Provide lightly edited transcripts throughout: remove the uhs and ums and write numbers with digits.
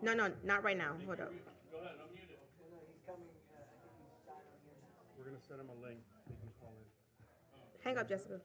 No, no, not right now. Hold up. We're gonna send him a link so he can call in. Hang up, Jessica.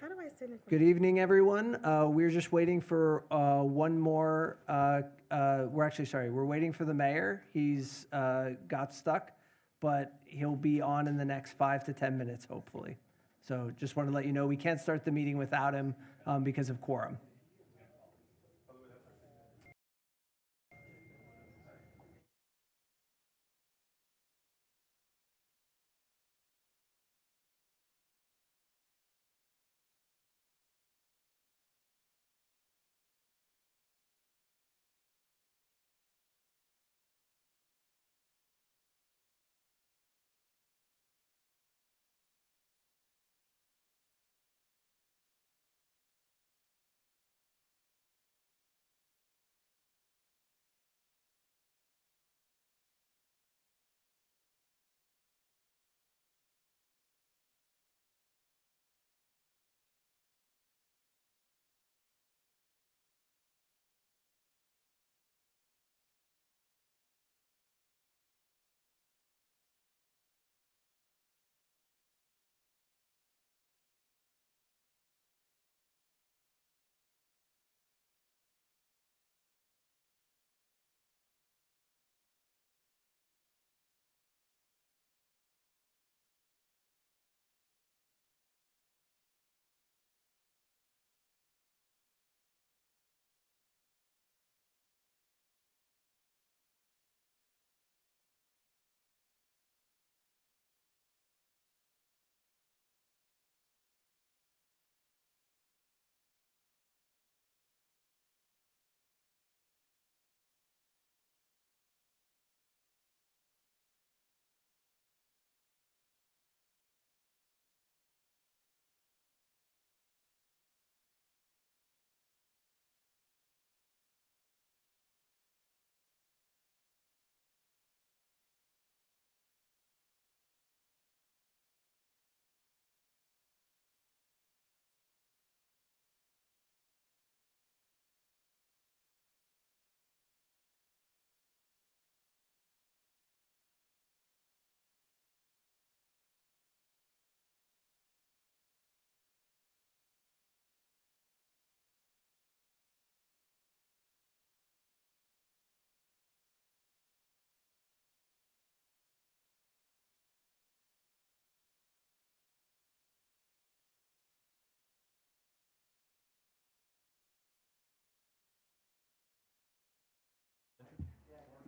How do I send it? Good evening, everyone. We're just waiting for one more. We're waiting for the mayor. He's got stuck, but he'll be on in the next 5 to 10 minutes, hopefully. So just want to let you know we can't start the meeting without him because of quorum.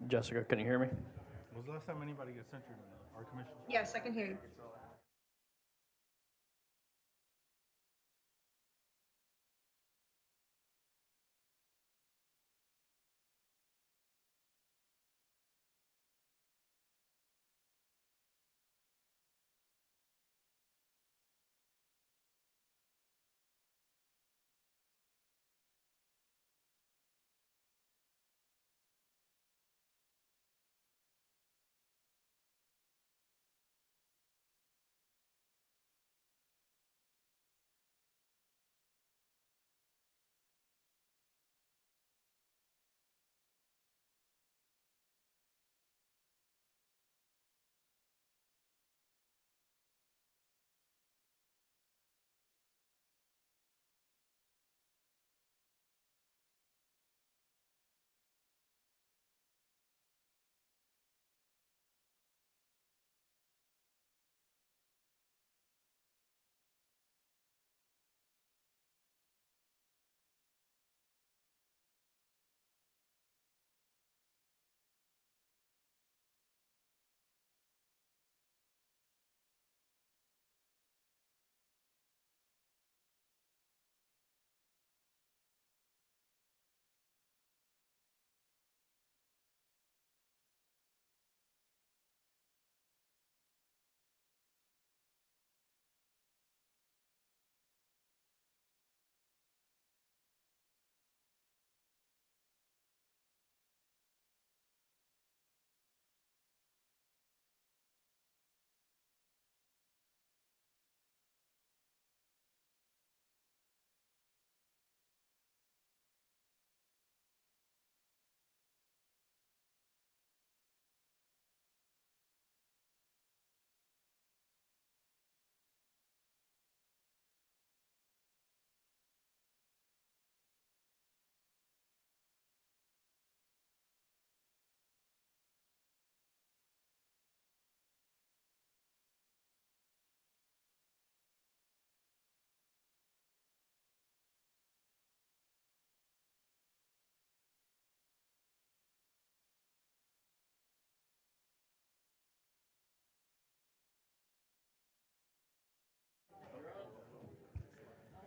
Jessica, can you hear me? Was the last time anybody got censored in our commission? Yes, I can hear you.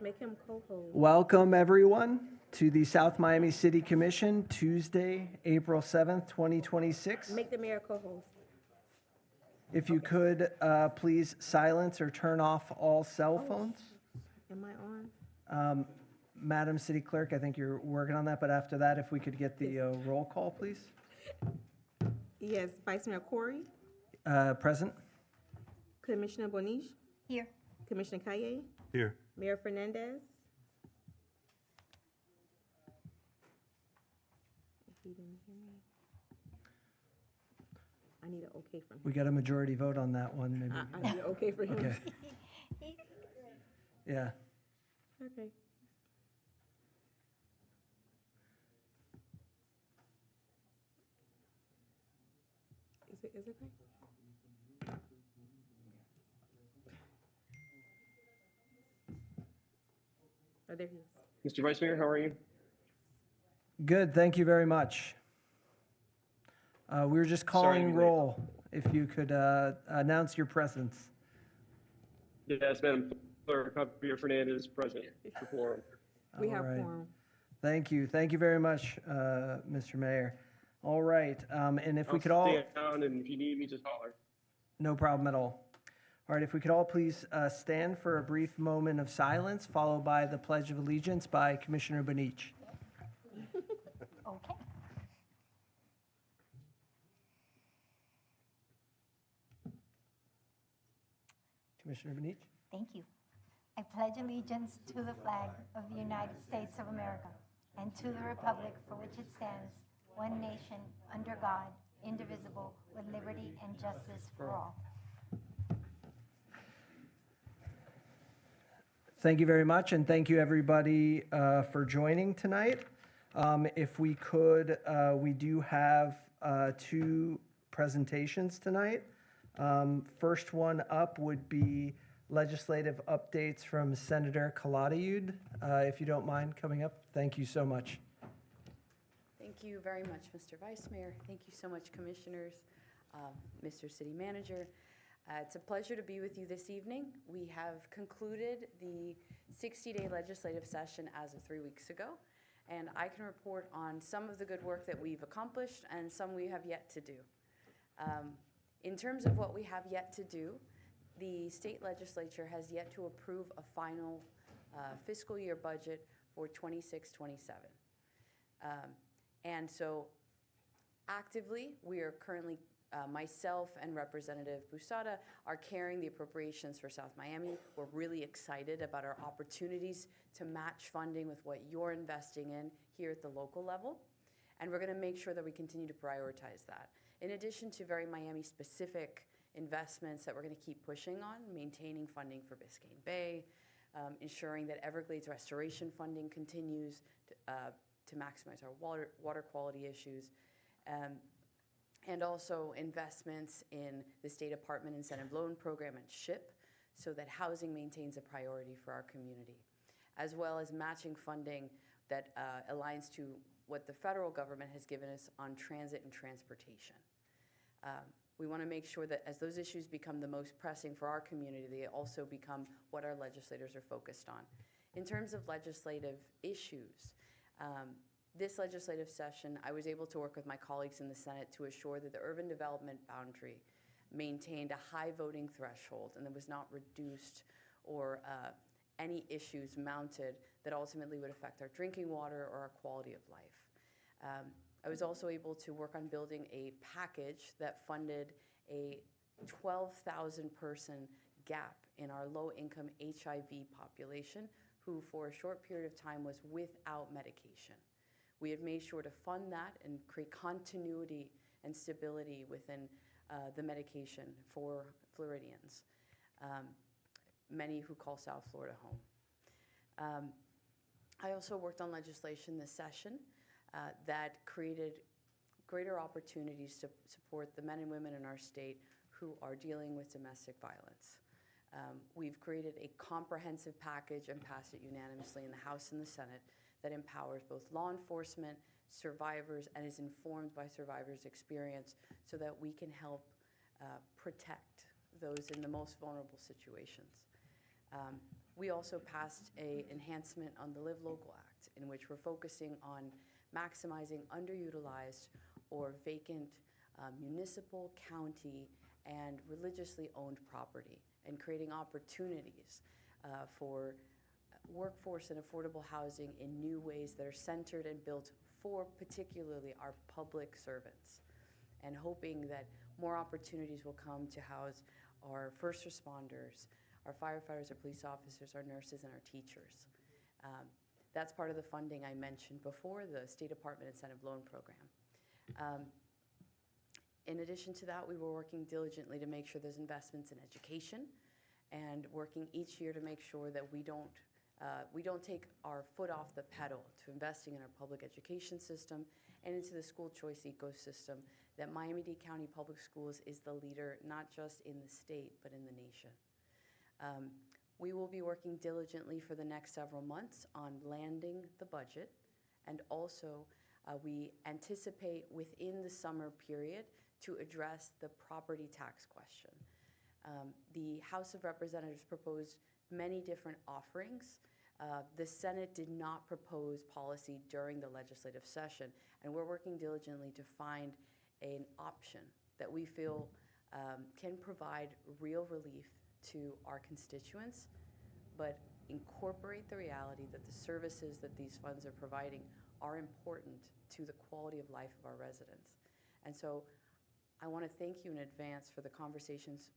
Make him co-host. Welcome, everyone, to the South Miami City Commission, Tuesday, April 7th, 2026. Make the mayor co-host. If you could, please silence or turn off all cell phones. Am I on? Madam City Clerk, I think you're working on that, but after that, if we could get the roll call, please. Yes, Vice Mayor Corey, Present? Commissioner Bonish, Here. Commissioner Kaye, Here. Mayor Fernandez. He didn't hear me. I need an okay from him. We got a majority vote on that one, maybe. I need an okay for him. Okay. Yeah. Okay. Is it okay? Oh, there he is. Mr. Vice Mayor, how are you? Good, thank you very much. We were just Sorry to calling be late. roll. If you could announce your presence. Yes, Madam Clerk, Javier Fernandez, present for quorum. We All have right. quorum. Thank you. Thank you very much, Mr. Mayor. All right, and if we I'll could all, stand down, and if you need me, just holler. no problem at all. All right, if we could all please stand for a brief moment of silence, followed by the Pledge of Allegiance by Commissioner Bonich. Okay. Commissioner Bonich? Thank you. I pledge allegiance to the flag of the United States of America and to the republic for which it stands, one nation, under God, indivisible, with liberty and justice for all. Thank you very much, and thank you, everybody, for joining tonight. If we could, we do have two presentations tonight. First one up would be legislative updates from Senator Calatayud. If you don't mind coming up, thank you so much. Thank you very much, Mr. Vice Mayor. Thank you so much, Commissioners, Mr. City Manager. It's a pleasure to be with you this evening. We have concluded the 60-day legislative session as of 3 weeks ago, and I can report on some of the good work that we've accomplished and some we have yet to do. In terms of what we have yet to do, the state legislature has yet to approve a final fiscal year budget for 26-27. And so actively, we are currently, myself and Representative Busada are carrying the appropriations for South Miami. We're really excited about our opportunities to match funding with what you're investing in here at the local level. And we're going to make sure that we continue to prioritize that. In addition to very Miami-specific investments that we're going to keep pushing on, maintaining funding for Biscayne Bay, ensuring that Everglades restoration funding continues to maximize our water quality issues, and also investments in the State Apartment Incentive Loan Program and SHIP so that housing maintains a priority for our community, as well as matching funding that aligns to what the federal government has given us on transit and transportation. We want to make sure that as those issues become the most pressing for our community, they also become what our legislators are focused on. In terms of legislative issues, this legislative session, I was able to work with my colleagues in the Senate to assure that the urban development boundary maintained a high voting threshold and that was not reduced or any issues mounted that ultimately would affect our drinking water or our quality of life. I was also able to work on building a package that funded a 12,000 person gap in our low-income HIV population who for a short period of time was without medication. We have made sure to fund that and create continuity and stability within the medication for Floridians, many who call South Florida home. I also worked on legislation this session that created greater opportunities to support the men and women in our state who are dealing with domestic violence. We've created a comprehensive package and passed it unanimously in the House and the Senate that empowers both law enforcement, survivors, and is informed by survivors' experience so that we can help protect those in the most vulnerable situations. We also passed a enhancement on the Live Local Act, in which we're focusing on maximizing underutilized or vacant municipal, county, and religiously owned property, and creating opportunities for workforce and affordable housing in new ways that are centered and built for particularly our public servants, and hoping that more opportunities will come to house our first responders, our firefighters, our police officers, our nurses, and our teachers. That's part of the funding I mentioned before, the State Department Incentive Loan Program. In addition to that, we were working diligently to make sure there's investments in education, and working each year to make sure that we don't take our foot off the pedal to investing in our public education system and into the school choice ecosystem, that Miami-Dade County Public Schools is the leader, not just in the state, but in the nation. We will be working diligently for the next several months on landing the budget, and also we anticipate within the summer period to address the property tax question. The House of Representatives proposed many different offerings. The Senate did not propose policy during the legislative session, and we're working diligently to find an option that we feel can provide real relief to our constituents, but incorporate the reality that the services that these funds are providing are important to the quality of life of our residents. And so I want to thank you in advance for the conversations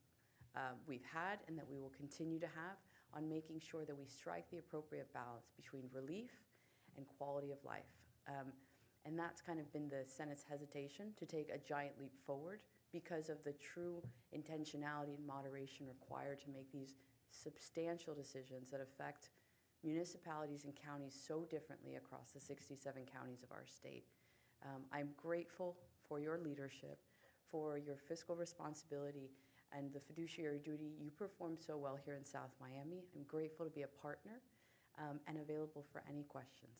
we've had and that we will continue to have on making sure that we strike the appropriate balance between relief and quality of life. And that's kind of been the Senate's hesitation to take a giant leap forward because of the true intentionality and moderation required to make these substantial decisions that affect municipalities and counties so differently across the 67 counties of our state. I'm grateful for your leadership, for your fiscal responsibility, and the fiduciary duty you perform so well here in South Miami. I'm grateful to be a partner and available for any questions.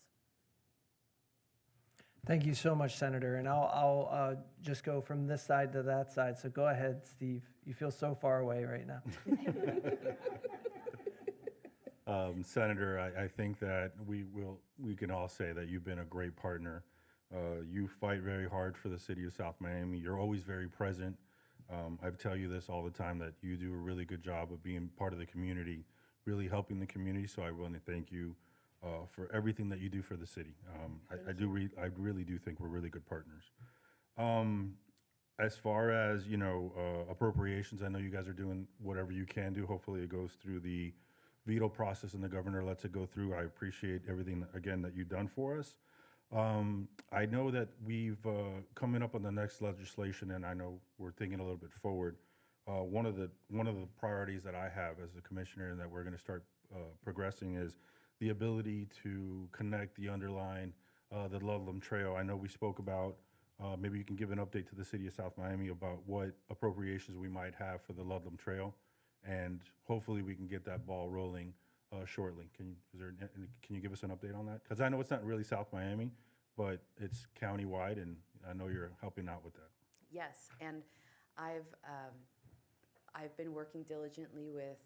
Thank you so much, Senator. And I'll just go from this side to that side. So go ahead, Steve. You feel so far away right now. Senator, I think that we can all say that you've been a great partner. You fight very hard for the city of South Miami. You're always very present. I tell you this all the time, that you do a really good job of being part of the community, really helping the community. So I want to thank you for everything that you do for the city. I really do think we're really good partners. As far as, appropriations, I know you guys are doing whatever you can do. Hopefully it goes through the veto process and the governor lets it go through. I appreciate everything, again, that you've done for us. I know that we've coming up on the next legislation, and I know we're thinking a little bit forward. One of the priorities that I have as a commissioner and that we're going to start progressing is the ability to connect the underline, the Ludlam Trail. I know we spoke about, maybe you can give an update to the city of South Miami about what appropriations we might have for the Ludlam Trail, and hopefully we can get that ball rolling shortly. Can you give us an update on that? Because I know it's not really South Miami, but it's countywide, and I know you're helping out with that. Yes, and I've been working diligently with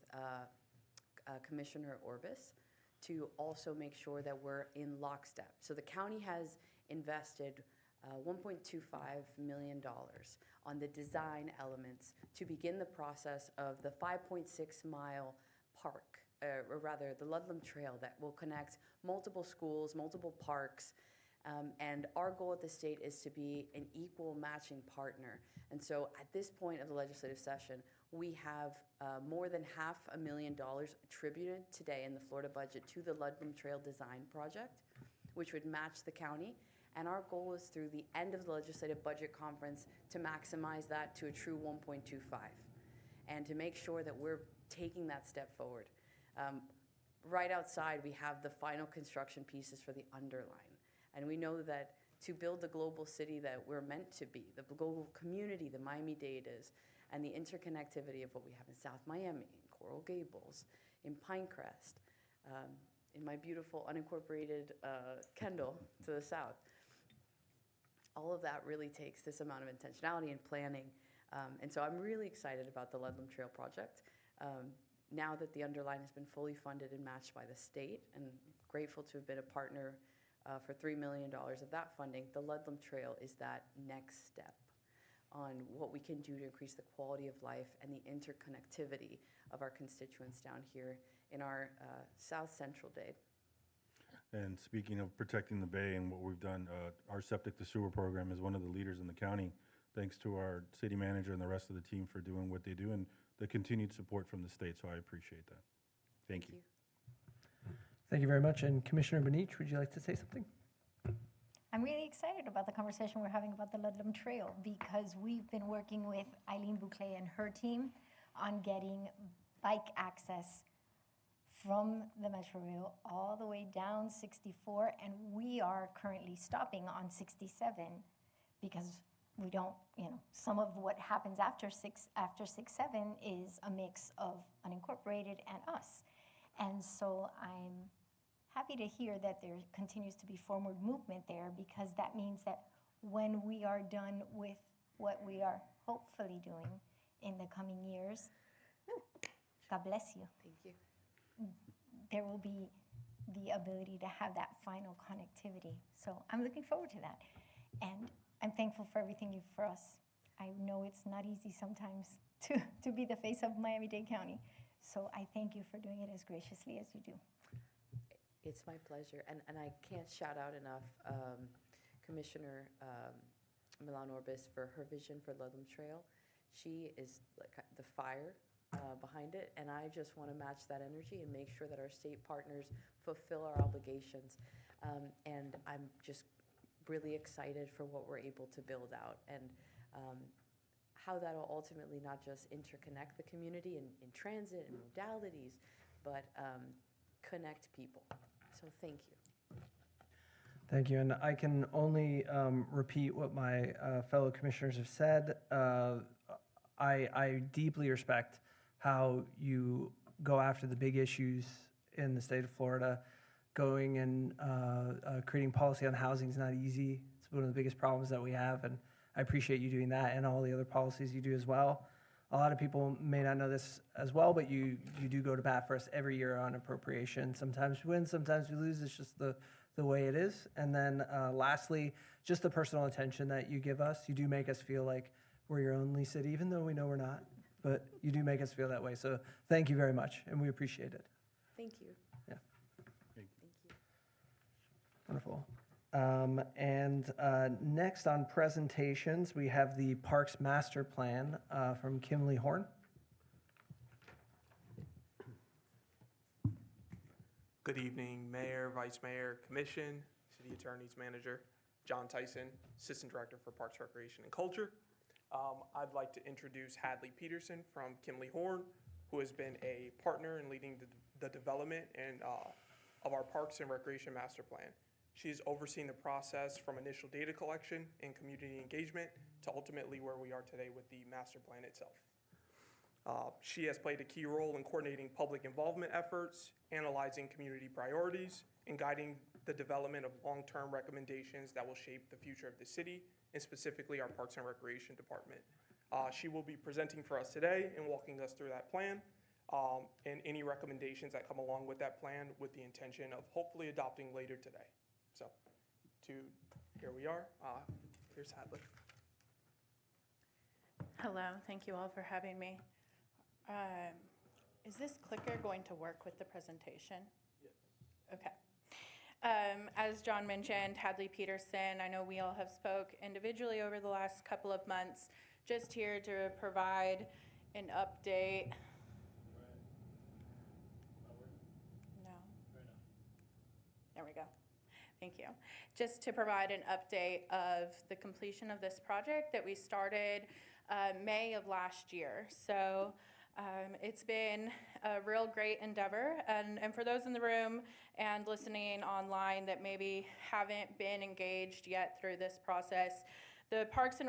Commissioner Orbis to also make sure that we're in lockstep. So the county has invested $1.25 million on the design elements to begin the process of the 5.6-mile park, or rather the Ludlam Trail, that will connect multiple schools, multiple parks, and our goal at the state is to be an equal matching partner. And so at this point of the legislative session, we have more than $500,000 attributed today in the Florida budget to the Ludlam Trail Design Project, which would match the county. And our goal is through the end of the legislative budget conference to maximize that to a true 1.25, and to make sure that we're taking that step forward. Right outside, we have the final construction pieces for the underline. And we know that to build the global city that we're meant to be, the global community that Miami-Dade is, and the interconnectivity of what we have in South Miami, in Coral Gables, in Pinecrest, in my beautiful unincorporated Kendall to the south. All of that really takes this amount of intentionality and planning. And so I'm really excited about the Ludlam Trail project. Now that the underline has been fully funded and matched by the state, and grateful to have been a partner for $3 million of that funding, the Ludlam Trail is that next step on what we can do to increase the quality of life and the interconnectivity of our constituents down here in our South Central Dade. And speaking of protecting the bay and what we've done, our septic to sewer program is one of the leaders in the county. Thanks to our city manager and the rest of the team for doing what they do and the continued support from the state. So I appreciate that. Thank you. Thank you very much. And Commissioner Benich, would you like to say something? I'm really excited about the conversation we're having about the Ludlam Trail because we've been working with Eileen Bouclé and her team on getting bike access from the Metro Rail all the way down 64, and we are currently stopping on 67 because we don't, some of what happens after 6-7 is a mix of unincorporated and us. And so I'm happy to hear that there continues to be forward movement there because that means that when we are done with what we are hopefully doing in the coming years, God bless you, Thank you. there will be the ability to have that final connectivity. So I'm looking forward to that. And I'm thankful for everything you do for us. I know it's not easy sometimes to be the face of Miami-Dade County. So I thank you for doing it as graciously as you do. It's my pleasure, and I can't shout out enough Commissioner Milan Orbis for her vision for Ludlam Trail. She is like the fire behind it, and I just want to match that energy and make sure that our state partners fulfill our obligations. And I'm just really excited for what we're able to build out and how that will ultimately not just interconnect the community in transit and modalities, but connect people. So thank you. Thank you. And I can only repeat what my fellow commissioners have said. I deeply respect how you go after the big issues in the state of Florida. Going and creating policy on housing is not easy. It's one of the biggest problems that we have, and I appreciate you doing that and all the other policies you do as well. A lot of people may not know this as well, but you do go to bat for us every year on appropriation. Sometimes we win, sometimes we lose. It's just the way it is. And then lastly, just the personal attention that you give us. You do make us feel like we're your only city, even though we know we're not. But you do make us feel that way. So thank you very much, and we appreciate it. Thank you. Yeah. Thank you. Wonderful. And next on presentations, we have the Parks Master Plan from Kimley Horn. Good evening, Mayor, Vice Mayor, Commission, City Attorney's Manager, John Tyson, Assistant Director for Parks, Recreation, and Culture. I'd like to introduce Hadley Peterson from Kimley Horn, who has been a partner in leading the development and of our Parks and Recreation Master Plan. She's overseen the process from initial data collection and community engagement to ultimately where we are today with the master plan itself. She has played a key role in coordinating public involvement efforts, analyzing community priorities, and guiding the development of long-term recommendations that will shape the future of the city, and specifically our Parks and Recreation Department. She will be presenting for us today and walking us through that plan and any recommendations that come along with that plan with the intention of hopefully adopting later today. So here we are. Here's Hadley. Hello, thank you all for having me. Is this clicker going to work with the presentation? Yes. Okay. As John mentioned, Hadley Peterson, I know we all have spoke individually over the last couple of months, just here to provide an update. No. There we go. Thank you. Just to provide an update of the completion of this project that we started May of last year. So it's been a real great endeavor. And for those in the room and listening online that maybe haven't been engaged yet through this process, the Parks and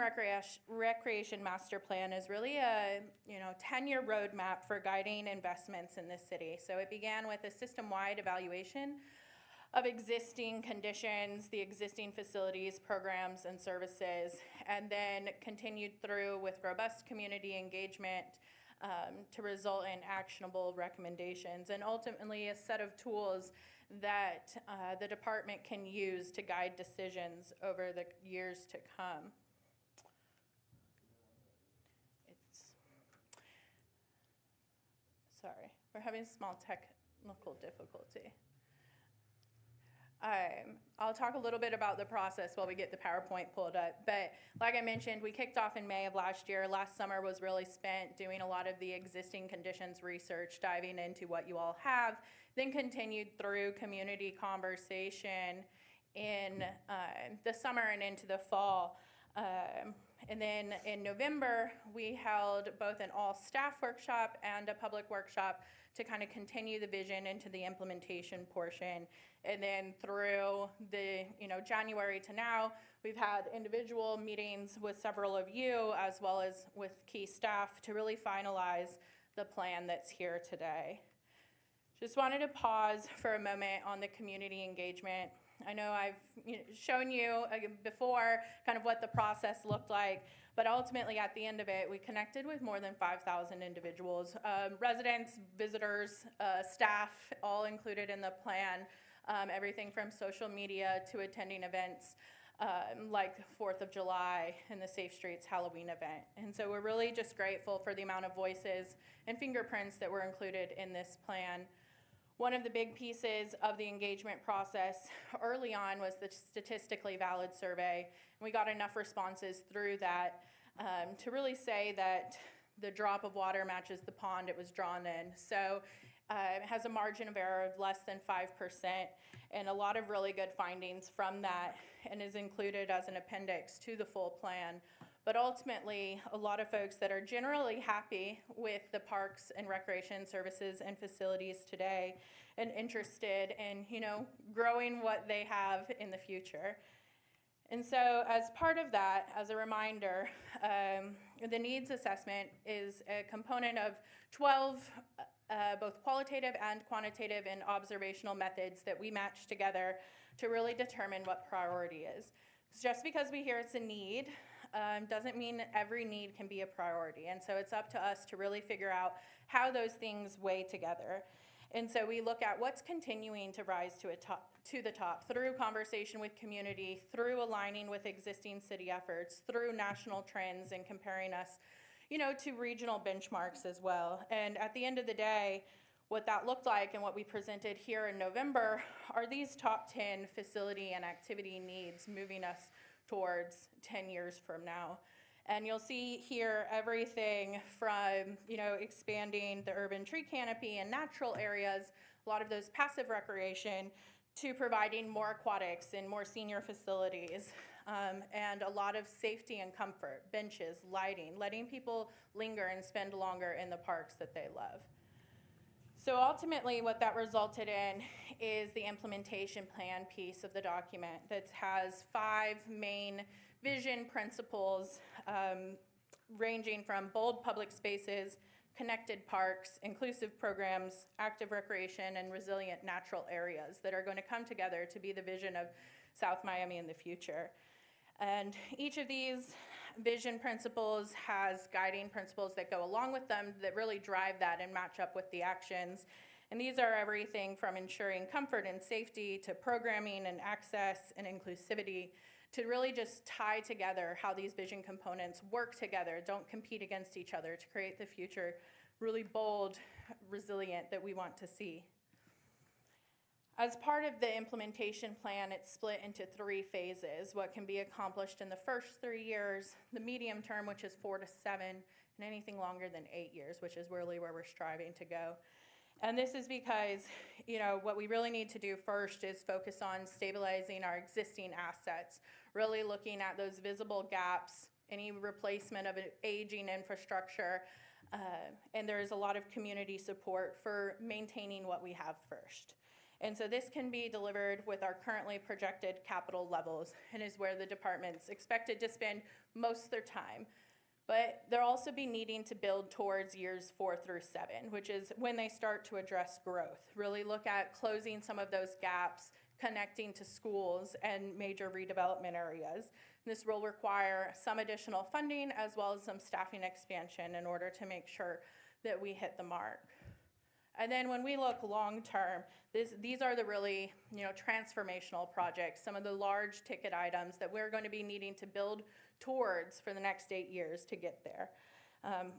Recreation Master Plan is really a 10-year roadmap for guiding investments in this city. So it began with a system-wide evaluation of existing conditions, the existing facilities, programs, and services, and then continued through with robust community engagement to result in actionable recommendations, and ultimately a set of tools that the department can use to guide decisions over the years to come. Sorry, we're having a small technical difficulty. I'll talk a little bit about the process while we get the PowerPoint pulled up. But like I mentioned, we kicked off in May of last year. Last summer was really spent doing a lot of the existing conditions research, diving into what you all have, then continued through community conversation in the summer and into the fall. And then in November, we held both an all-staff workshop and a public workshop to kind of continue the vision into the implementation portion. And then through the, January to now, we've had individual meetings with several of you as well as with key staff to really finalize the plan that's here today. Just wanted to pause for a moment on the community engagement. I know I've shown you before kind of what the process looked like, but ultimately at the end of it, we connected with more than 5,000 individuals, residents, visitors, staff, all included in the plan, everything from social media to attending events like 4th of July and the Safe Streets Halloween event. And so we're really just grateful for the amount of voices and fingerprints that were included in this plan. One of the big pieces of the engagement process early on was the statistically valid survey. And we got enough responses through that to really say that the drop of water matches the pond it was drawn in. So it has a margin of error of less than 5%, and a lot of really good findings from that, and is included as an appendix to the full plan. But ultimately, a lot of folks that are generally happy with the parks and recreation services and facilities today and interested in, growing what they have in the future. And so as part of that, as a reminder, the needs assessment is a component of 12 both qualitative and quantitative and observational methods that we match together to really determine what priority is. Just because we hear it's a need doesn't mean every need can be a priority. And so it's up to us to really figure out how those things weigh together. And so we look at what's continuing to rise to the top through conversation with community, through aligning with existing city efforts, through national trends and comparing us, to regional benchmarks as well. And at the end of the day, what that looked like and what we presented here in November are these top 10 facility and activity needs moving us towards 10 years from now. And you'll see here everything from, expanding the urban tree canopy and natural areas, a lot of those passive recreation, to providing more aquatics and more senior facilities, and a lot of safety and comfort, benches, lighting, letting people linger and spend longer in the parks that they love. So ultimately what that resulted in is the implementation plan piece of the document that has 5 main vision principles, ranging from bold public spaces, connected parks, inclusive programs, active recreation, and resilient natural areas that are going to come together to be the vision of South Miami in the future. And each of these vision principles has guiding principles that go along with them that really drive that and match up with the actions. And these are everything from ensuring comfort and safety to programming and access and inclusivity, to really just tie together how these vision components work together, don't compete against each other, to create the future really bold, resilient that we want to see. As part of the implementation plan, it's split into 3 phases: what can be accomplished in the first 3 years, the medium term, which is 4 to 7, and anything longer than 8 years, which is really where we're striving to go. And this is because, what we really need to do first is focus on stabilizing our existing assets, really looking at those visible gaps, any replacement of an aging infrastructure, and there is a lot of community support for maintaining what we have first. And so this can be delivered with our currently projected capital levels, and is where the department's expected to spend most of their time. But they'll also be needing to build towards years 4 through 7, which is when they start to address growth. Really look at closing some of those gaps, connecting to schools and major redevelopment areas. This will require some additional funding as well as some staffing expansion in order to make sure that we hit the mark. And then when we look long-term, these are the really, transformational projects, some of the large ticket items that we're going to be needing to build towards for the next 8 years to get there.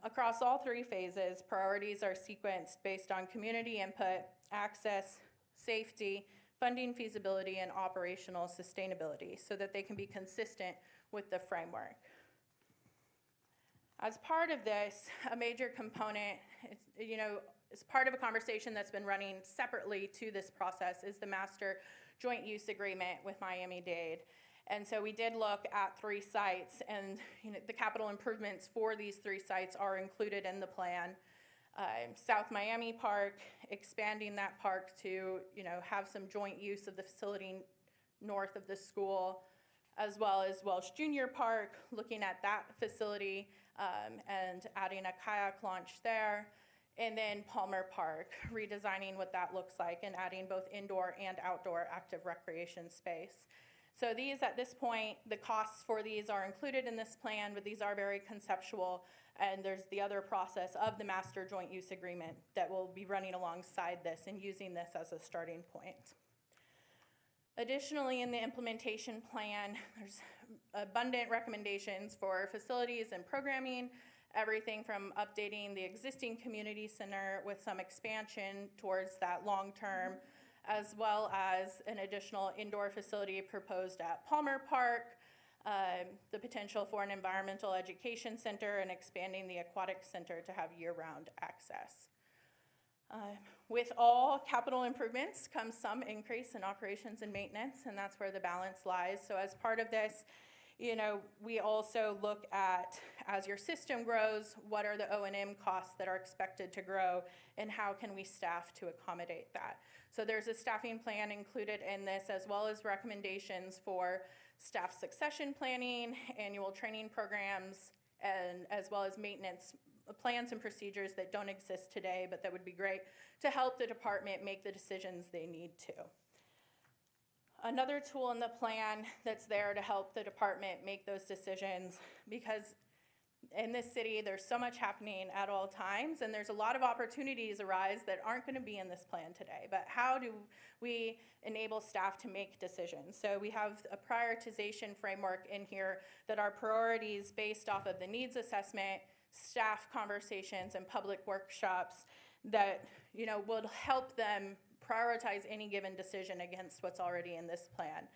Across all 3 phases, priorities are sequenced based on community input, access, safety, funding feasibility, and operational sustainability so that they can be consistent with the framework. As part of this, a major component, as part of a conversation that's been running separately to this process is the master joint use agreement with Miami-Dade. And so we did look at 3 sites, and the capital improvements for these 3 sites are included in the plan. South Miami Park, expanding that park to have some joint use of the facility north of the school, as well as Welsh Junior Park, looking at that facility and adding a kayak launch there. And then Palmer Park, redesigning what that looks like and adding both indoor and outdoor active recreation space. So these, at this point, the costs for these are included in this plan, but these are very conceptual, and there's the other process of the master joint use agreement that will be running alongside this and using this as a starting point. Additionally, in the implementation plan, there's abundant recommendations for facilities and programming, everything from updating the existing community center with some expansion towards that long term, as well as an additional indoor facility proposed at Palmer Park, the potential for an environmental education center, and expanding the aquatic center to have year-round access. With all capital improvements comes some increase in operations and maintenance, and that's where the balance lies. So as part of this, we also look at, as your system grows, what are the O&M costs that are expected to grow, and how can we staff to accommodate that? So there's a staffing plan included in this, as well as recommendations for staff succession planning, annual training programs, and as well as maintenance plans and procedures that don't exist today, but that would be great to help the department make the decisions they need to. Another tool in the plan that's there to help the department make those decisions, because in this city, there's so much happening at all times, and there's a lot of opportunities arise that aren't going to be in this plan today. But how do we enable staff to make decisions? So we have a prioritization framework in here that are priorities based off of the needs assessment, staff conversations, and public workshops that would help them prioritize any given decision against what's already in this plan.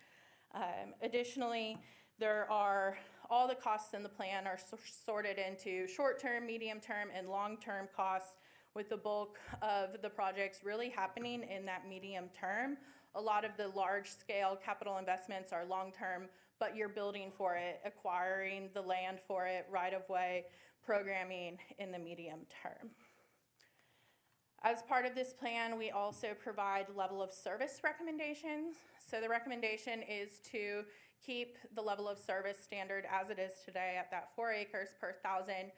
Additionally, there are all the costs in the plan are sorted into short-term, medium-term, and long-term costs, with the bulk of the projects really happening in that medium term. A lot of the large-scale capital investments are long-term, but you're building for it, acquiring the land for it, right-of-way, programming in the medium term. As part of this plan, we also provide level of service recommendations. So the recommendation is to keep the level of service standard as it is today at that 4 acres per 1,000,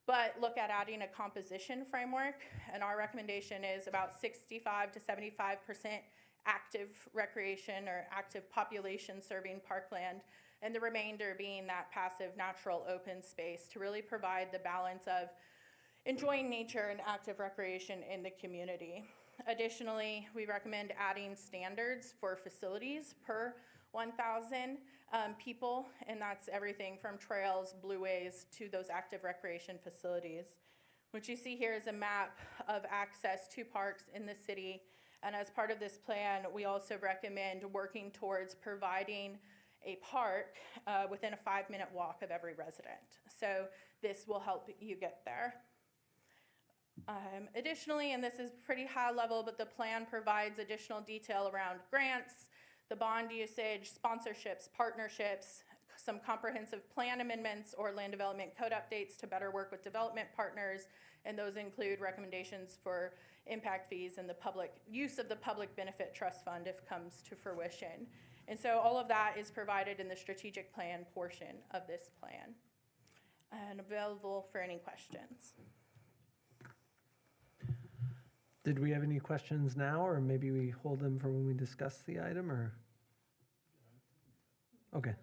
but look at adding a composition framework. And our recommendation is about 65 to 75% active recreation or active population serving parkland, and the remainder being that passive natural open space to really provide the balance of enjoying nature and active recreation in the community. Additionally, we recommend adding standards for facilities per 1,000 people, and that's everything from trails, blueways, to those active recreation facilities. What you see here is a map of access to parks in the city, and as part of this plan, we also recommend working towards providing a park within a 5-minute walk of every resident. So this will help you get there. Additionally, and this is pretty high level, but the plan provides additional detail around grants, the bond usage, sponsorships, partnerships, some comprehensive plan amendments or land development code updates to better work with development partners, and those include recommendations for impact fees and the public use of the public benefit trust fund if comes to fruition. And so all of that is provided in the strategic plan portion of this plan and available for any questions. Did we have any questions now, or maybe we hold them for when we discuss the item, or? Okay.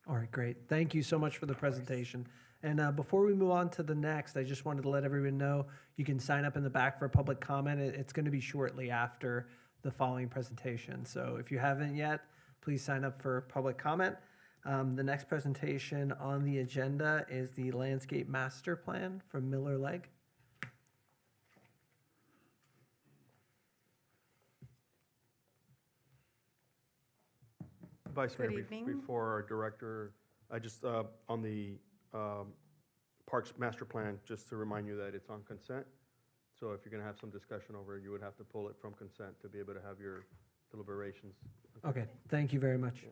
All right, great. Thank you so much for the presentation. And before we move on to the next, I just wanted to let everyone know you can sign up in the back for public comment. It's going to be shortly after the following presentation. So if you haven't yet, please sign up for public comment. The next presentation on the agenda is the Landscape Master Plan from Miller Legg. Vice Mayor, Good evening. before our director, I just, on the Parks Master Plan, just to remind you that it's on consent. So if you're going to have some discussion over it, you would have to pull it from consent to be able to have your deliberations. Okay, thank you very much.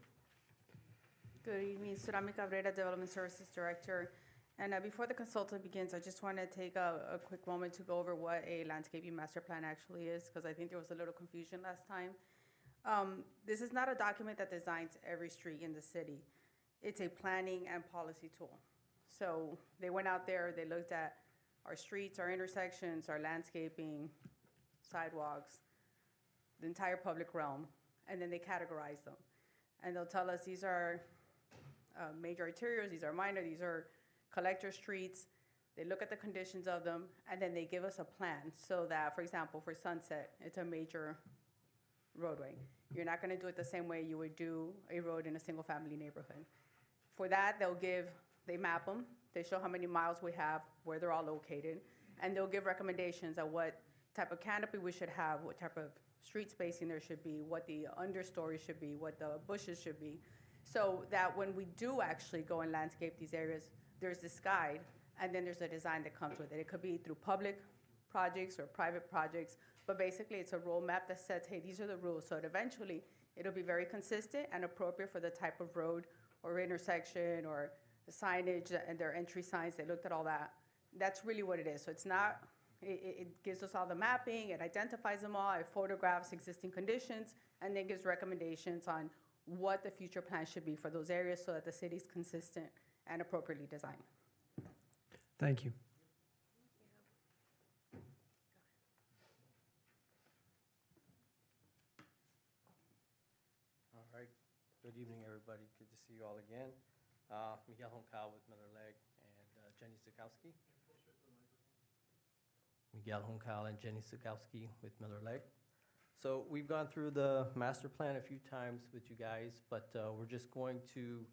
Good evening, Surami Cabrera, Development Services Director. And before the consultant begins, I just want to take a quick moment to go over what a landscaping master plan actually is, because I think there was a little confusion last time. This is not a document that designs every street in the city. It's a planning and policy tool. So they went out there, they looked at our streets, our intersections, our landscaping, sidewalks, the entire public realm, and then they categorize them. And they'll tell us these are major arterials, these are minor, these are collector streets. They look at the conditions of them, and then they give us a plan so that, for example, for Sunset, it's a major roadway. You're not gonna do it the same way you would do a road in a single-family neighborhood. For that, they map them, they show how many miles we have, where they're all located, and they'll give recommendations on what type of canopy we should have, what type of street spacing there should be, what the understory should be, what the bushes should be, so that when we do actually go and landscape these areas, there's this guide, and then there's a design that comes with it. It could be through public projects or private projects, but basically it's a roadmap that says, hey, these are the rules, so that eventually it'll be very consistent and appropriate for the type of road or intersection or the signage and their entry signs. They looked at all that. That's really what it is. So it's not, it gives us all the mapping, it identifies them all, it photographs existing conditions, and then gives recommendations on what the future plan should be for those areas so that the city's consistent and appropriately designed. Thank you. All right. Good evening, everybody. Good to see you all again. Miguel Juncal with Miller Legg and Jenny Sukowski. Miguel Juncal and Jenny Sukowski with Miller Legg. So we've gone through the master plan a few times with you guys, but we're just going to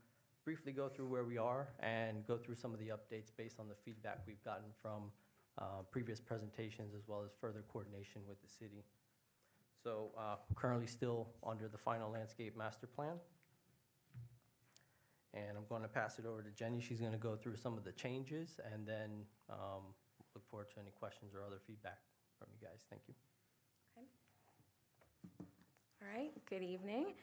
briefly go through where we are and go through some of the updates based on the feedback we've gotten from previous presentations as well as further coordination with the city. So currently still under the final landscape master plan. And I'm going to pass it over to Jenny. She's going to go through some of the changes and then look forward to any questions or other feedback from you guys. Thank you. All right, good evening.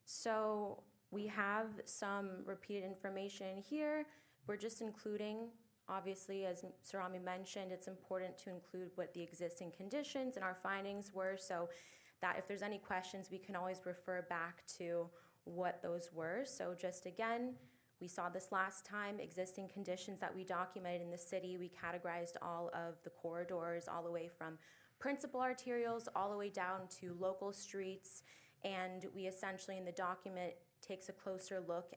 So we have some repeated information here. We're just including, obviously, as Surami mentioned, it's important to include what the existing conditions and our findings were so that if there's any questions, we can always refer back to what those were. So just again, we saw this last time, existing conditions that we documented in the city. We categorized all of the corridors all the way from principal arterials all the way down to local streets, and we essentially in the document takes a closer look,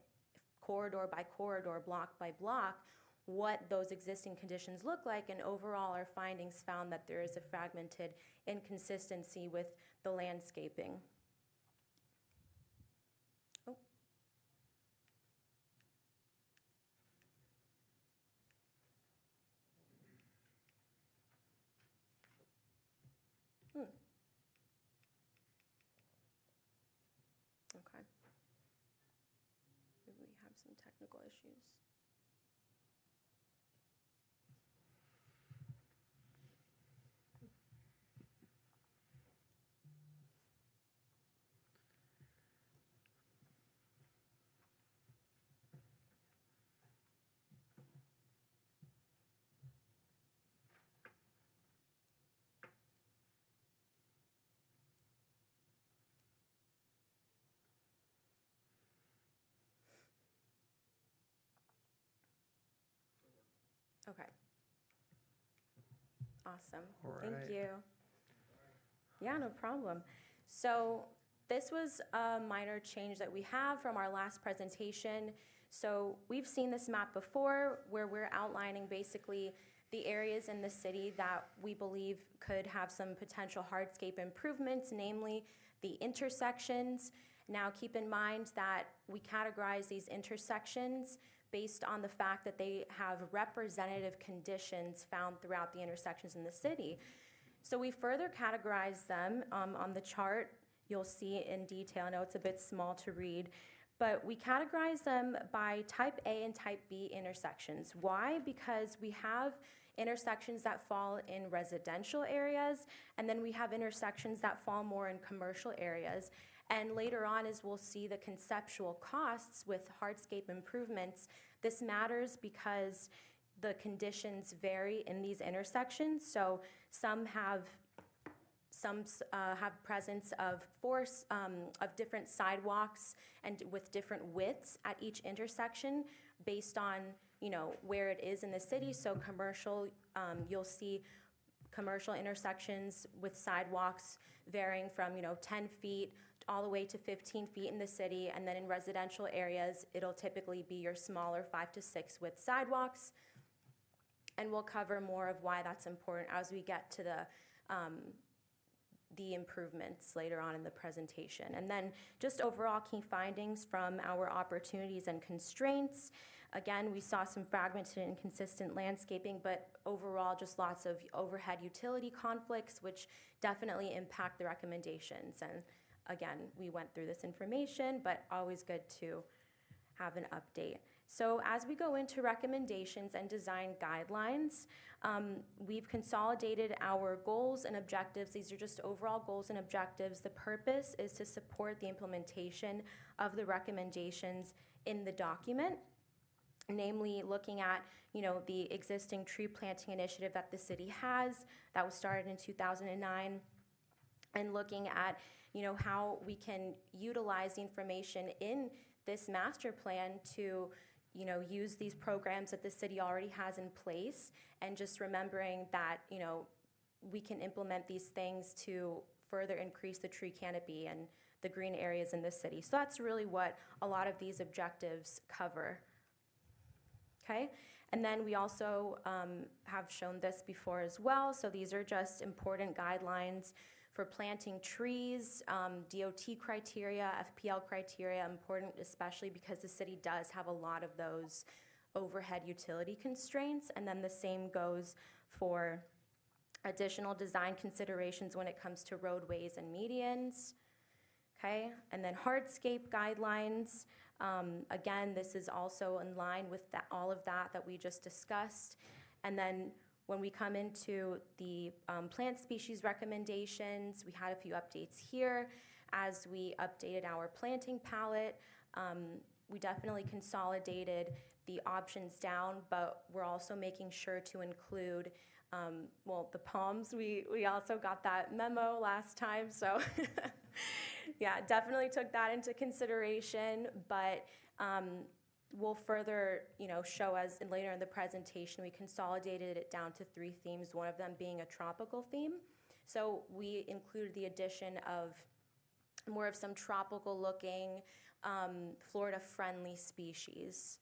corridor by corridor, block by block, what those existing conditions look like, and overall our findings found that there is a fragmented inconsistency with the landscaping. Okay. Maybe we have some technical issues. Okay. Awesome. All Thank right. you. Yeah, no problem. So this was a minor change that we have from our last presentation. So we've seen this map before where we're outlining basically the areas in the city that we believe could have some potential hardscape improvements, namely the intersections. Now keep in mind that we categorize these intersections based on the fact that they have representative conditions found throughout the intersections in the city. So we further categorize them on the chart. You'll see in detail. I know it's a bit small to read, but we categorize them by type A and type B intersections. Why? Because we have intersections that fall in residential areas, and then we have intersections that fall more in commercial areas. And later on, as we'll see the conceptual costs with hardscape improvements, this matters because the conditions vary in these intersections. So some have presence of different sidewalks and with different widths at each intersection based on, you know, where it is in the city. So commercial, you'll see commercial intersections with sidewalks varying from, 10 feet all the way to 15 feet in the city. And then in residential areas, it'll typically be your smaller 5 to 6 width sidewalks. And we'll cover more of why that's important as we get to the improvements later on in the presentation. And then just overall key findings from our opportunities and constraints. Again, we saw some fragmented and inconsistent landscaping, but overall just lots of overhead utility conflicts, which definitely impact the recommendations. And again, we went through this information, but always good to have an update. So as we go into recommendations and design guidelines, we've consolidated our goals and objectives. These are just overall goals and objectives. The purpose is to support the implementation of the recommendations in the document, namely looking at, the existing tree planting initiative that the city has that was started in 2009, and looking at, how we can utilize the information in this master plan to use these programs that the city already has in place, and just remembering that, we can implement these things to further increase the tree canopy and the green areas in the city. So that's really what a lot of these objectives cover. Okay, and then we also have shown this before as well. So these are just important guidelines for planting trees, DOT criteria, FPL criteria, important especially because the city does have a lot of those overhead utility constraints. And then the same goes for additional design considerations when it comes to roadways and medians. Okay, and then hardscape guidelines. Again, this is also in line with all of that we just discussed. And then when we come into the plant species recommendations, we had a few updates here. As we updated our planting palette, we definitely consolidated the options down, but we're also making sure to include, the palms. We also got that memo last time, so yeah, definitely took that into consideration, but we'll further, show as later in the presentation, we consolidated it down to 3 themes, one of them being a tropical theme. So we included the addition of more of some tropical looking, Florida-friendly species.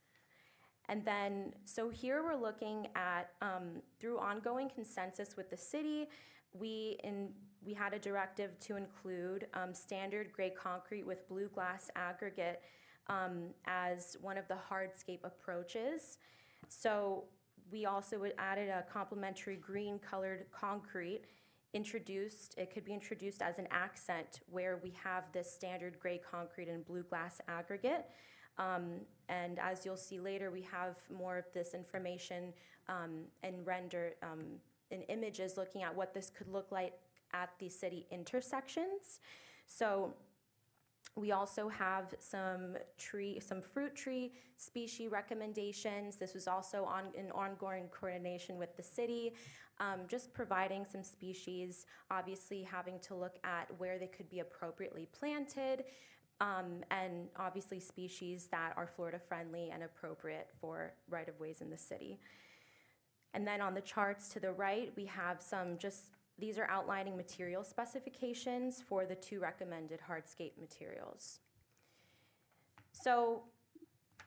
And then, so here we're looking at, through ongoing consensus with the city, we had a directive to include standard gray concrete with blue glass aggregate as one of the hardscape approaches. So we also added a complementary green colored concrete it could be introduced as an accent where we have this standard gray concrete and blue glass aggregate. And as you'll see later, we have more of this information and render in images looking at what this could look like at the city intersections. So we also have some fruit tree species recommendations. This was also in ongoing coordination with the city, just providing some species, obviously having to look at where they could be appropriately planted, and obviously species that are Florida friendly and appropriate for right-of-ways in the city. And then on the charts to the right, we have these are outlining material specifications for the 2 recommended hardscape materials. So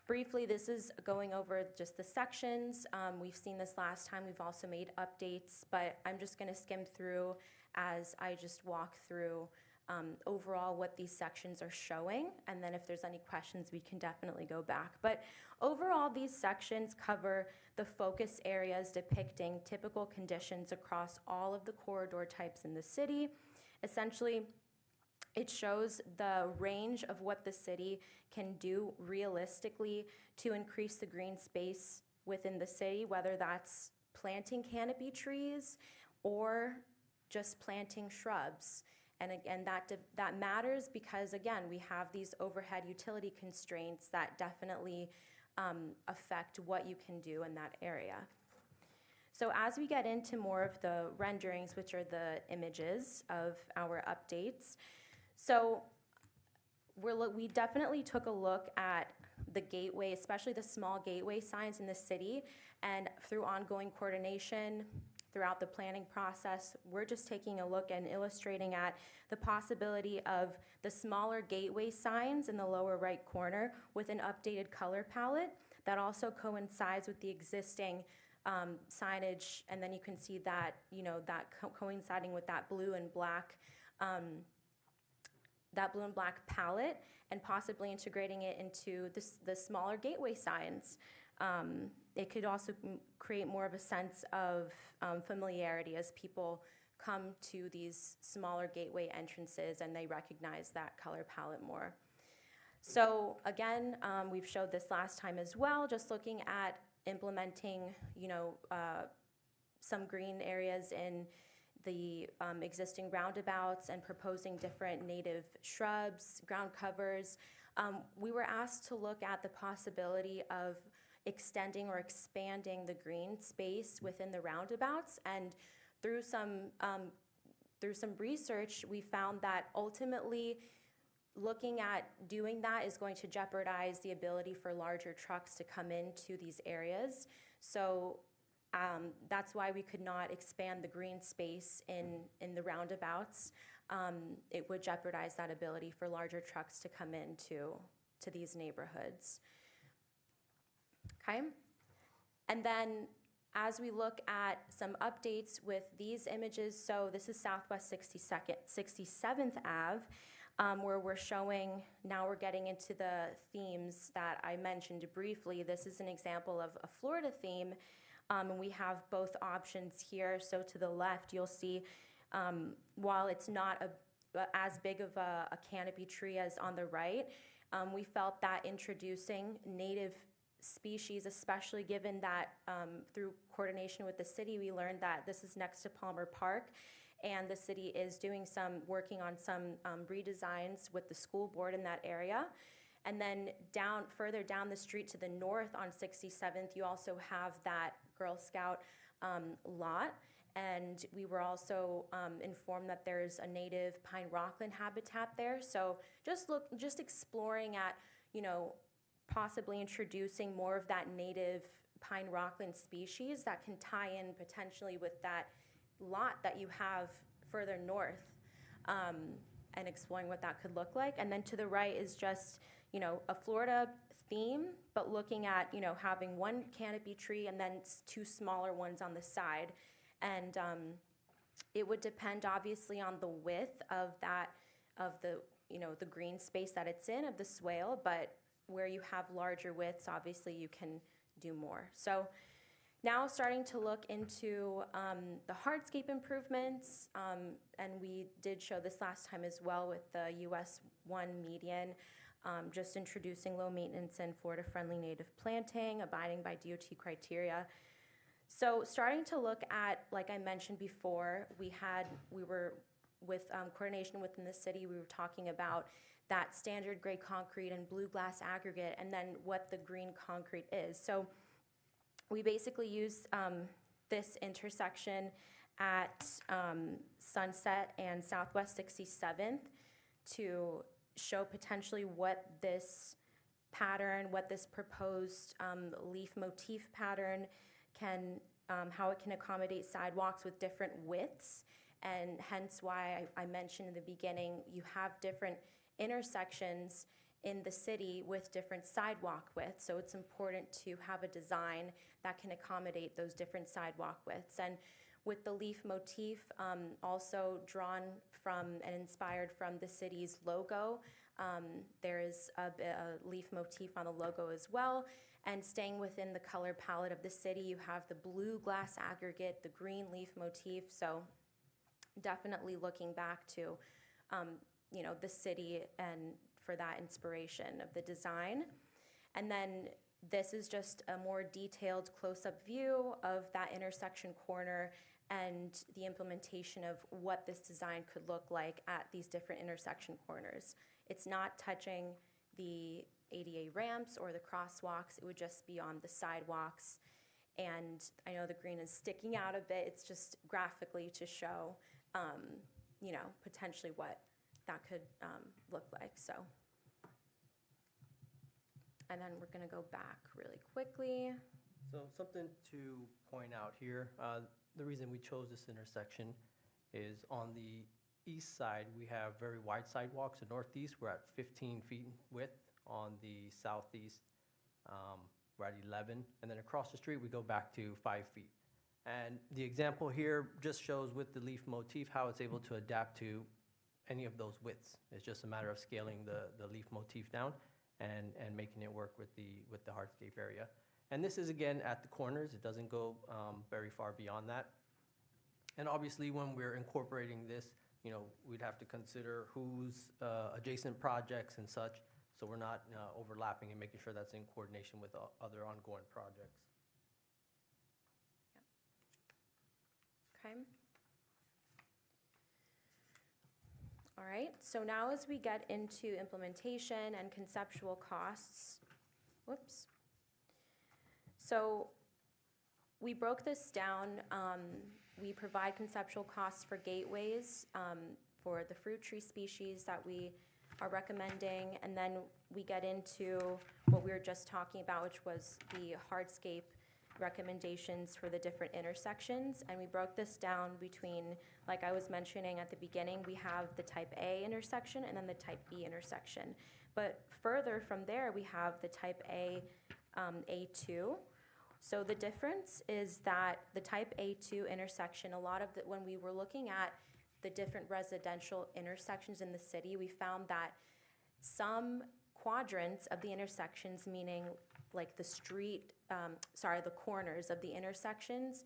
Briefly, this is going over just the sections. We've seen this last time. We've also made updates, but I'm just going to skim through as I just walk through overall what these sections are showing, and then if there's any questions, we can definitely go back. But overall, these sections cover the focus areas depicting typical conditions across all of the corridor types in the city. Essentially, it shows the range of what the city can do realistically to increase the green space within the city, whether that's planting canopy trees or just planting shrubs. And again, that matters because, again, we have these overhead utility constraints that definitely affect what you can do in that area. So as we get into more of the renderings, which are the images of our updates, so we definitely took a look at the gateway, especially the small gateway signs in the city, and through ongoing coordination throughout the planning process, we're just taking a look and illustrating at the possibility of the smaller gateway signs in the lower right corner with an updated color palette that also coincides with the existing signage, and then you can see that, coinciding with that blue and black palette, and possibly integrating it into the smaller gateway signs. It could also create more of a sense of familiarity as people come to these smaller gateway entrances and they recognize that color palette more. So again, we've showed this last time as well, just looking at implementing, some green areas in the existing roundabouts and proposing different native shrubs, ground covers. We were asked to look at the possibility of extending or expanding the green space within the roundabouts, and through some research, we found that ultimately looking at doing that is going to jeopardize the ability for larger trucks to come into these areas. So that's why we could not expand the green space in the roundabouts. It would jeopardize that ability for larger trucks to come into these neighborhoods. Okay, and then as we look at some updates with these images, so this is Southwest 67th Ave, where we're showing, now we're getting into the themes that I mentioned briefly. This is an example of a Florida theme, and we have both options here. So to the left, you'll see, while it's not as big of a canopy tree as on the right, we felt that introducing native species, especially given that through coordination with the city, we learned that this is next to Palmer Park, and the city is working on some redesigns with the school board in that area. And then further down the street to the north on 67th, you also have that Girl Scout lot. And we were also informed that there's a native pine rockland habitat there. So just exploring at, possibly introducing more of that native pine rockland species that can tie in potentially with that lot that you have further north, and exploring what that could look like. And then to the right is just, a Florida theme, but looking at, having one canopy tree and then two smaller ones on the side. And it would depend obviously on the width of the green space that it's in, of the swale, but where you have larger widths, obviously you can do more. So now starting to look into the hardscape improvements, and we did show this last time as well with the US 1 median, just introducing low maintenance and Florida-friendly native planting, abiding by DOT criteria. So starting to look at, like I mentioned before, we were with coordination within the city, we were talking about that standard gray concrete and blue glass aggregate, and then what the green concrete is. So we basically used this intersection at Sunset and Southwest 67th to show potentially what this pattern, what this proposed leaf motif pattern can, how it can accommodate sidewalks with different widths, and hence why I mentioned in the beginning, you have different intersections in the city with different sidewalk widths. So it's important to have a design that can accommodate those different sidewalk widths. And with the leaf motif, also drawn from and inspired from the city's logo, there is a leaf motif on the logo as well. And staying within the color palette of the city, you have the blue glass aggregate, the green leaf motif. So definitely looking back to, the city and for that inspiration of the design. And then this is just a more detailed close-up view of that intersection corner and the implementation of what this design could look like at these different intersection corners. It's not touching the ADA ramps or the crosswalks. It would just be on the sidewalks. And I know the green is sticking out a bit. It's just graphically to show, potentially what that could look like. So, and then we're gonna go back really quickly. So something to point out here, the reason we chose this intersection is on the east side, we have very wide sidewalks. The northeast, we're at 15 feet width. On the southeast, we're at 11. And then across the street, we go back to 5 feet. And the example here just shows with the leaf motif how it's able to adapt to any of those widths. It's just a matter of scaling the leaf motif down and making it work with the hardscape area. And this is, again, at the corners. It doesn't go very far beyond that. And obviously, when we're incorporating this, we'd have to consider who's adjacent projects and such, so we're not overlapping and making sure that's in coordination with other ongoing projects. Okay. All right, so now as we get into implementation and conceptual costs, whoops. So we broke this down. We provide conceptual costs for gateways, for the fruit tree species that we are recommending, and then we get into what we were just talking about, which was the hardscape recommendations for the different intersections. And we broke this down between, like I was mentioning at the beginning, we have the type A intersection and then the type B intersection. But further from there, we have the type A, A2. So the difference is that the type A2 intersection, when we were looking at the different residential intersections in the city, we found that some quadrants of the intersections, meaning like the corners of the intersections,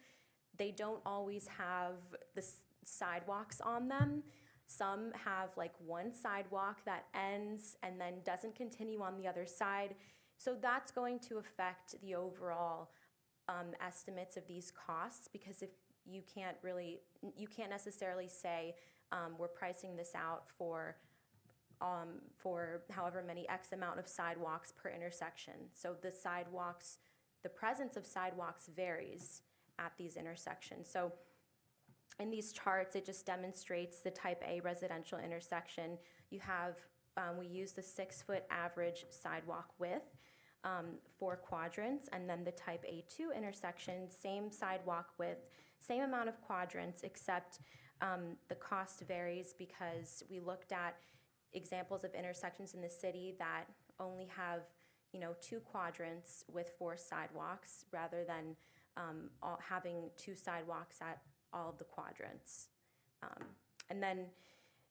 they don't always have the sidewalks on them. Some have like one sidewalk that ends and then doesn't continue on the other side. So that's going to affect the overall estimates of these costs, because if you can't necessarily say we're pricing this out for however many X amount of sidewalks per intersection. So the presence of sidewalks varies at these intersections. So in these charts, it just demonstrates the type A residential intersection. We use the 6-foot average sidewalk width for quadrants, and then the type A2 intersection, same sidewalk width, same amount of quadrants, except the cost varies because we looked at examples of intersections in the city that only have 2 quadrants with 4 sidewalks rather than having 2 sidewalks at all of the quadrants. And then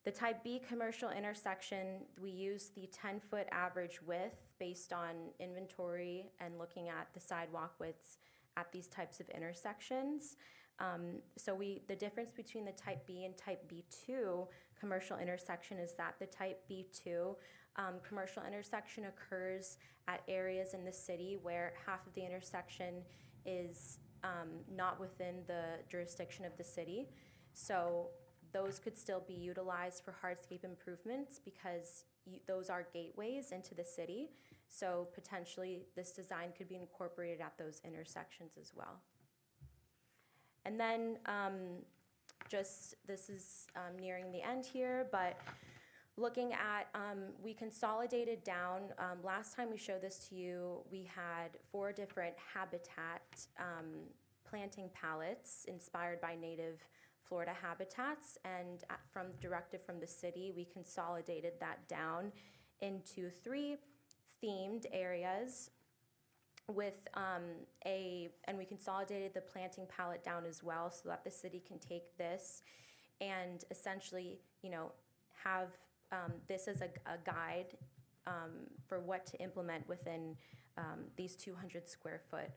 the type B commercial intersection, we use the 10-foot average width based on inventory and looking at the sidewalk widths at these types of intersections. So the difference between the type B and type B2 commercial intersection is that the type B2 commercial intersection occurs at areas in the city where half of the intersection is not within the jurisdiction of the city. So those could still be utilized for hardscape improvements because those are gateways into the city. So potentially this design could be incorporated at those intersections as well. And then this is nearing the end here, but looking at, we consolidated down, last time we showed this to you, we had 4 different habitat planting palettes inspired by native Florida habitats, and from directive from the city, we consolidated that down into 3 themed areas with and we consolidated the planting palette down as well so that the city can take this and essentially, have this as a guide for what to implement within these 200 square foot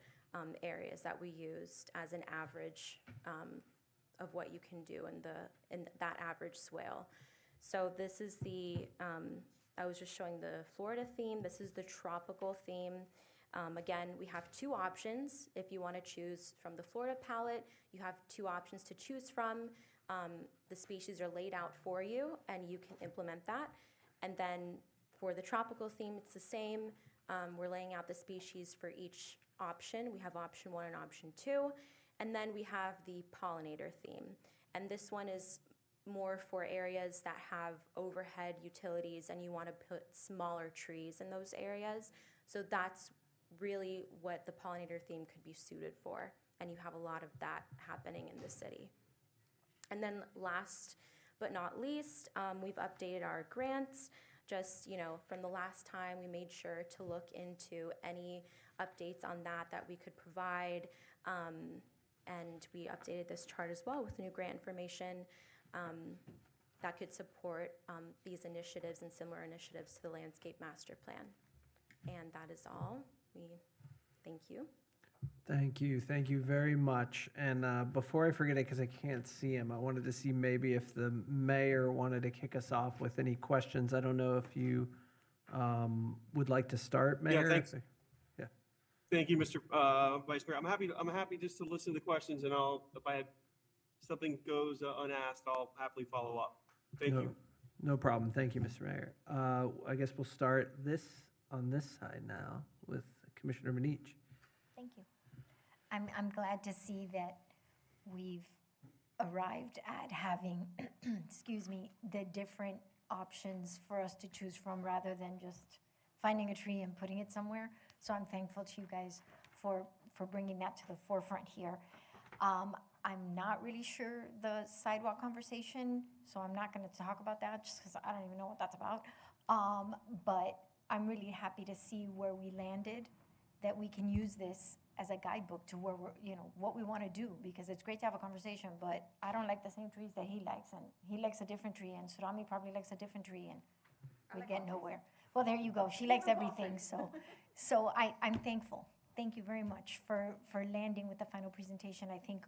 areas that we used as an average of what you can do in that average swale. So this is I was just showing the Florida theme. This is the tropical theme. Again, we have 2 options. If you want to choose from the Florida palette, you have 2 options to choose from. The species are laid out for you, and you can implement that. And then for the tropical theme, it's the same. We're laying out the species for each option. We have option 1 and option 2. And then we have the pollinator theme. And this one is more for areas that have overhead utilities and you want to put smaller trees in those areas. So that's really what the pollinator theme could be suited for. And you have a lot of that happening in the city. And then last but not least, we've updated our grants. Just, from the last time, we made sure to look into any updates on that we could provide. And we updated this chart as well with new grant information that could support these initiatives and similar initiatives to the Landscape Master Plan. And that is all. We thank you. Thank you very much. And before I forget it, because I can't see him, I wanted to see maybe if the mayor wanted to kick us off with any questions. I don't know if you would like to start, Mayor? thanks. Yeah. Thank you, Mr. Vice Mayor. I'm happy just to listen to the questions, and if something goes unasked, I'll happily follow up. Thank you. No problem. Thank you, Mr. Mayor. I guess we'll start on this side now with Commissioner Manich. Thank you. I'm glad to see that we've arrived at having, excuse me, the different options for us to choose from rather than just finding a tree and putting it somewhere. So I'm thankful to you guys for bringing that to the forefront here. I'm not really sure the sidewalk conversation, so I'm not going to talk about that just because I don't even know what that's about. But I'm really happy to see where we landed, that we can use this as a guidebook to where we're, what we want to do, because it's great to have a conversation, but I don't like the same trees that he likes, and he likes a different tree, and Surami probably likes a different tree, and we get nowhere. Well, there you go. She likes everything, so I'm thankful. Thank you very much for landing with the final presentation, I think,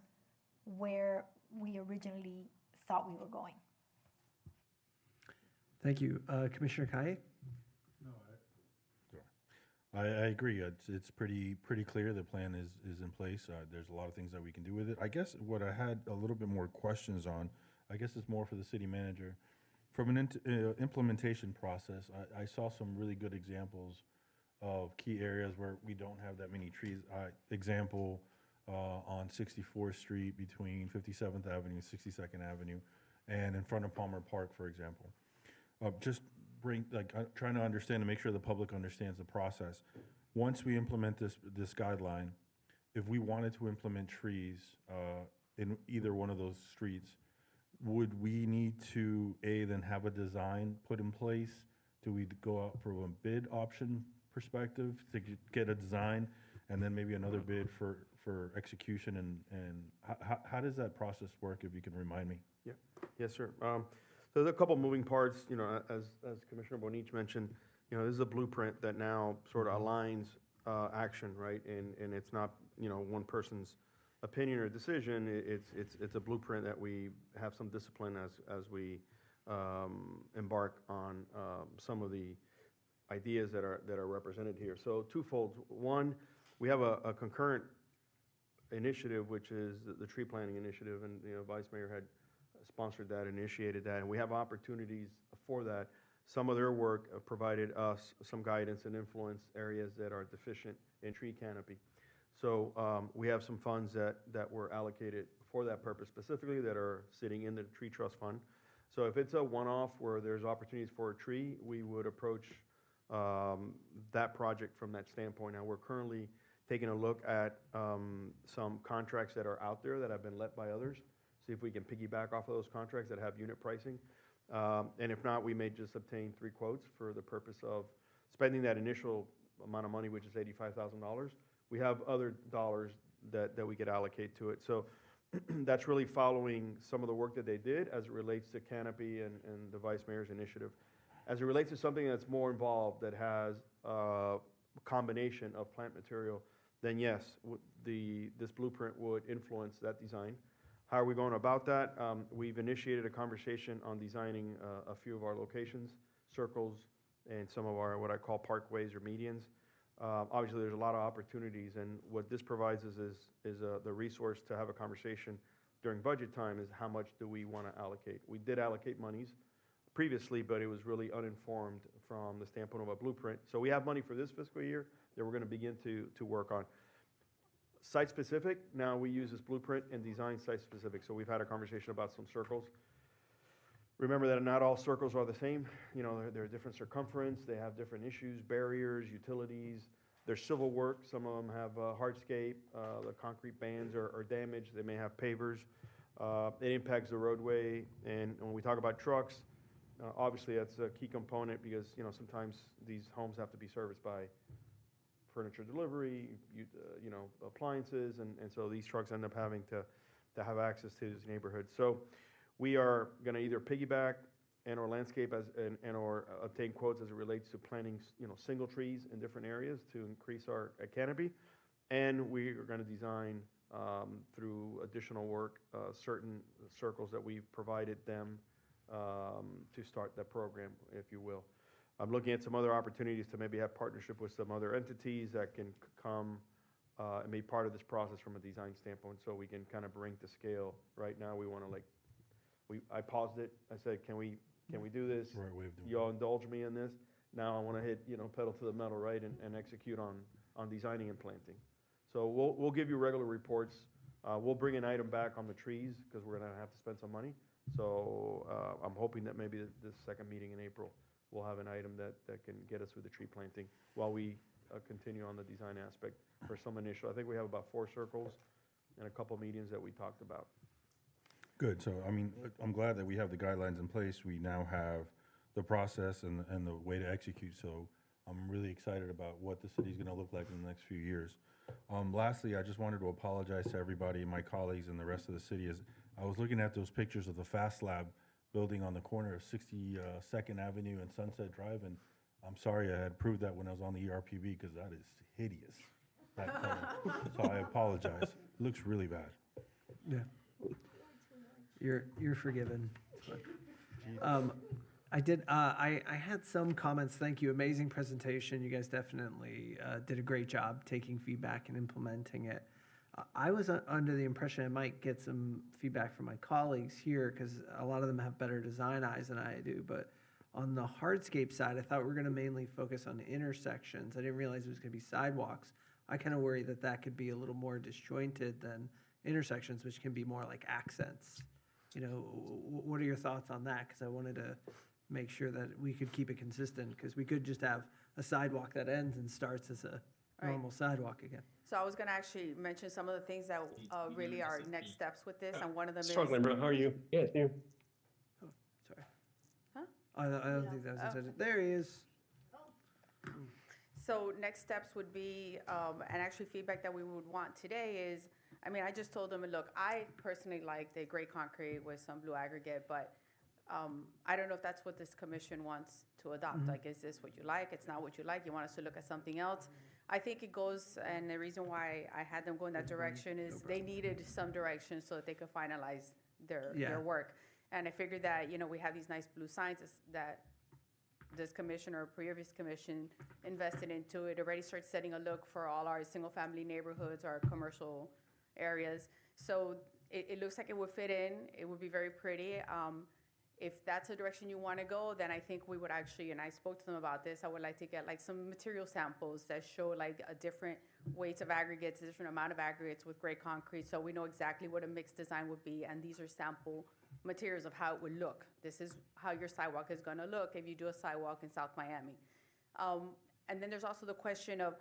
where we originally thought we were going. Thank you. Commissioner Kaye? I agree. It's pretty clear. The plan is in place. There's a lot of things that we can do with it. I guess what I had a little bit more questions on, I guess it's more for the city manager. From an implementation process, I saw some really good examples of key areas where we don't have that many trees. Example, on 64th Street between 57th Avenue and 62nd Avenue, and in front of Palmer Park, for example. Trying to understand and make sure the public understands the process. Once we implement this guideline, if we wanted to implement trees in either one of those streets, would we need to then have a design put in place? Do we go out for a bid option perspective to get a design, and then maybe another bid for execution? And how does that process work, if you can remind me? Yeah. Yes, sir. So there's a couple moving parts, as Commissioner Bonich mentioned, this is a blueprint that now sort of aligns action, right? And it's not, one person's opinion or decision. It's a blueprint that we have some discipline as we embark on some of the ideas that are represented here. So twofold. One, we have a concurrent initiative, which is the tree planting initiative, and Vice Mayor had sponsored that, initiated that, and we have opportunities for that. Some of their work provided us some guidance and influence areas that are deficient in tree canopy. So we have some funds that were allocated for that purpose specifically that are sitting in the tree trust fund. So if it's a one-off where there's opportunities for a tree, we would approach that project from that standpoint. Now, we're currently taking a look at some contracts that are out there that have been let by others, see if we can piggyback off of those contracts that have unit pricing. And if not, we may just obtain 3 quotes for the purpose of spending that initial amount of money, which is $85,000. We have other dollars that we could allocate to it. So that's really following some of the work that they did as it relates to Canopy and the Vice Mayor's initiative. As it relates to something that's more involved, that has a combination of plant material, then yes, this blueprint would influence that design. How are we going about that? We've initiated a conversation on designing a few of our locations, circles, and some of our, what I call parkways or medians. Obviously, there's a lot of opportunities, and what this provides us is the resource to have a conversation during budget time is how much do we want to allocate. We did allocate monies previously, but it was really uninformed from the standpoint of a blueprint. So we have money for this fiscal year that we're going to begin to work on. Site-specific, now we use this blueprint and design site-specific. So we've had a conversation about some circles. Remember that not all circles are the same. You know, they're different circumference, they have different issues, barriers, utilities. There's civil work, some of them have hardscape, the concrete bands are damaged, they may have pavers. It impacts the roadway, and when we talk about trucks, obviously that's a key component because, you know, sometimes these homes have to be serviced by furniture delivery, appliances, and so these trucks end up having to have access to this neighborhood. So we are going to either piggyback and or landscape and or obtain quotes as it relates to planting, single trees in different areas to increase our canopy, and we are going to design through additional work certain circles that we've provided them to start that program, if you will. I'm looking at some other opportunities to maybe have partnership with some other entities that can come and be part of this process from a design standpoint, so we can kind of bring to scale. Right now, we want to I paused it. I said, can we do this? Right way of doing it. Y'all indulge me in this. Now I want to hit, pedal to the metal, right, and execute on designing and planting. So we'll give you regular reports. We'll bring an item back on the trees because we're going to have to spend some money. So I'm hoping that maybe this second meeting in April, we'll have an item that can get us through the tree planting while we continue on the design aspect for some initial. I think we have about 4 circles and a couple meetings that we talked about. Good, so, I mean, I'm glad that we have the guidelines in place. We now have the process and the way to execute, so I'm really excited about what the city's gonna look like in the next few years. Lastly, I just wanted to apologize to everybody, my colleagues and the rest of the city, as I was looking at those pictures of the Fast Lab building on the corner of 62nd Avenue and Sunset Drive, and I'm sorry I had proved that when I was on the ERPB, because that is hideous, that color. So I apologize. It looks really bad. Yeah. You're forgiven. I had some comments. Thank you. Amazing presentation. You guys definitely did a great job taking feedback and implementing it. I was under the impression I might get some feedback from my colleagues here because a lot of them have better design eyes than I do. But on the hardscape side, I thought we were going to mainly focus on intersections. I didn't realize it was going to be sidewalks. I kind of worry that could be a little more disjointed than intersections, which can be more like accents. What are your thoughts on that? Because I wanted to make sure that we could keep it consistent, because we could just have a sidewalk that ends and starts as a normal sidewalk again. So I was going to actually mention some of the things that really are next steps with this, and one of them is... Struggling, bro. How are you? Yeah, it's you. Oh, sorry. Huh? I don't think that was intended. There he is. So next steps would be, and actually feedback that we would want today is, I just told them, look, I personally like the gray concrete with some blue aggregate, but I don't know if that's what this commission wants to adopt. Like, is this what you like? It's not what you like. You want us to look at something else? I think it goes, and the reason why I had them go in that direction is they needed some direction so that they could finalize their work. And I figured that, we have these nice blue signs that this commission or previous commission invested into. It already starts setting a look for all our single-family neighborhoods, our commercial areas. So it looks like it would fit in. It would be very pretty. If that's the direction you want to go, then I think we would actually, and I spoke to them about this, I would like to get some material samples that show a different weights of aggregates, a different amount of aggregates with gray concrete, so we know exactly what a mixed design would be, and these are sample materials of how it would look. This is how your sidewalk is going to look if you do a sidewalk in South Miami. And then there's also the question of,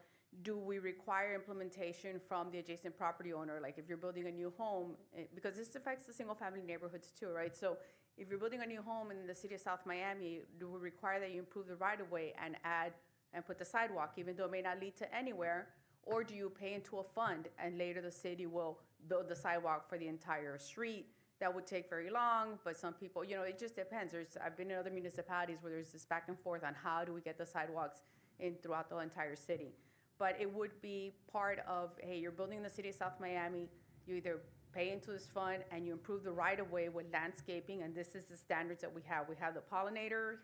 do we require implementation from the adjacent property owner? Like if you're building a new home, because this affects the single family neighborhoods too, right? So if you're building a new home in the city of South Miami, it will require that you improve the right-of-way and add and put the sidewalk, even though it may not lead to anywhere? Or do you pay into a fund and later the city will build the sidewalk for the entire street? That would take very long, but some people, it just depends. I've been in other municipalities where there's this back and forth on how do we get the sidewalks in throughout the entire city. But it would be part of, hey, you're building in the city of South Miami, you either pay into this fund and you improve the right-of-way with landscaping, and this is the standards that we have. We have the pollinator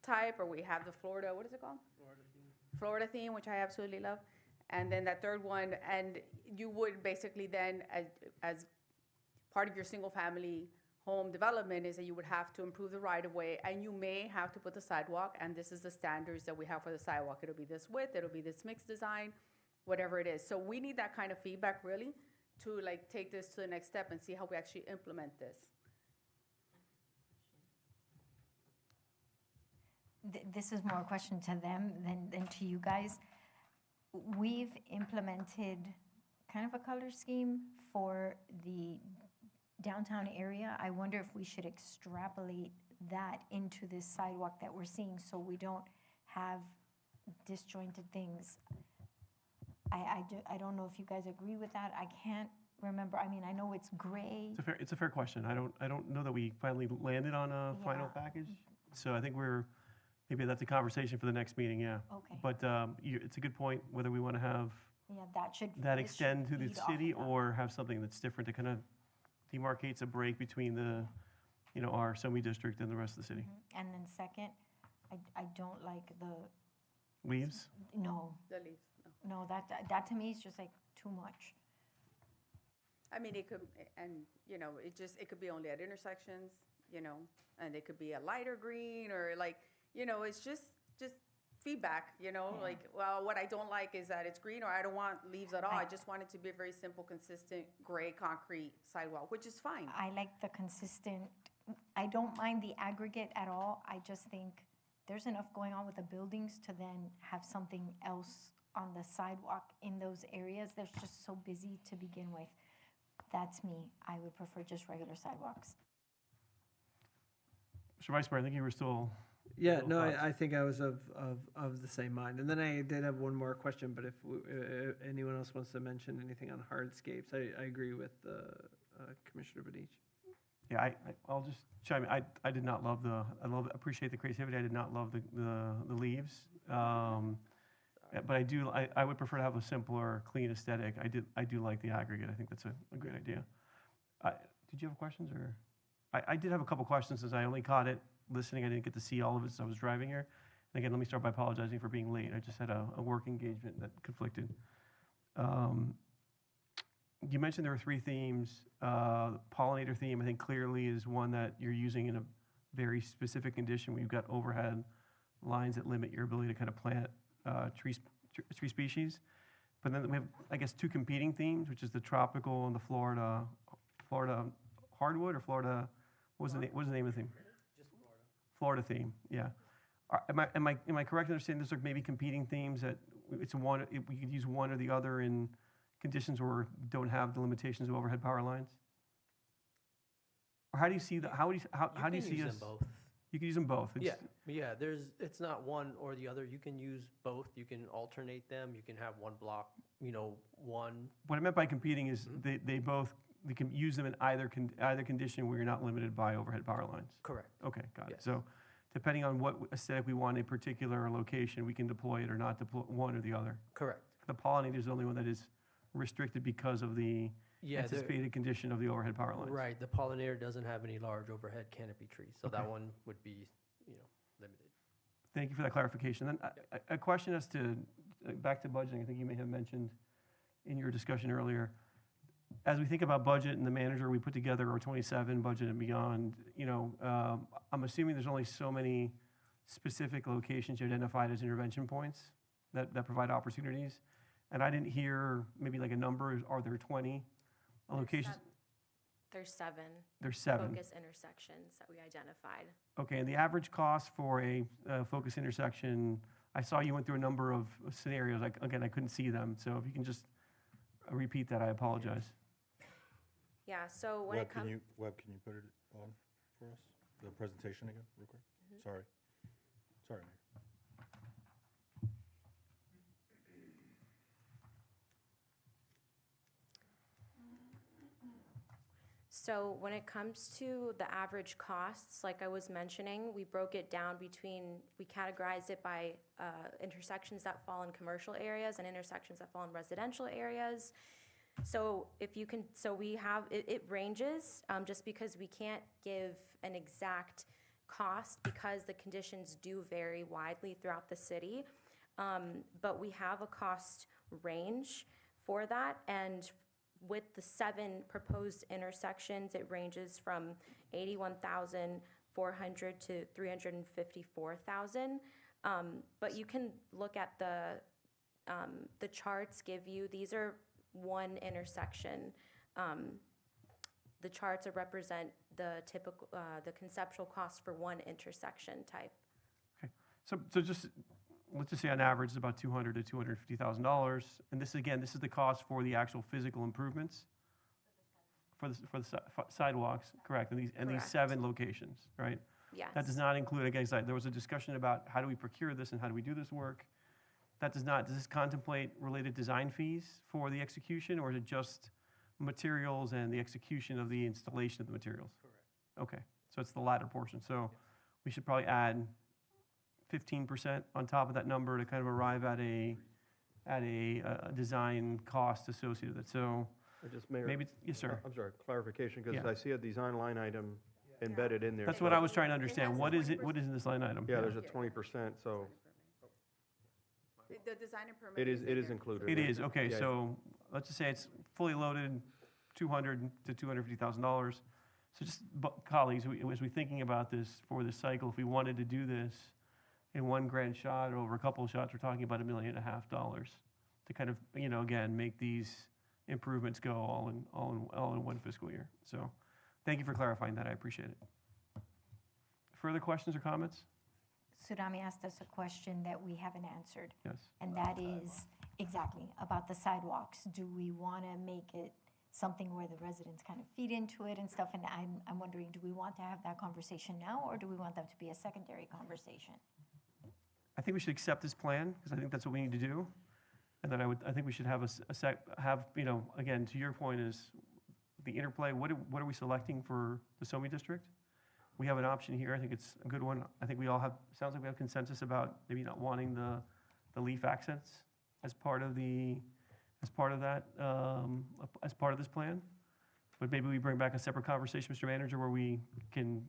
type, or we have the Florida, what is it called? Florida theme, which I absolutely love. And then that third one, and you would basically then, as part of your single-family home development, is that you would have to improve the right-of-way, and you may have to put the sidewalk, and this is the standards that we have for the sidewalk. It'll be this width, it'll be this mixed design, whatever it is. So we need that kind of feedback, really, to take this to the next step and see how we actually implement this. This is more a question to them than to you guys. We've implemented kind of a color scheme for the downtown area. I wonder if we should extrapolate that into this sidewalk that we're seeing so we don't have disjointed things. I don't know if you guys agree with that. I can't remember. I mean, I know it's gray. It's a fair question. I don't know that we finally landed on a final Yeah. package. So I think maybe that's a conversation for the next meeting, yeah. Okay. But it's a good point, whether we want to have Yeah, that this extend to should the feed off city of that. or have something that's different to kind of demarcates a break between our SOMI district and the rest of the city. And then second, I don't like the, Leaves? no, The leaves, no. no, that to me is just too much. I mean, it could, and, it could be only at intersections, and it could be a lighter green, or it's just feedback, well, what I don't like is that it's green, or I don't want leaves at all. I Right. just want it to be a very simple, consistent, gray concrete sidewalk, which is fine. I like the consistent, I don't mind the aggregate at all. I just think there's enough going on with the buildings to then have something else on the sidewalk in those areas. They're just so busy to begin with. That's me. I would prefer just regular sidewalks. Mr. Vice Mayor, I think you were still. Yeah, Little no, thoughts? I think I was of the same mind. And then I did have one more question, but if anyone else wants to mention anything on hardscapes, I agree with Commissioner Badich. Yeah, I'll just chime in. I did not love appreciate the creativity. I did not love the leaves. But I would prefer to have a simpler, clean aesthetic. I do like the aggregate. I think that's a great idea. Did you have questions, or? I did have a couple questions, since I only caught it listening. I didn't get to see all of it as I was driving here. And again, let me start by apologizing for being late. I just had a work engagement that conflicted. You mentioned there were 3 themes. Pollinator theme, I think, clearly is one that you're using in a very specific condition where you've got overhead lines that limit your ability to kind of plant tree species. But then we have, I guess, 2 competing themes, which is the tropical and the Florida hardwood, or Florida, what was the name of the theme? Just Florida Florida. theme, yeah. Am I correct in understanding there's maybe competing themes that we could use one or the other in conditions where we don't have the limitations of overhead power lines? Or how do you see how do you see use us? them both. You can use them both. Yeah, it's not one or the other. You can use both. You can alternate them. You can have one block, one. What I meant by competing is they can use them in either condition where you're not limited by overhead power lines. Correct. Okay, got it. Yes. So depending on what aesthetic we want in a particular location, we can deploy it or not deploy one or the other. Correct. The pollinator is the only one that is restricted because of the Yeah, anticipated condition of the overhead power lines. right. The pollinator doesn't have any large overhead canopy trees, so that Okay. one would be, limited. Thank you for that clarification. Then a question as to, back to budgeting, I think you may have mentioned in your discussion earlier. As we think about budget and the manager, we put together our 27 budget and beyond, I'm assuming there's only so many specific locations you identified as intervention points that provide opportunities. And I didn't hear maybe like a number. Are there 20 locations? There's 7. There's 7. Focus intersections that we identified. Okay, and the average cost for a focus intersection, I saw you went through a number of scenarios. Again, I couldn't see them. So if you can just repeat that, I apologize. Yeah, so when it comes, Web, can you put it on for us? the presentation again, real quick? Sorry. Sorry, Mayor. So when it comes to the average costs, like I was mentioning, we broke it down we categorized it by intersections that fall in commercial areas and intersections that fall in residential areas. So it ranges, just because we can't give an exact cost because the conditions do vary widely throughout the city. But we have a cost range for that, and with the 7 proposed intersections, it ranges from $81,400 to $354,000. But you can look at the charts these are one intersection. The charts represent the typical, the conceptual cost for one intersection type. Okay, so just, let's just say on average, it's about $200,000 to $250,000. And this is the cost for the actual physical improvements? For the sidewalks, correct, and these Correct. 7 locations, right? Yes. That does not include, again, there was a discussion about how do we procure this and how do we do this work? Does this contemplate related design fees for the execution, or is it just materials and the execution of the installation of the materials? Correct. Okay, so it's the latter portion. So we should probably add 15% on top of that number to kind of arrive at a design cost associated with it. So Just, Mayor. maybe, yes, sir. I'm sorry, clarification, because Yeah. I see a design line item embedded in there. That's so- what I was trying to understand. What is it, what is in this line item? Yeah, there's a 20%, so The design and permit. it is included. It yeah. is, okay, Yeah. so let's just say it's fully loaded, $200,000 to $250,000. So just, colleagues, as we're thinking about this for this cycle, if we wanted to do this in one grand shot or over a couple of shots, we're talking about $1.5 million to kind of, again, make these improvements go all in one fiscal year. So thank you for clarifying that, I appreciate it. Further questions or comments? Surami asked us a question that we haven't answered, Yes. and that is exactly about the sidewalks. Do we want to make it something where the residents kind of feed into it and stuff? And I'm wondering, do we want to have that conversation now, or do we want that to be a secondary conversation? I think we should accept this plan, because I think that's what we need to do. And then I think we should have again, to your point is the interplay, what are we selecting for the SOMI district? We have an option here, I think it's a good one. I think we all have, sounds like we have consensus about maybe not wanting the leaf accents as part of as part of this plan. But maybe we bring back a separate conversation, Mr. Manager, where we can,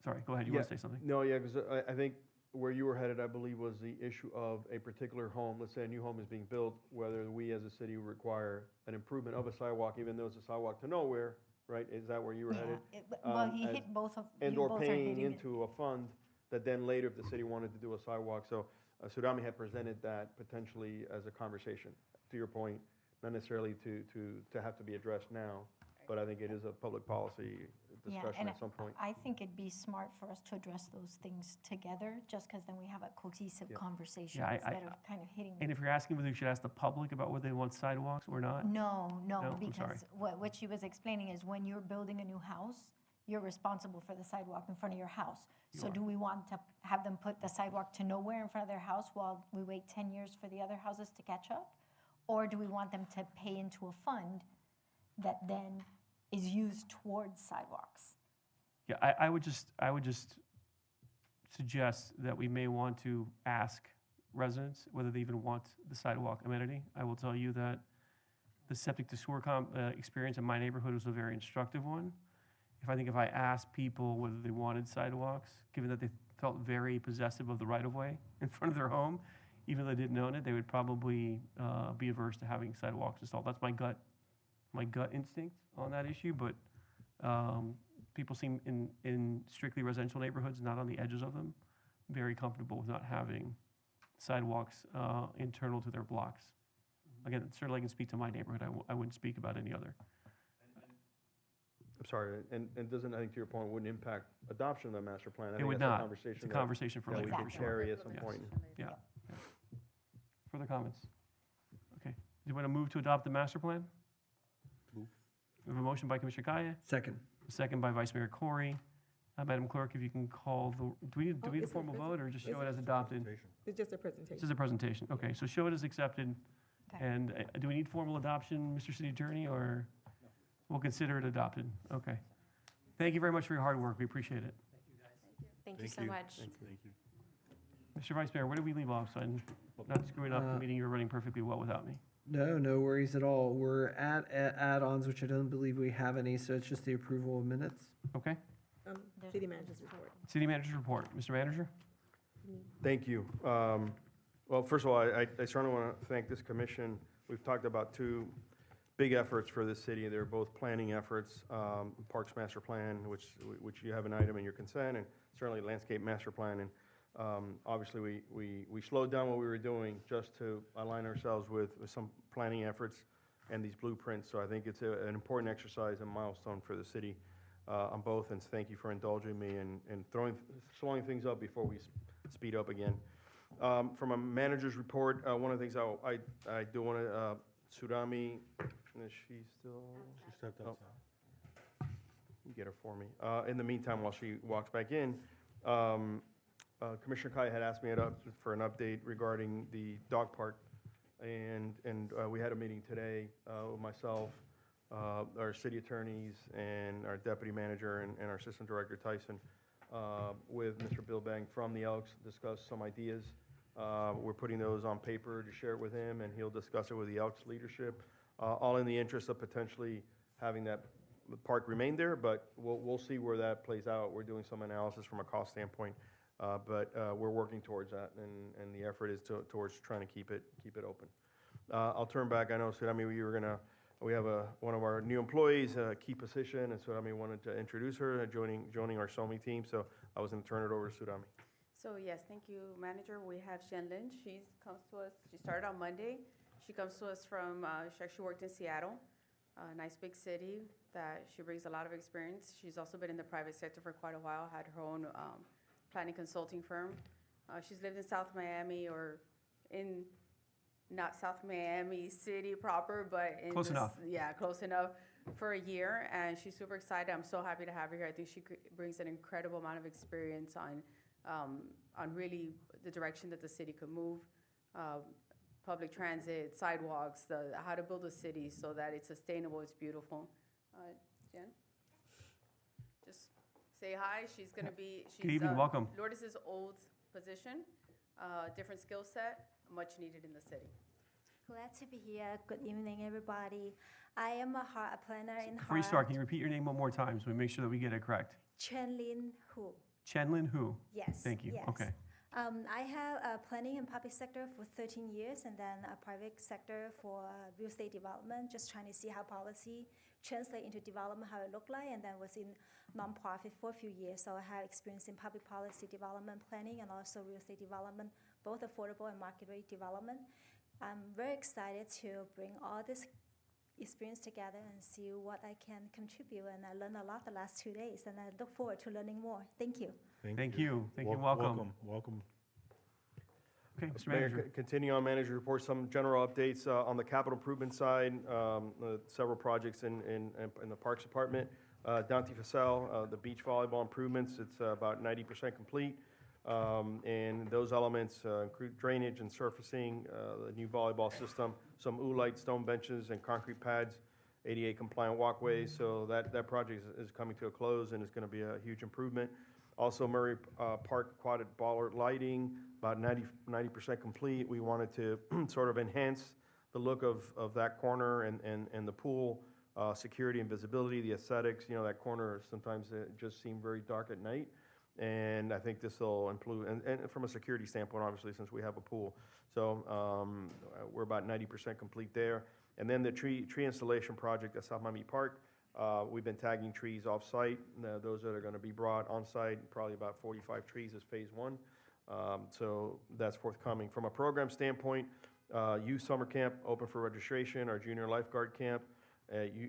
sorry, go ahead, you want to say something? No, yeah, because I think where you were headed, I believe, was the issue of a particular home. Let's say a new home is being built, whether we as a city require an improvement of a sidewalk, even though it's a sidewalk to nowhere, right? Is that where you were headed? Well, he as- hit both of, you And/or both are paying hitting it. into a fund that then later, if the city wanted to do a sidewalk. So Surami had presented that potentially as a conversation, to your point, not necessarily to have to be addressed now, but I think it is a public policy Yeah, discussion and at some point. I think it'd be smart for us to address those things together, just because then we have a cohesive Yeah. conversation Yeah, instead of kind of hitting. And if you're asking whether you should ask the public about whether they want sidewalks or not, No, No, I'm sorry. because what she was explaining is when you're building a new house, you're responsible for the sidewalk in front of your house. So You are. do we want to have them put the sidewalk to nowhere in front of their house while we wait 10 years for the other houses to catch up? Or do we want them to pay into a fund that then is used towards sidewalks? yeah, I would just suggest that we may want to ask residents whether they even want the sidewalk amenity. I will tell you that the septic to sewer experience in my neighborhood was a very instructive one. If I asked people whether they wanted sidewalks, given that they felt very possessive of the right-of-way in front of their home, even though they didn't own it, they would probably be averse to having sidewalks installed. That's my gut instinct on that issue, but people seem in strictly residential neighborhoods, not on the edges of them, very comfortable with not having sidewalks internal to their blocks. Again, certainly I can speak to my neighborhood. I wouldn't speak about any other. I'm sorry, and doesn't, I think to your point, wouldn't impact adoption of the master plan. I It think would that's not. conversation It's a that- conversation for that later, we for could sure. carry at some Yes. point. Yeah. Yeah. Further comments? Okay. Do you want to move to adopt the master plan? Move. We have a motion by Commissioner Kaya, Second. a second by Vice Mayor Corey. Madam Clerk, if you can call the, do we need Oh, a is it formal vote or just show it as adopted? It's just a This presentation. is a presentation. Okay, so show it as accepted. Okay. And do we need formal adoption, Mr. City Attorney, or we'll consider it adopted? Okay. Thank you very much for your hard work. We appreciate it. Thank you so much. Thank you. Mr. Vice Mayor, where did we leave off? So I'm not screwing up the meeting. You're running perfectly well without me. No worries at all. We're at add-ons, which I don't believe we have any, so it's just the approval of minutes. Okay? City manager's report. City Manager's report. Mr. Manager? Thank you. Well, first of all, I certainly want to thank this commission. We've talked about two big efforts for this city. They're both planning efforts, Parks Master Plan, which you have an item in your consent, and certainly Landscape Master Plan. And obviously, we slowed down what we were doing just to align ourselves with some planning efforts and these blueprints. So I think it's an important exercise and milestone for the city on both. And thank you for indulging me and slowing things up before we speed up again. From a manager's report, one of the things I do want to, Surami, is she still? She stepped Oh. outside. You get her for me. In the meantime, while she walks back in, Commissioner Kai had asked me for an update regarding the dog park. And we had a meeting today with myself, our city attorneys, and our deputy manager and our assistant director, Tyson, with Mr. Bill Bang from the Elks, discuss some ideas. We're putting those on paper to share with him, and he'll discuss it with the Elks leadership, all in the interest of potentially having that park remain there, but we'll see where that plays out. We're doing some analysis from a cost standpoint, but we're working towards that, and the effort is towards trying to keep it open. I'll turn back. I know, Surami, we have one of our new employees, a key position, and Surami wanted to introduce her, joining our SOMI team, so I was going to turn it over to Surami. So yes, thank you, Manager. We have Shenlin. She comes to us, she started on Monday. She comes to us from, she actually worked in Seattle, a nice big city that she brings a lot of experience. She's also been in the private sector for quite a while, had her own planning consulting firm. She's lived in South Miami or in, not South Miami City proper, but in Close enough. Yeah, close enough for a year, and she's super excited. I'm so happy to have her here. I think she brings an incredible amount of experience on really the direction that the city could move, public transit, sidewalks, how to build a city so that it's sustainable, it's beautiful. Jen? Just say hi. She's going to be, Good evening, welcome. Lourdes' old position, different skill set, much needed in the city. Glad to be here. Good evening, everybody. I am a planner in Before you start, can you repeat your name one more time so we make sure that we get it correct? Chenlin Hu. Chenlin Hu? Yes. Thank you. Yes. Okay. I have planning in public sector for 13 years and then a private sector for real estate development, just trying to see how policy translate into development, how it look like, and then was in nonprofit for a few years. So I have experience in public policy development planning and also real estate development, both affordable and market rate development. I'm very excited to bring all this experience together and see what I can contribute. And I learned a lot the last 2 days, and I look forward to learning more. Thank you. Thank you. Welcome. Welcome. Okay, Mr. Mayor, Manager. continuing on manager report, some general updates on the capital improvement side, several projects in the Parks Department. Dante Facel, the beach volleyball improvements, it's about 90% complete. And those elements include drainage and surfacing, the new volleyball system, some oolite stone benches and concrete pads, ADA compliant walkways. So that project is coming to a close and it's going to be a huge improvement. Also, Murray Park quad bollard lighting, about 90% complete. We wanted to sort of enhance the look of that corner and the pool, security and visibility, the aesthetics. You know, that corner sometimes it just seemed very dark at night. And I think this will improve, and from a security standpoint, obviously, since we have a pool. So we're about 90% complete there. And then the tree installation project at South Miami Park, we've been tagging trees off-site. Those that are going to be brought on-site, probably about 45 trees is phase one. So that's forthcoming. From a program standpoint, youth summer camp open for registration, our junior lifeguard camp,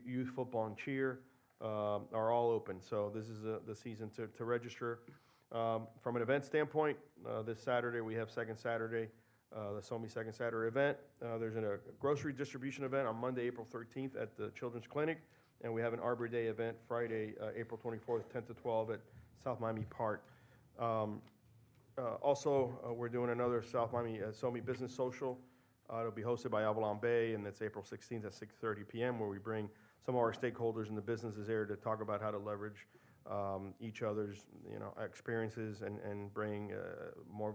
youth football and cheer are all open. So this is the season to register. From an event standpoint, this Saturday we have Second Saturday, the SOMI Second Saturday event. There's a grocery distribution event on Monday, April 13th at the Children's Clinic. And we have an Arbor Day event Friday, April 24th, 10 to 12 at South Miami Park. Also, we're doing another South Miami SoMi Business Social. It'll be hosted by Avalon Bay, and that's April 16th at 6:30 p.m., where we bring some of our stakeholders in the businesses there to talk about how to leverage each other's, experiences and bring more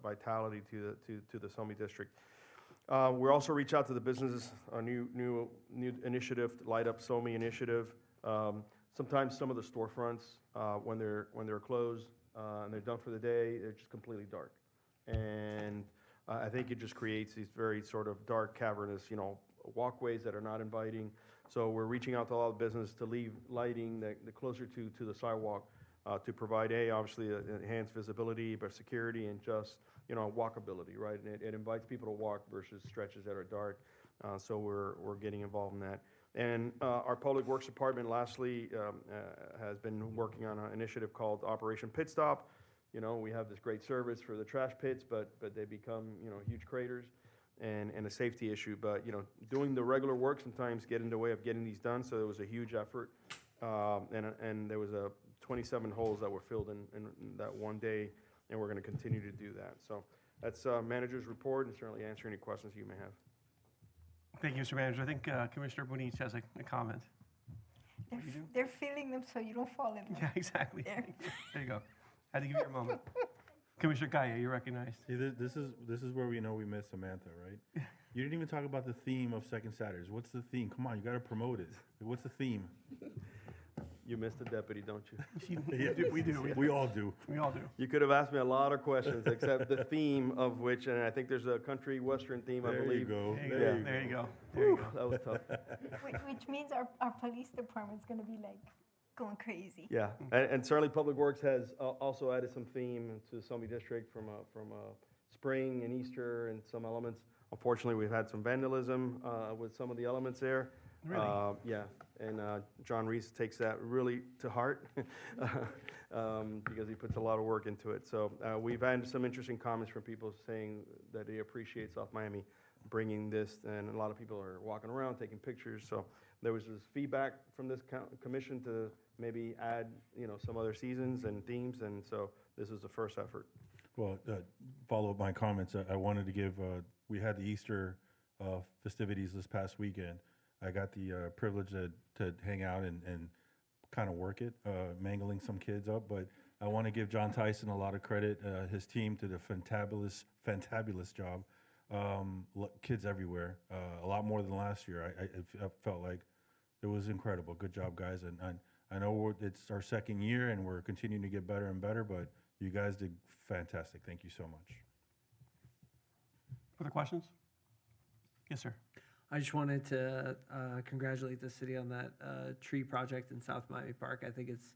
vitality to the SoMi district. We also reach out to the businesses, a new initiative, Light Up SoMi initiative. Sometimes some of the storefronts, when they're closed and they're done for the day, they're just completely dark. And I think it just creates these very sort of dark, cavernous, walkways that are not inviting. So we're reaching out to all the business to leave lighting the closer to the sidewalk to provide obviously enhanced visibility, but security and just walkability, right? And it invites people to walk versus stretches that are dark. So we're getting involved in that. And our Public Works Department, lastly, has been working on an initiative called Operation Pit Stop. We have this great service for the trash pits, but they become huge craters and a safety issue. But doing the regular work sometimes get in the way of getting these done. So it was a huge effort, and there was 27 holes that were filled in that one day, and we're going to continue to do that. So that's manager's report, and certainly answer any questions you may have. Thank you, Mr. Manager. I think Commissioner Bonich has a comment. They're filling them so you don't fall in them. Yeah, exactly. There you go. Had to give you a moment. Commissioner Gaia, you're recognized. See, this is where we know we miss Samantha, right? You didn't even talk about the theme of Second Saturdays. What's the theme? Come on, you got to promote it. What's the theme? You missed the deputy, don't you? We do. We all do. We all do. You could have asked me a lot of questions, except the theme of which, and I think there's a country western theme, I There believe. you go. There you go. That was tough. Which means our police department's gonna be like going crazy. Yeah, and certainly Public Works has also added some theme to SoMi District from spring and Easter and some elements. Unfortunately, we've had some vandalism with some of the elements there. Really? Yeah, and John Reese takes that really to heart because he puts a lot of work into it. So we've had some interesting comments from people saying that they appreciate South Miami bringing this, and a lot of people are walking around taking pictures. So there was this feedback from this commission to maybe add, some other seasons and themes, and so this is the first effort. Well, follow up my comments. I wanted to give, we had the Easter festivities this past weekend. I got the privilege to hang out and kind of work it, mangling some kids up. But I want to give John Tyson a lot of credit, his team, to the fantabulous job. Kids everywhere, a lot more than last year. I felt like it was incredible. Good job, guys. And I know it's our second year and we're continuing to get better and better, but you guys did fantastic. Thank you so much. Further questions? Yes, sir. I just wanted to congratulate the city on that tree project in South Miami Park. I think it's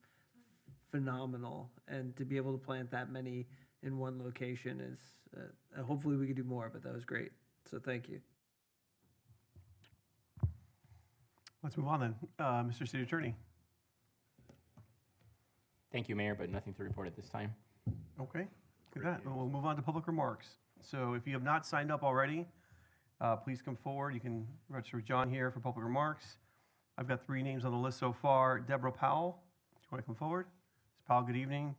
phenomenal, and to be able to plant that many in one location is, hopefully we could do more, but that was great. So thank you. Let's move on then. Mr. City Attorney. Thank you, Mayor, but nothing to report at this time. Okay. Good. We'll move on to public remarks. So if you have not signed up already, please come forward. You can register with John here for public remarks. I've got 3 names on the list so far. Deborah Powell, do you want to come forward? Ms. Powell, good evening.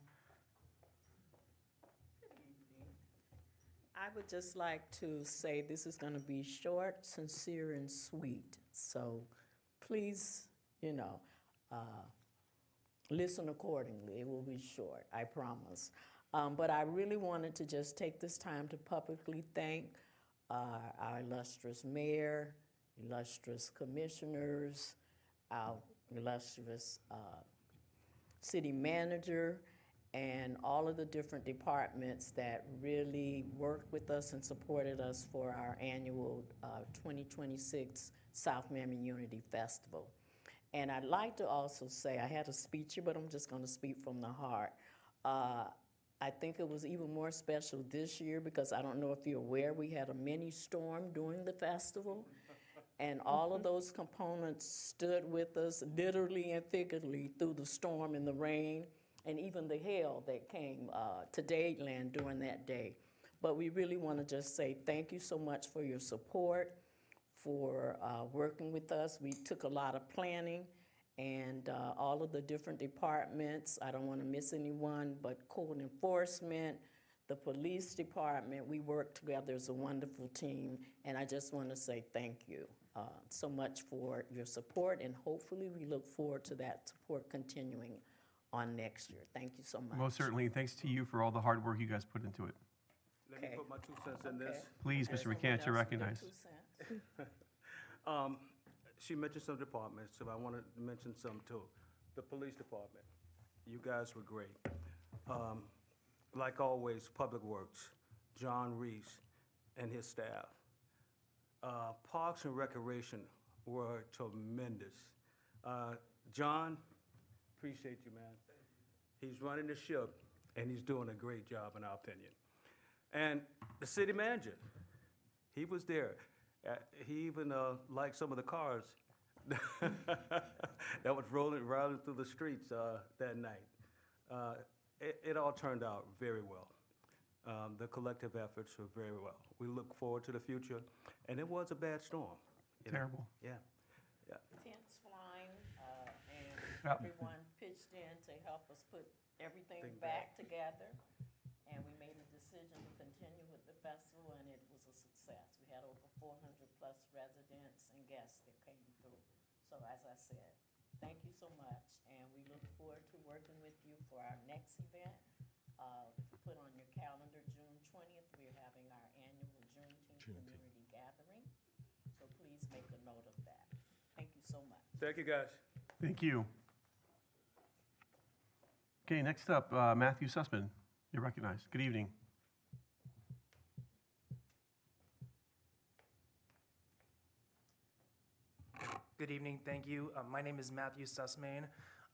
I would just like to say this is going to be short, sincere, and sweet. So please, listen accordingly. It will be short, I promise. But I really wanted to just take this time to publicly thank our illustrious mayor, illustrious commissioners, our illustrious city manager, and all of the different departments that really worked with us and supported us for our annual 2026 South Miami Unity Festival. And I'd like to also say, I had a speech here, but I'm just going to speak from the heart. I think it was even more special this year because I don't know if you're aware, we had a mini storm during the festival. And all of those components stood with us literally and figuratively through the storm and the rain and even the hail that came to Dadeland during that day. But we really want to just say thank you so much for your support, for working with us. We took a lot of planning and all of the different departments. I don't want to miss anyone, but code enforcement, the police department, we work together as a wonderful team, and I just want to say thank you so much for your support, and hopefully we look forward to that support continuing on next year. Thank you so much. Most certainly, thanks to you for all the hard work you guys put into it. Let me Okay. put my 2 cents in this. Please, Mr. McCants, you're recognized. She mentioned some departments, so I wanted to mention some too. The police department, you guys were great. Like always, Public Works, John Reese and his staff. Parks and Recreation were tremendous. John, appreciate you, man. He's running the ship, and he's doing a great job, in our opinion. And the city manager, he was there. He even liked some of the cars that was riding through the streets that night. It all turned out very well. The collective efforts were very well. We look forward to the future, and it was a bad storm. you know? Terrible. Yeah. Tents flying, and Yeah. everyone pitched in to help us put everything back together. And we made a decision to continue with the festival, and it was a success. We had over 400+ residents and guests that came through. So as I said, thank you so much, and we look forward to working with you for our next event. Put on your calendar, June 20th, we're having our annual Juneteenth community gathering. So please make a note of that. Thank you so much. Thank you, guys. Thank you. Okay, next up, Matthew Sussman. You're recognized. Good evening. Good evening, thank you. My name is Matthew Sussman.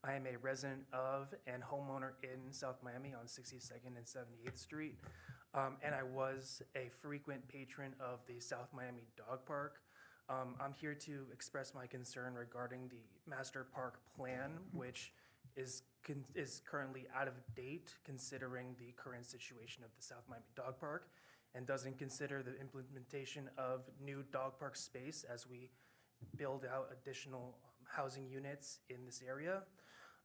I am a resident of and homeowner in South Miami on 62nd and 78th Street. And I was a frequent patron of the South Miami Dog Park. I'm here to express my concern regarding the master park plan, which is currently out of date considering the current situation of the South Miami Dog Park, and doesn't consider the implementation of new dog park space as we build out additional housing units in this area.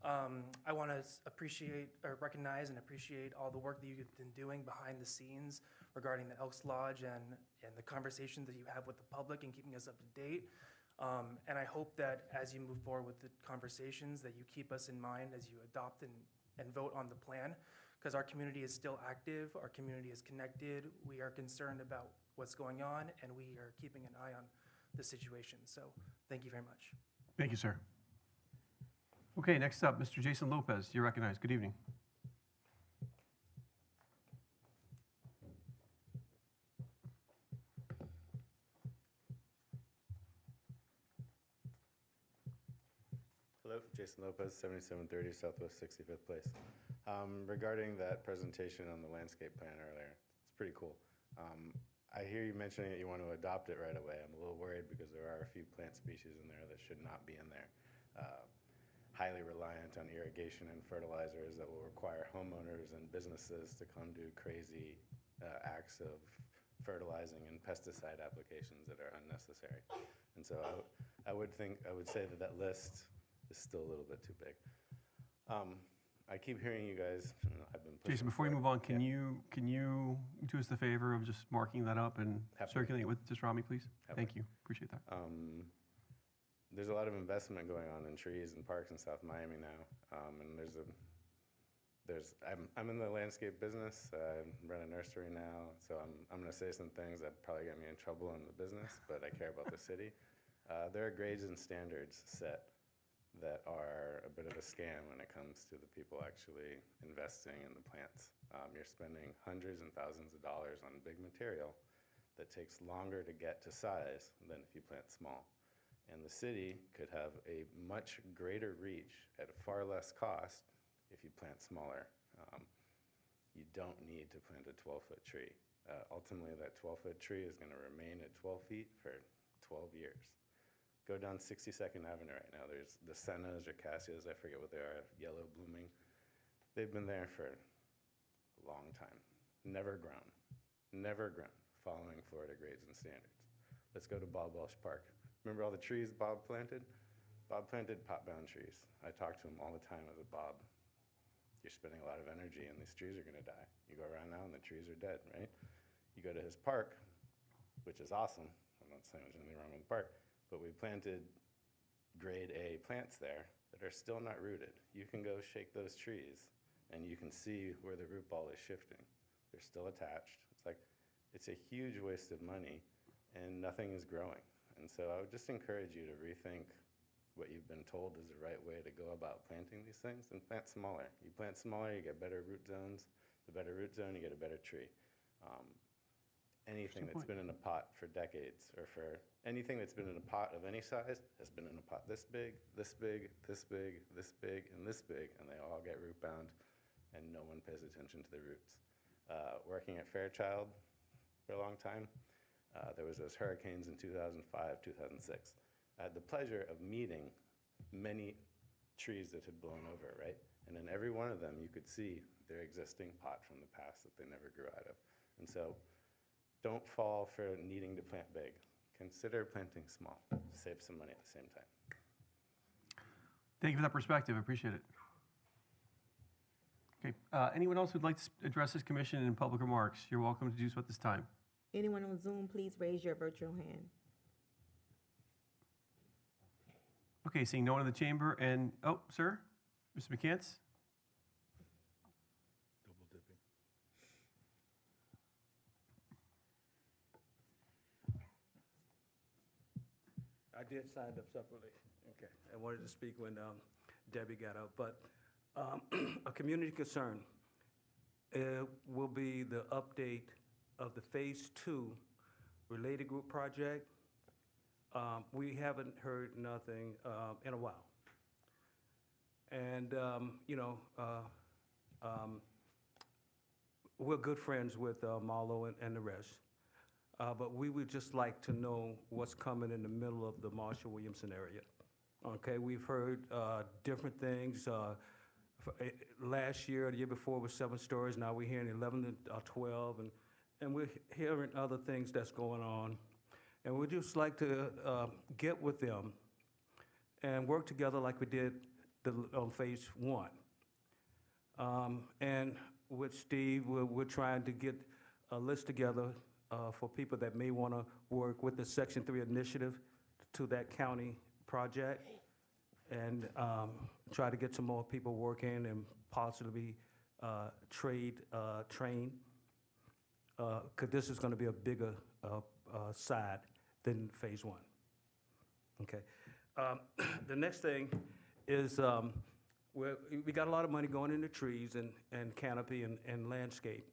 I want to recognize and appreciate all the work that you've been doing behind the scenes regarding the Elks Lodge and the conversations that you have with the public and keeping us up to date. And I hope that as you move forward with the conversations, that you keep us in mind as you adopt and vote on the plan, because our community is still active, our community is connected, we are concerned about what's going on, and we are keeping an eye on the situation. So thank you very much. Thank you, sir. Okay, next up, Mr. Jason Lopez. You're recognized. Good evening. Hello, Jason Lopez, 7730 Southwest 65th Place. Regarding that presentation on the landscape plan earlier, it's pretty cool. I hear you mentioning that you want to adopt it right away. I'm a little worried because there are a few plant species in there that should not be in there. Highly reliant on irrigation and fertilizers that will require homeowners and businesses to come do crazy acts of fertilizing and pesticide applications that are unnecessary. And so I would say that list is still a little bit too big. I keep hearing you guys, I've been pushing Jason, before you for it. move on, can you do us the favor of just marking that up and Happy. circulating it with Disrami, please? Happy. Thank you. Appreciate that. There's a lot of investment going on in trees and parks in South Miami now, and I'm in the landscape business. I run a nursery now, so I'm going to say some things that probably get me in trouble in the business, but I care about the city. There are grades and standards set that are a bit of a scam when it comes to the people actually investing in the plants. You're spending hundreds and thousands of dollars on big material that takes longer to get to size than if you plant small. And the city could have a much greater reach at a far less cost if you plant smaller. You don't need to plant a 12-foot tree. Ultimately, that 12-foot tree is going to remain at 12 feet for 12 years. Go down 62nd Avenue right now. There's the sennas or cassias, I forget what they are, yellow blooming. They've been there for a long time. Never grown, following Florida grades and standards. Let's go to Bob Welsh Park. Remember all the trees Bob planted? Bob planted pot-bound trees. I talk to him all the time as a Bob. You're spending a lot of energy and these trees are gonna die. You go around now and the trees are dead, right? You go to his park, which is awesome. I'm not saying there's anything wrong with the park, but we planted grade A plants there that are still not rooted. You can go shake those trees and you can see where the root ball is shifting. They're still attached. It's a huge waste of money and nothing is growing. And so I would just encourage you to rethink what you've been told is the right way to go about planting these things and plant smaller. You plant smaller, you get better root zones. The better root zone, you get a better tree. Anything that's been in a pot for decades, or for anything that's been in a pot of any size, has been in a pot this big, this big, this big, this big, and this big, and they all get root bound, and no one pays attention to the roots. Working at Fairchild for a long time, there was those hurricanes in 2005, 2006. I had the pleasure of meeting many trees that had blown over, right? And in every one of them, you could see their existing pot from the past that they never grew out of. And so don't fall for needing to plant big. Consider planting small. Save some money at the same time. Thank you for that perspective. I appreciate it. Okay, anyone else who'd like to address this commission in public remarks? You're welcome to do so at this time. Anyone on Zoom, please raise your virtual hand. Okay, seeing no one in the chamber, and, oh, sir, Mr. McCants? Double dipping. I did sign up separately. Okay. I wanted to speak when Debbie got up, but a community concern will be the update of the Phase 2 related group project. We haven't heard nothing in a while. And, we're good friends with Marlo and the rest. But we would just like to know what's coming in the middle of the Marshall-Williamson area. Okay, we've heard different things. Last year, the year before was 7 stories. Now we're hearing 11 to 12, and we're hearing other things that's going on. And we'd just like to get with them and work together like we did on Phase 1. And with Steve, we're trying to get a list together for people that may want to work with the Section 3 initiative to that county project, and try to get some more people working and possibly trained, because this is going to be a bigger side than Phase 1. Okay. The next thing is we got a lot of money going into trees and canopy and landscape.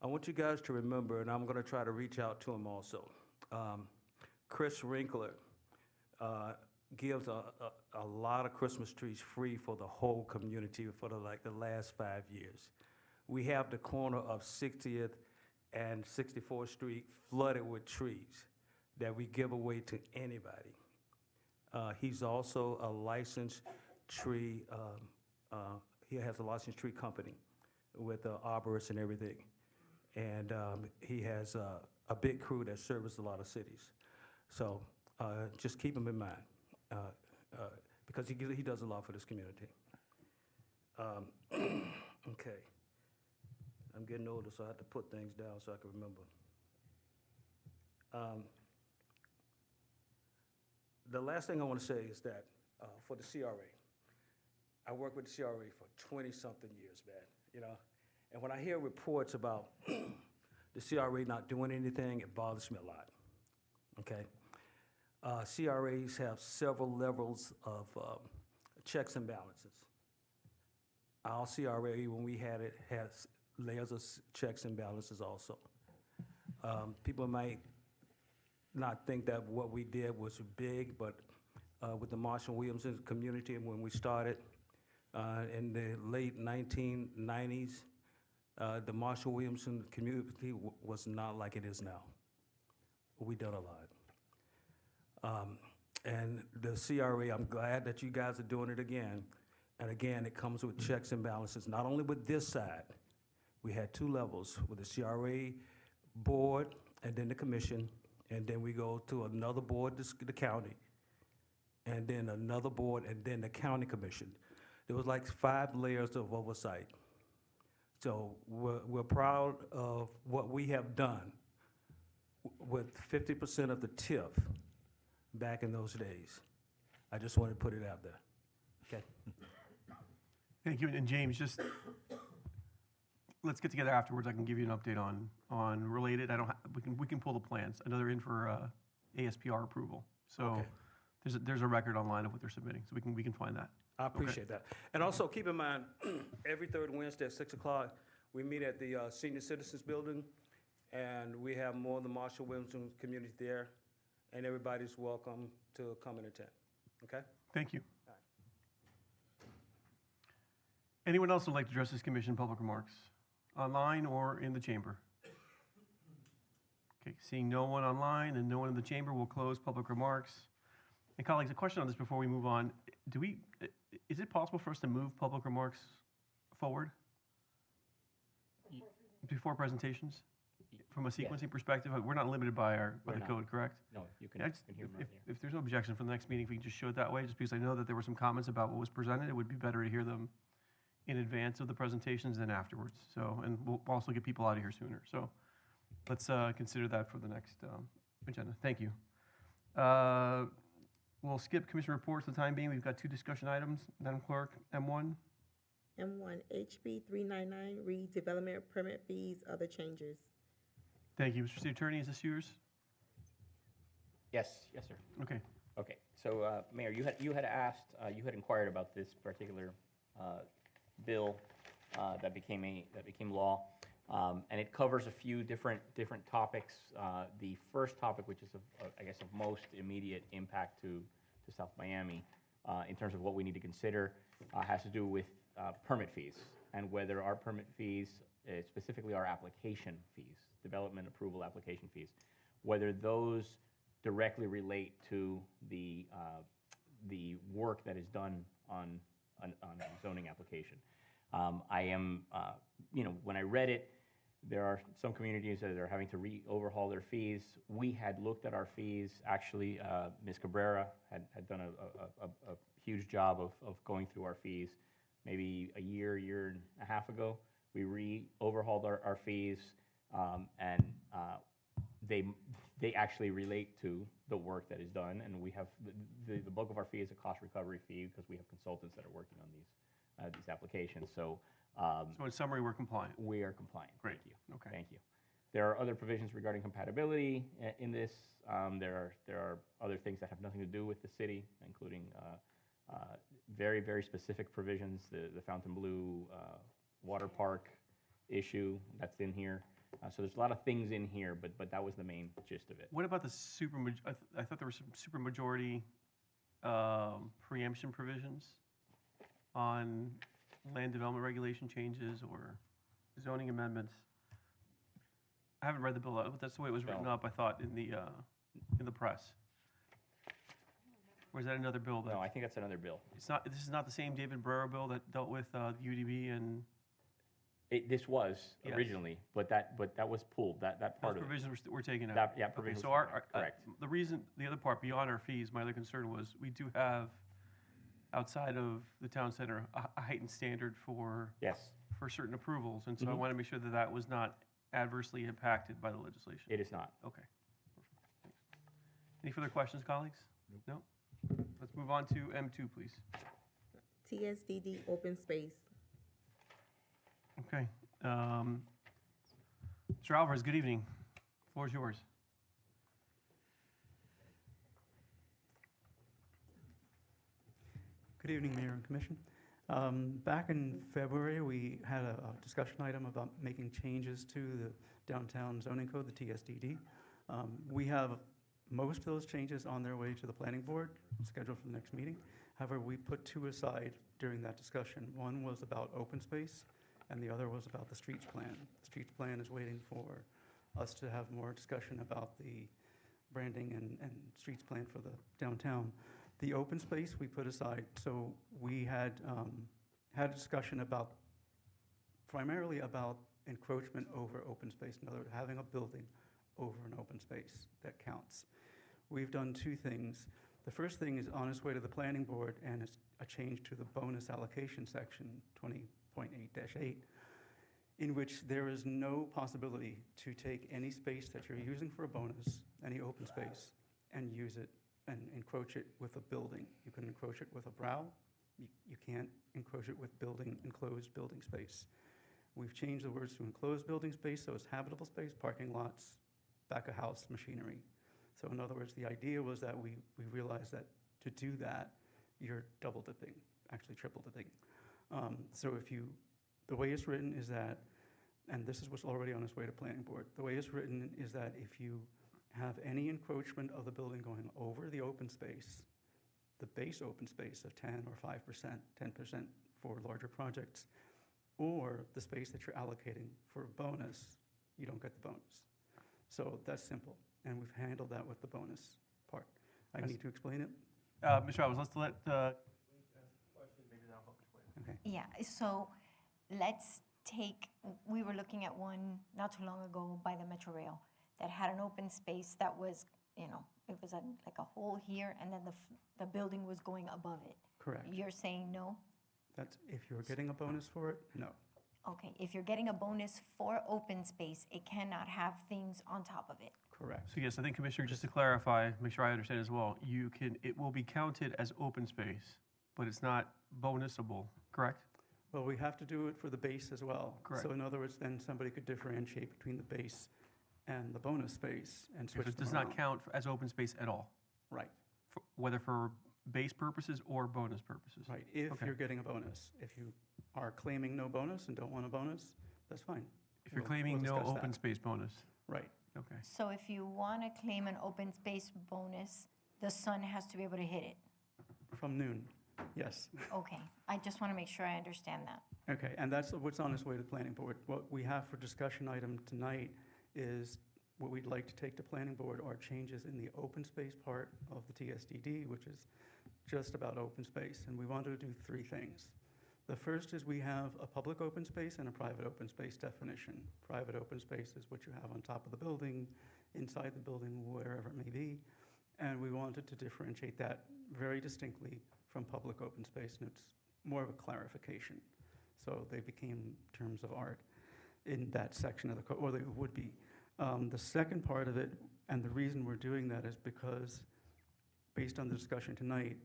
I want you guys to remember, and I'm going to try to reach out to him also. Chris Winkler gives a lot of Christmas trees free for the whole community for the last 5 years. We have the corner of 60th and 64th Street flooded with trees that we give away to anybody. He's also a licensed tree, he has a licensed tree company with arborists and everything. And he has a big crew that serves a lot of cities. So just keep him in mind, because he does a lot for this community. Okay. I'm getting older, so I have to put things down so I can remember. The last thing I want to say is that for the CRA, I worked with the CRA for 20-something years, man, And when I hear reports about the CRA not doing anything, it bothers me a lot, okay? CRAs have several levels of checks and balances. Our CRA, when we had it, has layers of checks and balances also. People might not think that what we did was big, but with the Marshall-Williamson community, when we started in the late 1990s, the Marshall-Williamson community was not like it is now. We done a lot. And the CRA, I'm glad that you guys are doing it again. And again, it comes with checks and balances, not only with this side. We had 2 levels, with the CRA board and then the commission, and then we go to another board, the county. and then another board, and then the county commission. There was like 5 layers of oversight. So we're proud of what we have done with 50% of the TIF back in those days. I just wanted to put it out there. Okay? Thank you. And James, just, let's get together afterwards. I can give you an update on related. We can pull the plans. I know they're in for ASPR approval. So Okay. there's a record online of what they're submitting, so we can find that. I appreciate that. And also, keep in mind, every third Wednesday at 6 o'clock, we meet at the Senior Citizens Building, and we have more of the Marshall Williamson community there, and everybody's welcome to come and attend. Okay? Thank you. Anyone else would like to address this commission public remarks, online or in the chamber? Okay, seeing no one online and no one in the chamber, we'll close public remarks. And colleagues, a question on this before we move on. Is it possible for us to move public remarks forward? Before presentations? From a sequencing perspective, we're not limited by the code, correct? No, you can, Yeah, you can hear them right here. if there's no objection for the next meeting, if we can just show it that way, just because I know that there were some comments about what was presented, it would be better to hear them in advance of the presentations than afterwards. So, and we'll also get people out of here sooner. So let's consider that for the next agenda. Thank you. We'll skip commission reports for the time being. We've got 2 discussion items. Madam Clerk, M1. M1, HB 399, redevelopment permit fees, other changes. Thank you. Mr. City Attorney, is this yours? Yes, yes, sir. Okay. Okay, so, Mayor, you had asked, you had inquired about this particular bill that became law, and it covers a few different topics. The first topic, which is I guess of most immediate impact to South Miami in terms of what we need to consider, has to do with permit fees and whether our permit fees, specifically our application fees, development approval application fees, whether those directly relate to the work that is done on a zoning application. I am, when I read it, there are some communities that are having to overhaul their fees. We had looked at our fees. Actually, Ms. Cabrera had done a huge job of going through our fees maybe a year and a half ago. We overhauled our fees, and they actually relate to the work that is done. And we have the bulk of our fee is a cost recovery fee because we have consultants that are working on these applications. So in summary, we're compliant. We are compliant. Great. Thank you. Okay. Thank you. There are other provisions regarding compatibility in this. There are other things that have nothing to do with the city, including very, very specific provisions, the Fontainebleau water park issue that's in here. So there's a lot of things in here, but that was the main gist of it. What about the I thought there were some supermajority preemption provisions on land development regulation changes or zoning amendments. I haven't read the bill, but that's the way it was written up, I thought, in the press. Or is that another bill? No, I think that's another bill. This is not the same David Brera bill that dealt with UDB and... This was Yes. originally, but that was pulled, that part Those of it. provisions were taken out. That, yeah, Okay, provisions so were taken out, correct. the other part, beyond our fees, my other concern was, we do have, outside of the town center, a heightened standard for Yes, for certain approvals, and so I Mhm. want to make sure that that was not adversely impacted by the legislation. it is not. Okay. Perfect. Thanks. Any further questions, colleagues? No? Let's move on to M2, please. TSDD open space. Okay. Mr. Alvarez, good evening. Floor is yours. Good evening, Mayor and Commission. Back in February, we had a discussion item about making changes to the downtown zoning code, the TSDD. We have most of those changes on their way to the planning board, scheduled for the next meeting. However, we put two aside during that discussion. One was about open space, and the other was about the streets plan. The streets plan is waiting for us to have more discussion about the branding and streets plan for the downtown. The open space we put aside, so we had a discussion about, primarily about encroachment over open space. In other words, having a building over an open space that counts. We've done two things. The first thing is on its way to the planning board, and it's a change to the bonus allocation section 20.8-8, in which there is no possibility to take any space that you're using for a bonus, any open space, and use it and encroach it with a building. You can encroach it with a brow. You can't encroach it with enclosed building space. We've changed the words to enclosed building space, so it's habitable space, parking lots, back of house machinery. So in other words, the idea was that we realized that to do that, you're double dipping, actually triple dipping. So the way it's written is that, and this is what's already on its way to planning board, the way it's written is that if you have any encroachment of the building going over the open space, the base open space of 10 or 5%, 10% for larger projects, or the space that you're allocating for a bonus, you don't get the bonus. So that's simple, and we've handled that with the bonus part. I need to explain it? Mr. Alves, let's let Okay. Yeah, so let's take, we were looking at one not too long ago by the Metro Rail that had an open space that was, it was like a hole here, and then the building was going above it. Correct. You're saying no? That's, if you're getting a bonus for it, no. Okay, if you're getting a bonus for open space, it cannot have things on top of it. Correct. So yes, I think Commissioner, just to clarify, make sure I understand as well, it will be counted as open space, but it's not bonusable, correct? Well, we have to do it for the base as well. Correct. So in other words, then somebody could differentiate between the base and the bonus space and switch So it them does not around. count as open space at all, Right, whether for base purposes or bonus purposes? right. If Okay. you're getting a bonus. If you are claiming no bonus and don't want a bonus, that's fine. If you're We'll claiming no discuss that. open space bonus, Right, okay. So if you want to claim an open space bonus, the sun has to be able to hit it. from noon, yes. Okay, I just want to make sure I understand that. Okay, and that's what's on its way to planning board. What we have for discussion item tonight is what we'd like to take to planning board are changes in the open space part of the TSDD, which is just about open space, and we want to do three things. The first is we have a public open space and a private open space definition. Private open space is what you have on top of the building, inside the building, wherever it may be, and we wanted to differentiate that very distinctly from public open space, and it's more of a clarification. So they became terms of art in that section of the code, or they would be. The second part of it, and the reason we're doing that is because, based on the discussion tonight,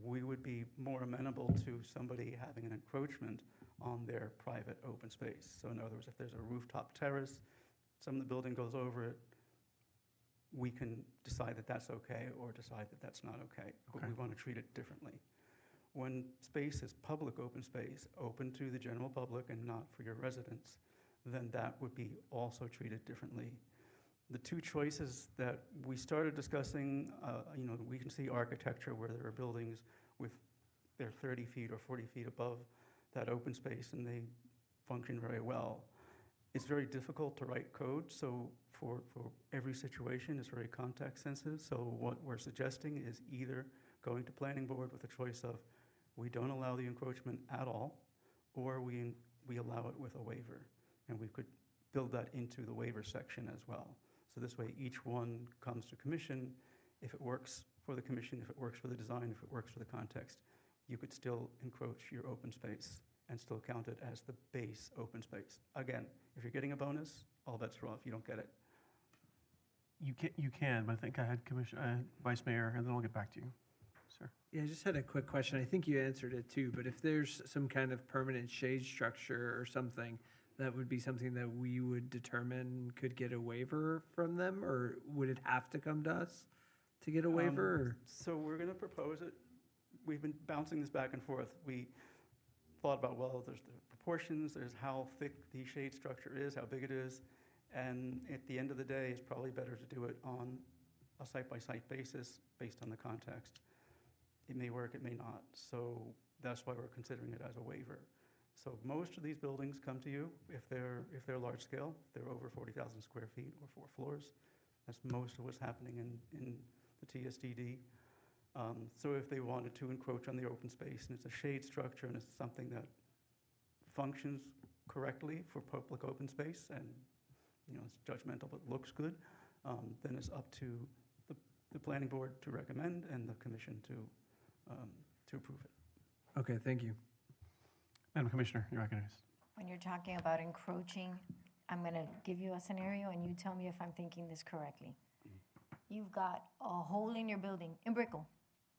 we would be more amenable to somebody having an encroachment on their private open space. So in other words, if there's a rooftop terrace, some of the building goes over it, we can decide that that's okay or decide that that's not okay. But we want to treat it differently. When space is public open space, open to the general public and not for your residents, then that would be also treated differently. The two choices that we started discussing, we can see architecture where there are buildings with, they're 30 feet or 40 feet above that open space and they function very well. It's very difficult to write code, so for every situation, it's very context sensitive. So what we're suggesting is either going to planning board with a choice of we don't allow the encroachment at all, or we allow it with a waiver. And we could build that into the waiver section as well. So this way, each one comes to commission. If it works for the commission, if it works for the design, if it works for the context, you could still encroach your open space and still count it as the base open space. Again, if you're getting a bonus, all bets are off, you don't get it. You can, but I think I had Vice Mayor, and then I'll get back to you, sir. Yeah, I just had a quick question. I think you answered it too, but if there's some kind of permanent shade structure or something, that would be something that we would determine could get a waiver from them, or would it have to come to us to get a waiver? Or? So we're going to propose it. We've been bouncing this back and forth. We thought about, well, there's the proportions, there's how thick the shade structure is, how big it is, and at the end of the day, it's probably better to do it on a site-by-site basis based on the context. It may work, it may not. So that's why we're considering it as a waiver. So most of these buildings come to you if they're large scale, if they're over 40,000 square feet or 4 floors. That's most of what's happening in the TSDD. So if they wanted to encroach on the open space and it's a shade structure and it's something that functions correctly for public open space and it's judgmental but looks good, then it's up to the the planning board to recommend and the commission to approve it. Okay, thank you. Madam Commissioner, you're recognized. When you're talking about encroaching, I'm going to give you a scenario and you tell me if I'm thinking this correctly. You've got a hole in your building in Brickell.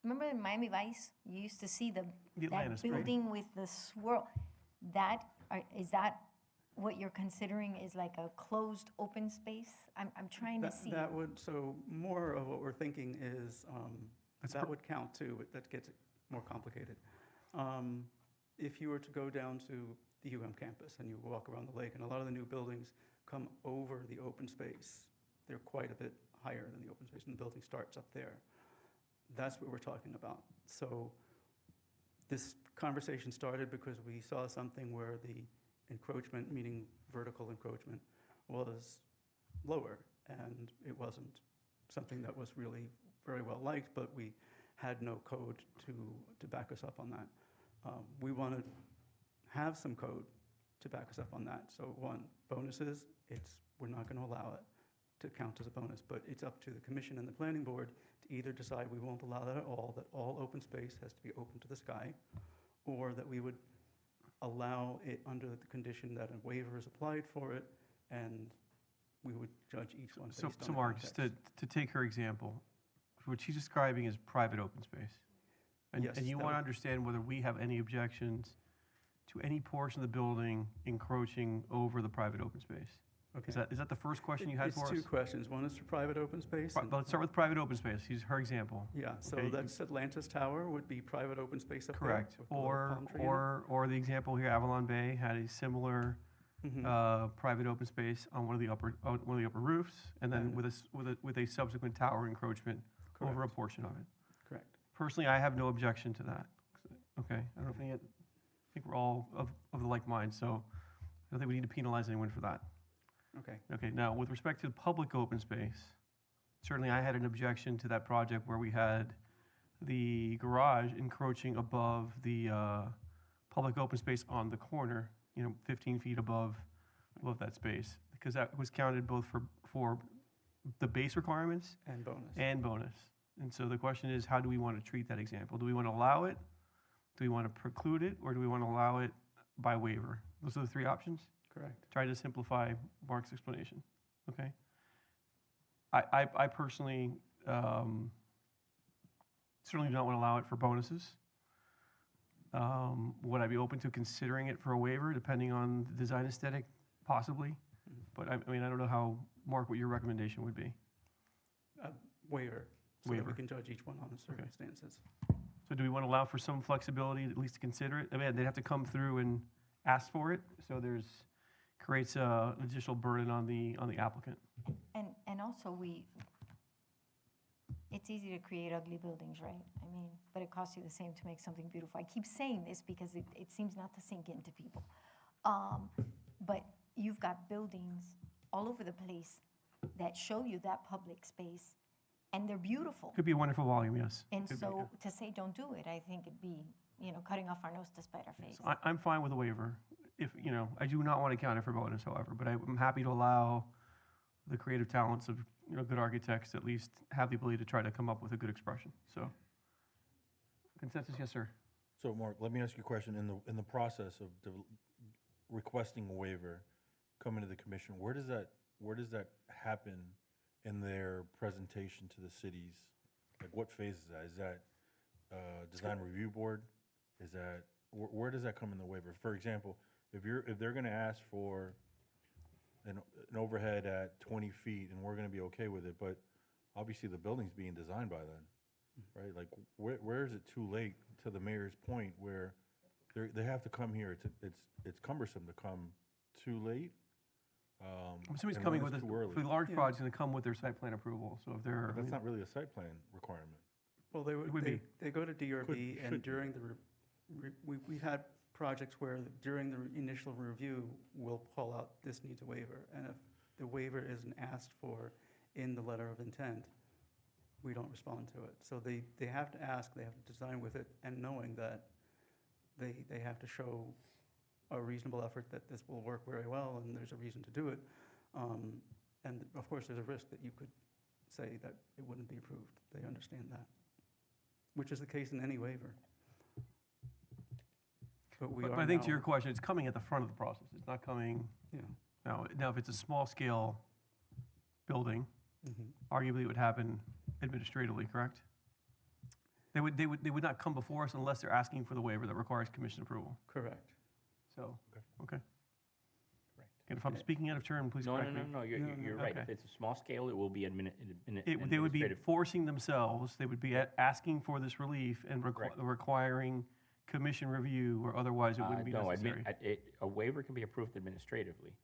Remember in Miami Vice, you used to see The that Atlantis, right. building with the swirl. Is that what you're considering is like a closed open space? I'm trying to see. That would, so more of what we're thinking is, that would count too, but that gets more complicated. If you were to go down to the UM campus and you walk around the lake, and a lot of the new buildings come over the open space, they're quite a bit higher than the open space, and the building starts up there. That's what we're talking about. So this conversation started because we saw something where the encroachment, meaning vertical encroachment, was lower, and it wasn't something that was really very well liked, but we had no code to back us up on that. We want to have some code to back us up on that. So one, bonuses, we're not going to allow it to count as a bonus, but it's up to the commission and the planning board to either decide we won't allow that at all, that all open space has to be open to the sky, or that we would allow it under the condition that a waiver is applied for it, and we would judge each one based on the So Mark, just context. to take her example, what she's describing is private open space. And Yes, you that want to would- understand whether we have any objections to any portion of the building encroaching over the private open space? Okay. Is that the first question you had for us? It's two questions. One is for private open space. But and- let's start with private open space. Use her example. Yeah, so Okay, that's Atlantis Tower would be private open space up there. Correct. with the little palm tree in it. Or the example here, Avalon Bay had a similar Mhm. private open space on one of the upper roofs, and then with a subsequent tower encroachment over a Correct. portion of it. Correct. Personally, I have no objection to that. Okay, I don't think I think we're all of the like mind, so I don't think we need to penalize anyone for that. Okay. Okay, now, with respect to the public open space, certainly I had an objection to that project where we had the garage encroaching above the public open space on the corner, 15 feet above that space, because that was counted both for the base requirements And bonus. and bonus. And so the question is, how do we want to treat that example? Do we want to allow it? Do we want to preclude it? Or do we want to allow it by waiver? Those are the three options? Correct. Try to simplify Mark's explanation, okay? I personally certainly do not want to allow it for bonuses. Would I be open to considering it for a waiver, depending on the design aesthetic? Possibly. But I don't know how, Mark, what your recommendation would be. Waiver, so that Waiver. we can judge each one on the circumstances. So do we want to allow for some flexibility, at least to consider it? I mean, they'd have to come through and ask for it, so creates an additional burden on the applicant. And also it's easy to create ugly buildings, right? But it costs you the same to make something beautiful. I keep saying this because it seems not to sink into people. But you've got buildings all over the place that show you that public space, and they're beautiful. Could be a wonderful volume, yes. And Could be, so to say don't do it, I think it'd be, cutting off our nose to spite our face. So I'm fine with a waiver. If, I do not want to count it for bonus, however, but I'm happy to allow the creative talents of, good architects to at least have the ability to try to come up with a good expression. So, consensus, yes, sir. So Mark, let me ask you a question. In the process of requesting a waiver, coming to the commission, where does that happen in their presentation to the cities? Like, what phase is that? Is that design review board? Is that, where does that come in the waiver? For example, if they're gonna ask for an overhead at 20 feet and we're gonna be okay with it, but obviously the building's being designed by then, right? Like, where is it too late, to the mayor's point, where they have to come here, it's cumbersome to come too late? I'm assuming it's and coming when with, too early. for the large projects, going to come with their site plan approval, so if they're. But that's not really a site plan requirement. Well, would be. they go to DRB, should and during we've had projects where during the initial review, we'll call out, this needs a waiver. And if the waiver isn't asked for in the letter of intent, we don't respond to it. So they have to ask, they have to design with it, and knowing that they have to show a reasonable effort that this will work very well and there's a reason to do it. And of course, there's a risk that you could say that it wouldn't be approved. understand that, which is the case in any waiver. But we But are I think to now- your question, it's coming at the front of the process. It's not coming, Yeah. now if it's a small-scale building, Mhm. arguably it would happen administratively, correct? They would not come before us unless they're asking for the waiver that requires commission approval. Correct. So, okay. And if I'm speaking out of turn, please No, correct no, me. no, you're right. If Okay. it's a small scale, it will be They would be administrative. forcing themselves, they would be asking for this relief and requiring commission review, or otherwise it wouldn't be No, necessary. a waiver can be approved administratively,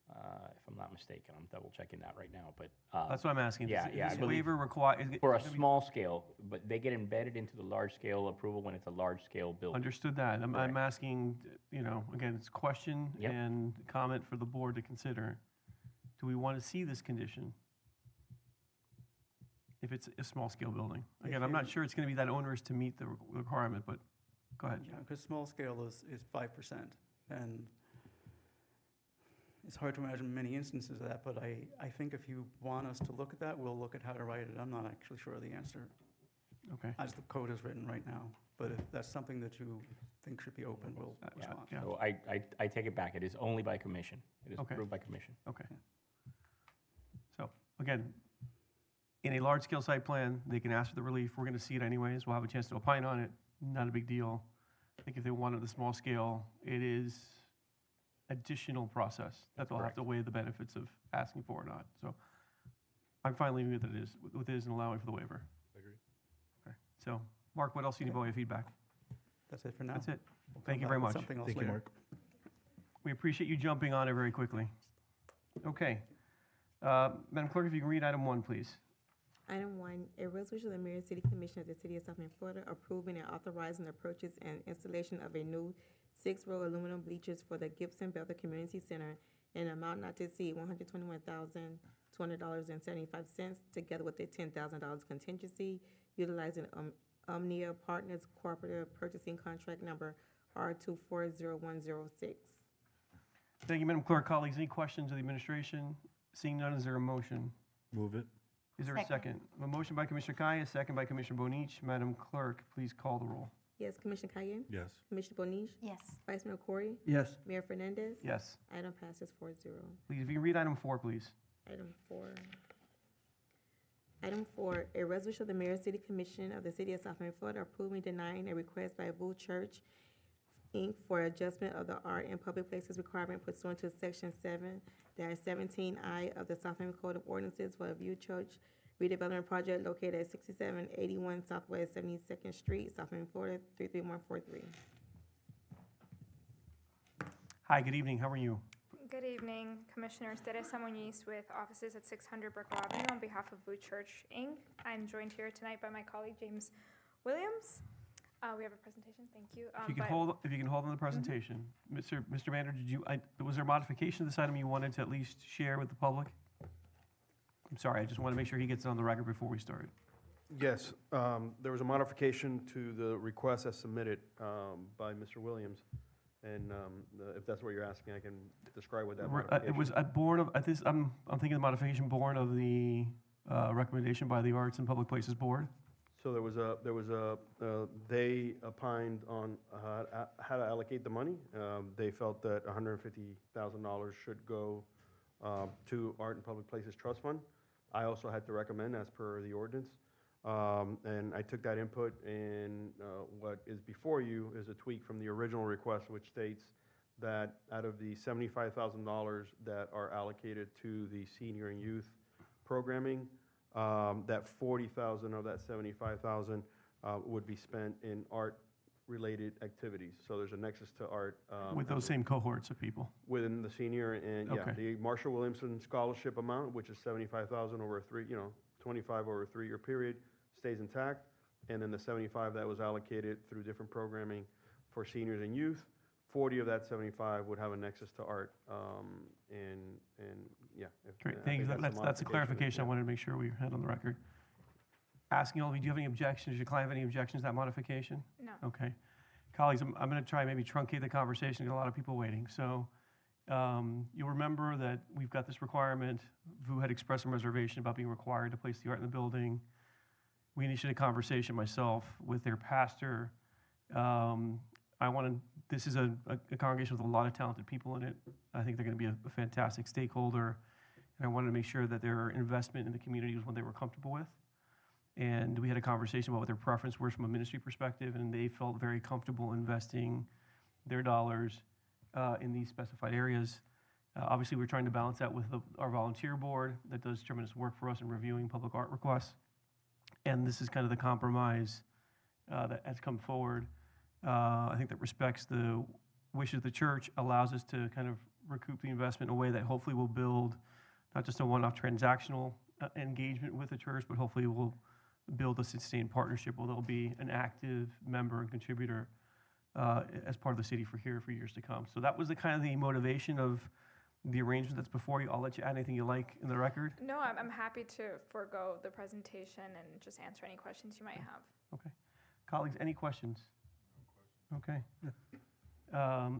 if I'm not mistaken. I'm double checking that right now, but. That's what I'm asking. Yeah, Is yeah. I this believe waiver require? For a small scale, but they get embedded into the large scale approval when it's a large scale building. Understood that. I'm Correct. asking, again, it's question Yep. and comment for the board to consider. Do we want to see this condition? If it's a small-scale building. Again, I'm not sure it's going to be that onerous to meet the requirement, but go ahead. Yeah, because small scale is 5%, and it's hard to imagine many instances of that, but I think if you want us to look at that, we'll look at how to write it. I'm not actually sure of the answer Okay. as the code is written right now, but if that's something that you think should be open, we'll Yeah, respond. Yeah. so I take it back. It is only by commission. It is Okay. approved by commission. Okay. So, again, in a large-scale site plan, they can ask for the relief. We're going to see it anyways. We'll have a chance to opine on it. Not a big deal. I think if they wanted the small scale, it is additional process that they'll have to weigh the benefits of asking for or not. So I'm fine leaving it with it is and allowing for the waiver. Agree. Okay. So, Mark, what else do you need by way of feedback? That's it for now. That's it. We'll Thank come you back very with much. Something else Thank you, later. Mark. We appreciate you jumping on it very quickly. Okay. Madam Clerk, if you can read item 1, please. Item 1, a resolution of the Mayor and City Commission of the City of South Bend, Florida, approving and authorizing the purchase and installation of a new 6-row aluminum bleachers for the Gibson Belter Community Center in an amount not to exceed $121,200.75, together with a $10,000 contingency, utilizing Omnia Partners Cooperative Purchasing Contract Number R240106. Thank you, Madam Clerk. Colleagues, any questions of the administration? Seeing none, is there a motion? Move it. Is there a second? A motion by Commissioner Kaya, a second by Commissioner Bonich. Madam Clerk, please call the roll. Yes, Commissioner Cayenne? Yes. Commissioner Bonich? Yes. Vice Mayor Corey? Yes. Mayor Fernandez? Yes. Item passes 4-0. Please, if you can read item 4, please. Item 4. Item 4, a resolution of the Mayor and City Commission of the City of South Bend, Florida, approving, denying a request by Vu Church, Inc. for adjustment of the art in public places requirement pursuant to Section 7-17I of the South Bend Code of Ordinances for a Vu Church redevelopment project located at 6781 Southwest 72nd Street, South Bend, Florida, 33143. Hi, good evening. How are you? Good evening, Commissioners. Teresa Muñiz with offices at 600 Brickell Avenue on behalf of Blue Church, Inc. I'm joined here tonight by my colleague, James Williams. We have a presentation, thank you. If you can hold on the presentation. Mr. Mander, was there a modification to this item you wanted to at least share with the public? I'm sorry, I just want to make sure he gets it on the record before we start. Yes, there was a modification to the request as submitted by Mr. Williams. And if that's what you're asking, I can describe what that modification. It was born of, I'm thinking the modification born of the recommendation by the Arts and Public Places Board. So they opined on how to allocate the money. They felt that $150,000 should go to Art and Public Places Trust Fund. I also had to recommend as per the ordinance. And I took that input, and what is before you is a tweak from the original request, which states that out of the $75,000 that are allocated to the senior and youth programming, that $40,000 of that $75,000 would be spent in art-related activities. So there's a nexus to art. With those same cohorts of people. Within the senior and, yeah, Okay. the Marshall Williamson scholarship amount, which is $75,000 over 25 over a 3-year period, stays intact. And then the 75 that was allocated through different programming for seniors and youth, 40 of that 75 would have a nexus to art. Yeah. Great, I thank you. think That's a modification. clarification I Yeah. wanted to make sure we had on the record. Asking all of you, do you have any objections? Does your client have any objections to that modification? No. Okay. Colleagues, I'm going to try and maybe truncate the conversation, got a lot of people waiting. So you'll remember that we've got this requirement. VU had expressed some reservation about being required to place the art in the building. we initiated a conversation myself with their pastor. This is a congregation with a lot of talented people in it. I think they're going to be a fantastic stakeholder. And I wanted to make sure that their investment in the community was one they were comfortable with. And we had a conversation about what their preference was from a ministry perspective, and they felt very comfortable investing their dollars in these specified areas. Obviously, we're trying to balance that with our volunteer board that does tremendous work for us in reviewing public art requests. And this is kind of the compromise that has come forward. I think that respects the wishes of the church, allows us to kind of recoup the investment in a way that hopefully will build not just a one-off transactional engagement with the church, but hopefully will build a sustained partnership where they'll be an active member and contributor as part of the city for years to come. So that was the kind of the motivation of the arrangement that's before you. I'll let you add anything you like in the record. No, I'm happy to forego the presentation and just answer any questions you might have. Okay. Colleagues, any questions? Okay.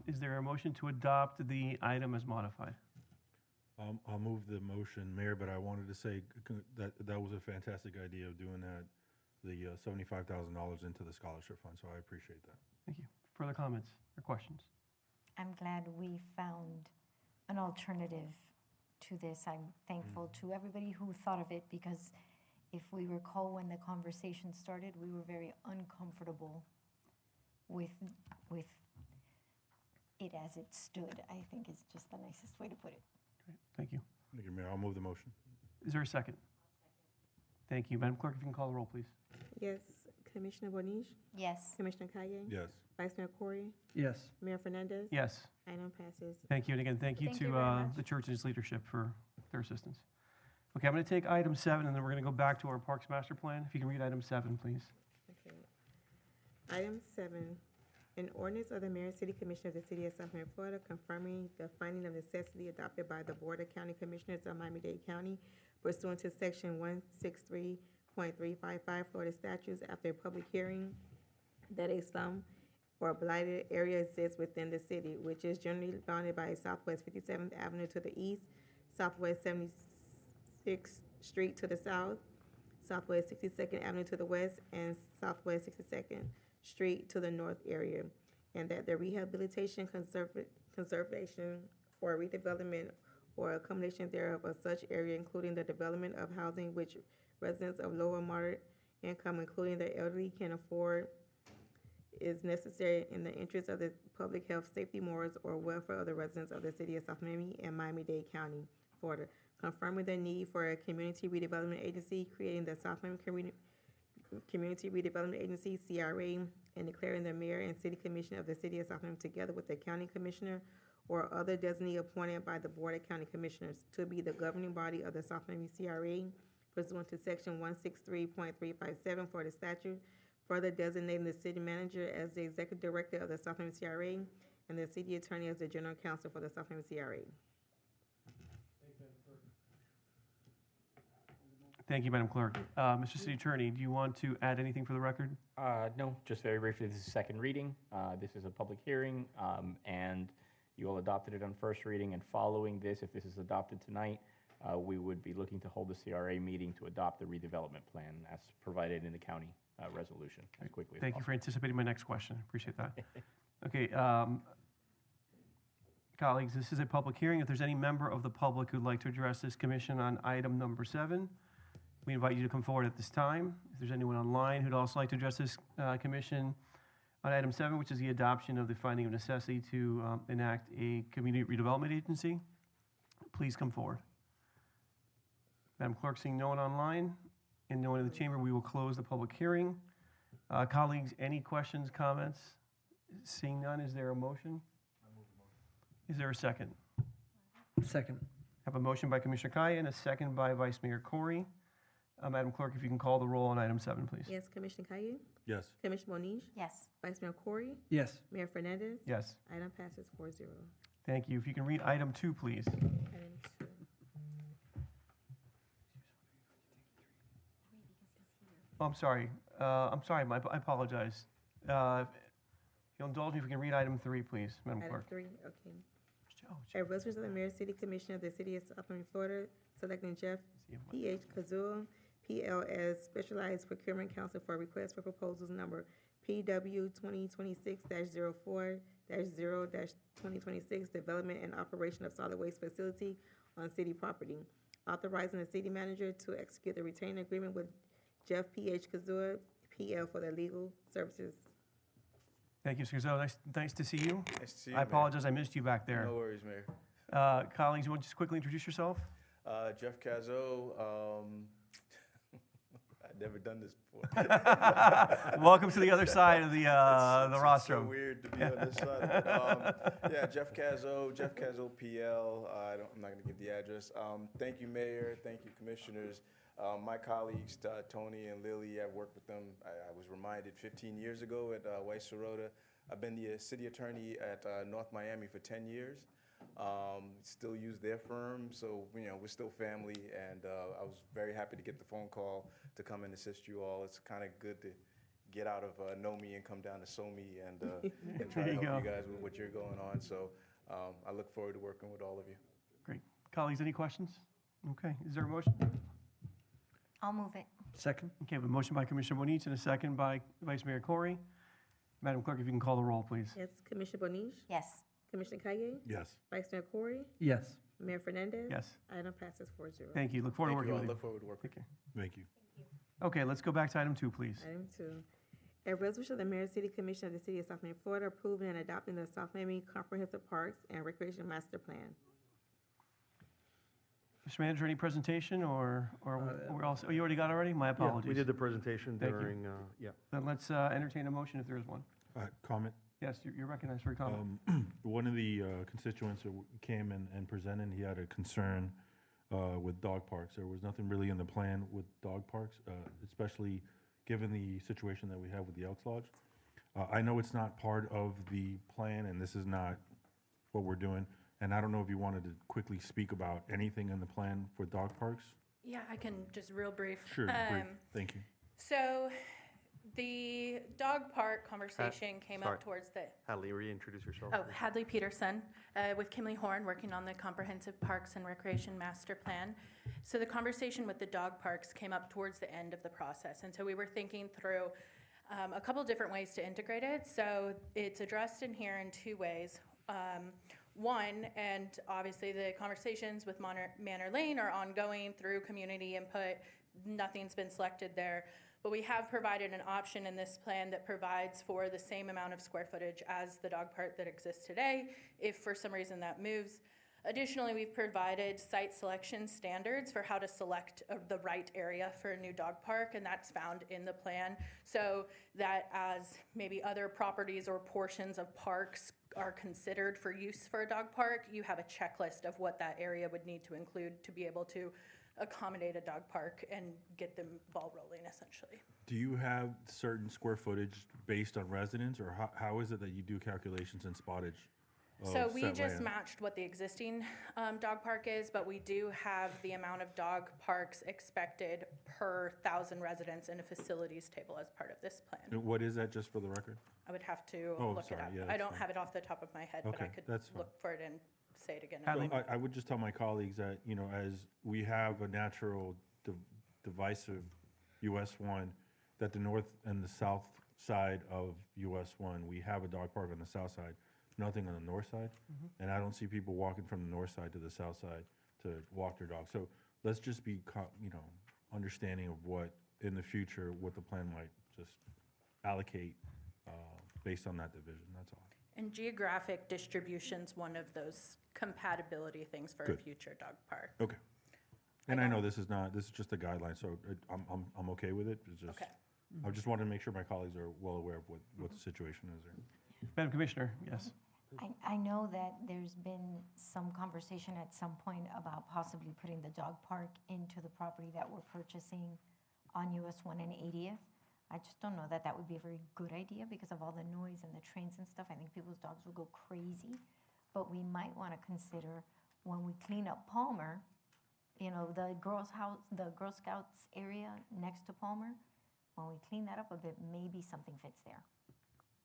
Is there a motion to adopt the item as modified? I'll move the motion, Mayor, but I wanted to say that was a fantastic idea of doing that, the $75,000 into the scholarship fund, so I appreciate that. Thank you. Further comments or questions? I'm glad we found an alternative to this. I'm thankful to everybody who thought of it, because if we recall when the conversation started, we were very uncomfortable with it as it stood, I think is just the nicest way to put it. Great. Thank you. Thank you, Mayor. I'll move the motion. Is there a second? Thank you. Madam Clerk, if you can call the roll, please. Yes. Commissioner Bonige? Yes. Commissioner Kaye? Yes. Vice Mayor Corey? Yes. Mayor Fernandez? Yes. Item passes. Thank you. And again, thank you Thank you to very much. the church and its leadership for their assistance. Okay, I'm going to take item 7, and then we're going to go back to our Parks Master Plan. If you can read item 7, please. Okay. Item 7, an ordinance of the Mayor and City Commission of the City of South Miami, Florida, confirming the finding of necessity adopted by the Board of County Commissioners of Miami-Dade County pursuant to Section 163.355 Florida statutes after a public hearing that a slum or blighted area exists within the city, which is generally bounded by Southwest 57th Avenue to the east, Southwest 76th Street to the south, Southwest 62nd Avenue to the west, and Southwest 62nd Street to the north area, and that the rehabilitation, conservation, or redevelopment or accommodation thereof of such area, including the development of housing which residents of low or moderate income, including the elderly, can afford, is necessary in the interest of the public health, safety, morals, or welfare of the residents of the city of South Miami and Miami-Dade County, Florida, confirming the need for a community redevelopment agency, creating the South Miami Community Redevelopment Agency, CRA, and declaring the mayor and city commission of the city of South Miami together with the county commissioner or other designee appointed by the Board of County Commissioners to be the governing body of the South Miami CRA pursuant to Section 163.357 for the statute, further designating the city manager as the executive director of the South Miami CRA and the city attorney as the general counsel for the South Miami CRA. Thank you, Madam Clerk. Mr. City Attorney, do you want to add anything for the record? No, just very briefly, this is second reading. This is a public hearing, and you all adopted it on first reading, and following this, if this is adopted tonight, we would be looking to hold the CRA meeting to adopt the redevelopment plan as provided in the county resolution as quickly as Thank you for possible. anticipating my next question. Appreciate that. Okay, colleagues, this is a public hearing. If there's any member of the public who'd like to address this commission on item number 7, we invite you to come forward at this time. If there's anyone online who'd also like to address this commission on item 7, which is the adoption of the finding of necessity to enact a community redevelopment agency, please come forward. Madam Clerk, seeing no one online and no one in the chamber, we will close the public hearing. Colleagues, any questions, comments? Seeing none, is there a motion? Is there a second? Second. I have a motion by Commissioner Kaye and a second by Vice Mayor Corey. Madam Clerk, if you can call the roll on item 7, please. Yes, Commissioner Kaye? Yes. Commissioner Bonige? Yes. Vice Mayor Corey? Yes. Mayor Fernandez? Yes. Item passes 4-0. Thank you. If you can read item 2, please. Item 2. Oh, I'm sorry. I apologize. If you'll indulge me, if we can read item 3, please, Madam Item Clerk. 3, okay. A resolution of the Mayor City Commission of the City of South Miami, Florida, selecting Jeff P.H. Kazul, PLS Specialized Procurement Council for request for proposals number PW 2026-04-0-2026, development and operation of solid waste facility on city property. Authorizing the city manager to execute the retained agreement with Jeff P.H. Kazua, PL, for the legal services. Thank you, Mr. Gazzo. Nice to see you. Nice to see you, I Mayor. apologize, I missed you back there. No worries, Mayor. Colleagues, you want to just quickly introduce yourself? Jeff Cazzo. I've never done this before. Welcome to the other side of the It's rostrum. so weird to be on this side. Yeah, Jeff Cazzo, PL. I'm not going to give the address. Thank you, Mayor. Thank you, Commissioners. My colleagues, Tony and Lily, I've worked with them. I was reminded 15 years ago at Weiss Serota. I've been the city attorney at North Miami for 10 years. Still use their firm, so we're still family, and I was very happy to get the phone call to come and assist you all. It's kind of good to get out of know me and come down to so me and try to help you guys with what you're going on. So I look forward to working with all of you. Great. Colleagues, any questions? Okay, is there a motion? I'll move it. Second. Okay, I have a motion by Commissioner Moniz and a second by Vice Mayor Corey. Madam Clerk, if you can call the roll, please. Yes, Commissioner Bonish? Yes. Commissioner Kaye? Yes. Vice Mayor Corey? Yes. Mayor Fernandez? Yes. Item passes 4-0. Thank you. Look forward to working with you. Look forward to working. Take care. Thank you. Okay, let's go back to item 2, please. Item 2, a resolution of the Mayor and City Commission of the City of South Miami, Florida, approving and adopting the South Miami Comprehensive Parks and Recreation Master Plan. Mr. Manager, any presentation or we're all, oh, you already got it already? My Yeah, apologies. we did the presentation Thank you. during, yeah. Then let's entertain a motion if there is one. Comment? Yes, you're recognized for a comment. One of the constituents that came and presented, he had a concern with dog parks. There was nothing really in the plan with dog parks, especially given the situation that we have with the Elks Lodge. I know it's not part of the plan, and this is not what we're doing. And I don't know if you wanted to quickly speak about anything in the plan for dog parks? Yeah, I can just real brief. Sure, brief. Thank you. So the dog park conversation came up towards the, Hadley, reintroduce yourself. oh, Hadley Peterson, with Kimley Horn, working on the Comprehensive Parks and Recreation Master Plan. So the conversation with the dog parks came up towards the end of the process. And so we were thinking through a couple different ways to integrate it. So it's addressed in here in 2 ways. One, and obviously the conversations with Manor Lane are ongoing through community input. Nothing's been selected there. But we have provided an option in this plan that provides for the same amount of square footage as the dog park that exists today, if for some reason that moves. Additionally, we've provided site selection standards for how to select the right area for a new dog park, and that's found in the plan. So that as maybe other properties or portions of parks are considered for use for a dog park, you have a checklist of what that area would need to include to be able to accommodate a dog park and get the ball rolling, essentially. Do you have certain square footage based on residents, or how is it that you do calculations and spottage? So we set just land? matched what the existing dog park is, but we do have the amount of dog parks expected per 1,000 residents in a facilities table as part of this plan. And what is that, just for the record? I would have to Oh, look sorry, it up. yeah, I that's don't fine. have it off the top of my head, but I Okay, could that's fine. look for it and say it again. Hadley? I would just tell my colleagues that, as we have a natural divisive US 1, that the north and the south side of US 1, we have a dog park on the south side, nothing on the north side. And I don't see people walking from the north side to the south side to walk their dog. So let's just be, understanding of what, in the future, what the plan might just allocate based on that division, that's all. And geographic distribution's one of those compatibility things for a Good. future dog park. Okay. And I know this is just a guideline, so I'm okay with it. It's just, Okay. I just wanted to make sure my colleagues are well aware of what the situation is there. Madam Commissioner, yes. I know that there's been some conversation at some point about possibly putting the dog park into the property that we're purchasing on US 1 and 80th. I just don't know that that would be a very good idea because of all the noise and the trains and stuff. I think people's dogs will go crazy. But we might want to consider when we clean up Palmer, the Girl Scouts area next to Palmer, when we clean that up a bit, maybe something fits there.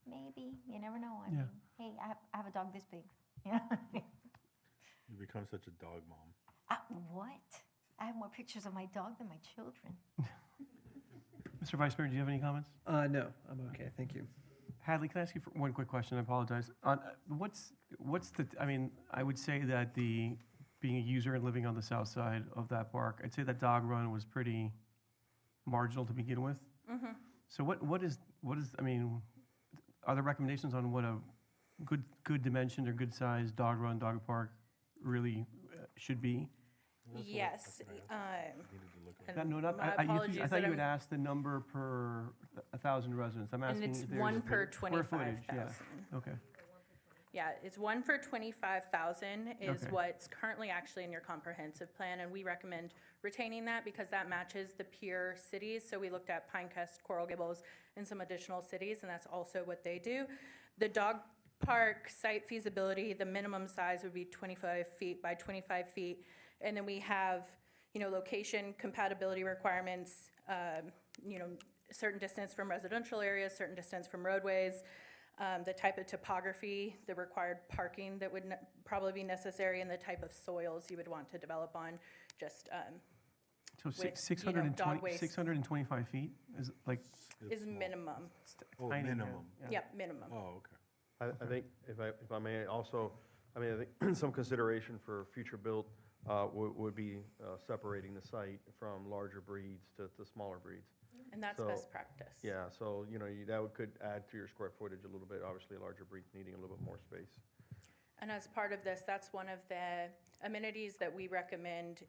Maybe, you never know. I mean, hey, I have a dog this big. You become such a dog mom. What? I have more pictures of my dog than my children. Mr. Vice Mayor, do you have any comments? No, I'm okay, thank you. Hadley, can I ask you for one quick question? I apologize. What's the, I mean, I would say that being a user and living on the south side of that park, I'd say that dog run was pretty marginal to begin with. Mm-hmm. So what is, I mean, are there recommendations on what a good dimensioned or good sized dog run, dog park really should be? Yes. No, not, my I apologies thought that you I'm- had asked the number per 1,000 residents. I'm asking it's if there's one per square footage, yeah. 25,000. Okay. Yeah, it's 1 for 25,000 is Okay. what's currently actually in your comprehensive plan, and we recommend retaining that because that matches the peer cities. So we looked at Pinecrest, Coral Gables, and some additional cities, and that's also what they do. The dog park site feasibility, the minimum size would be 25 feet by 25 feet. And then we have, location compatibility requirements, certain distance from residential areas, certain distance from roadways, the type of topography, the required parking that would probably be necessary, and the type of soils you would want to develop on, just So with, 620 dog waste 625 feet is like is minimum. Oh, tiny, yeah, minimum. yeah. Yep, minimum. Oh, okay. I think, if I may also, I think some consideration for future build would be separating the site from larger breeds to smaller breeds. And that's So, best practice. Yeah, so, that could add to your square footage a little bit, obviously larger breeds needing a little bit more space. And as part of this, that's one of the amenities that we recommend,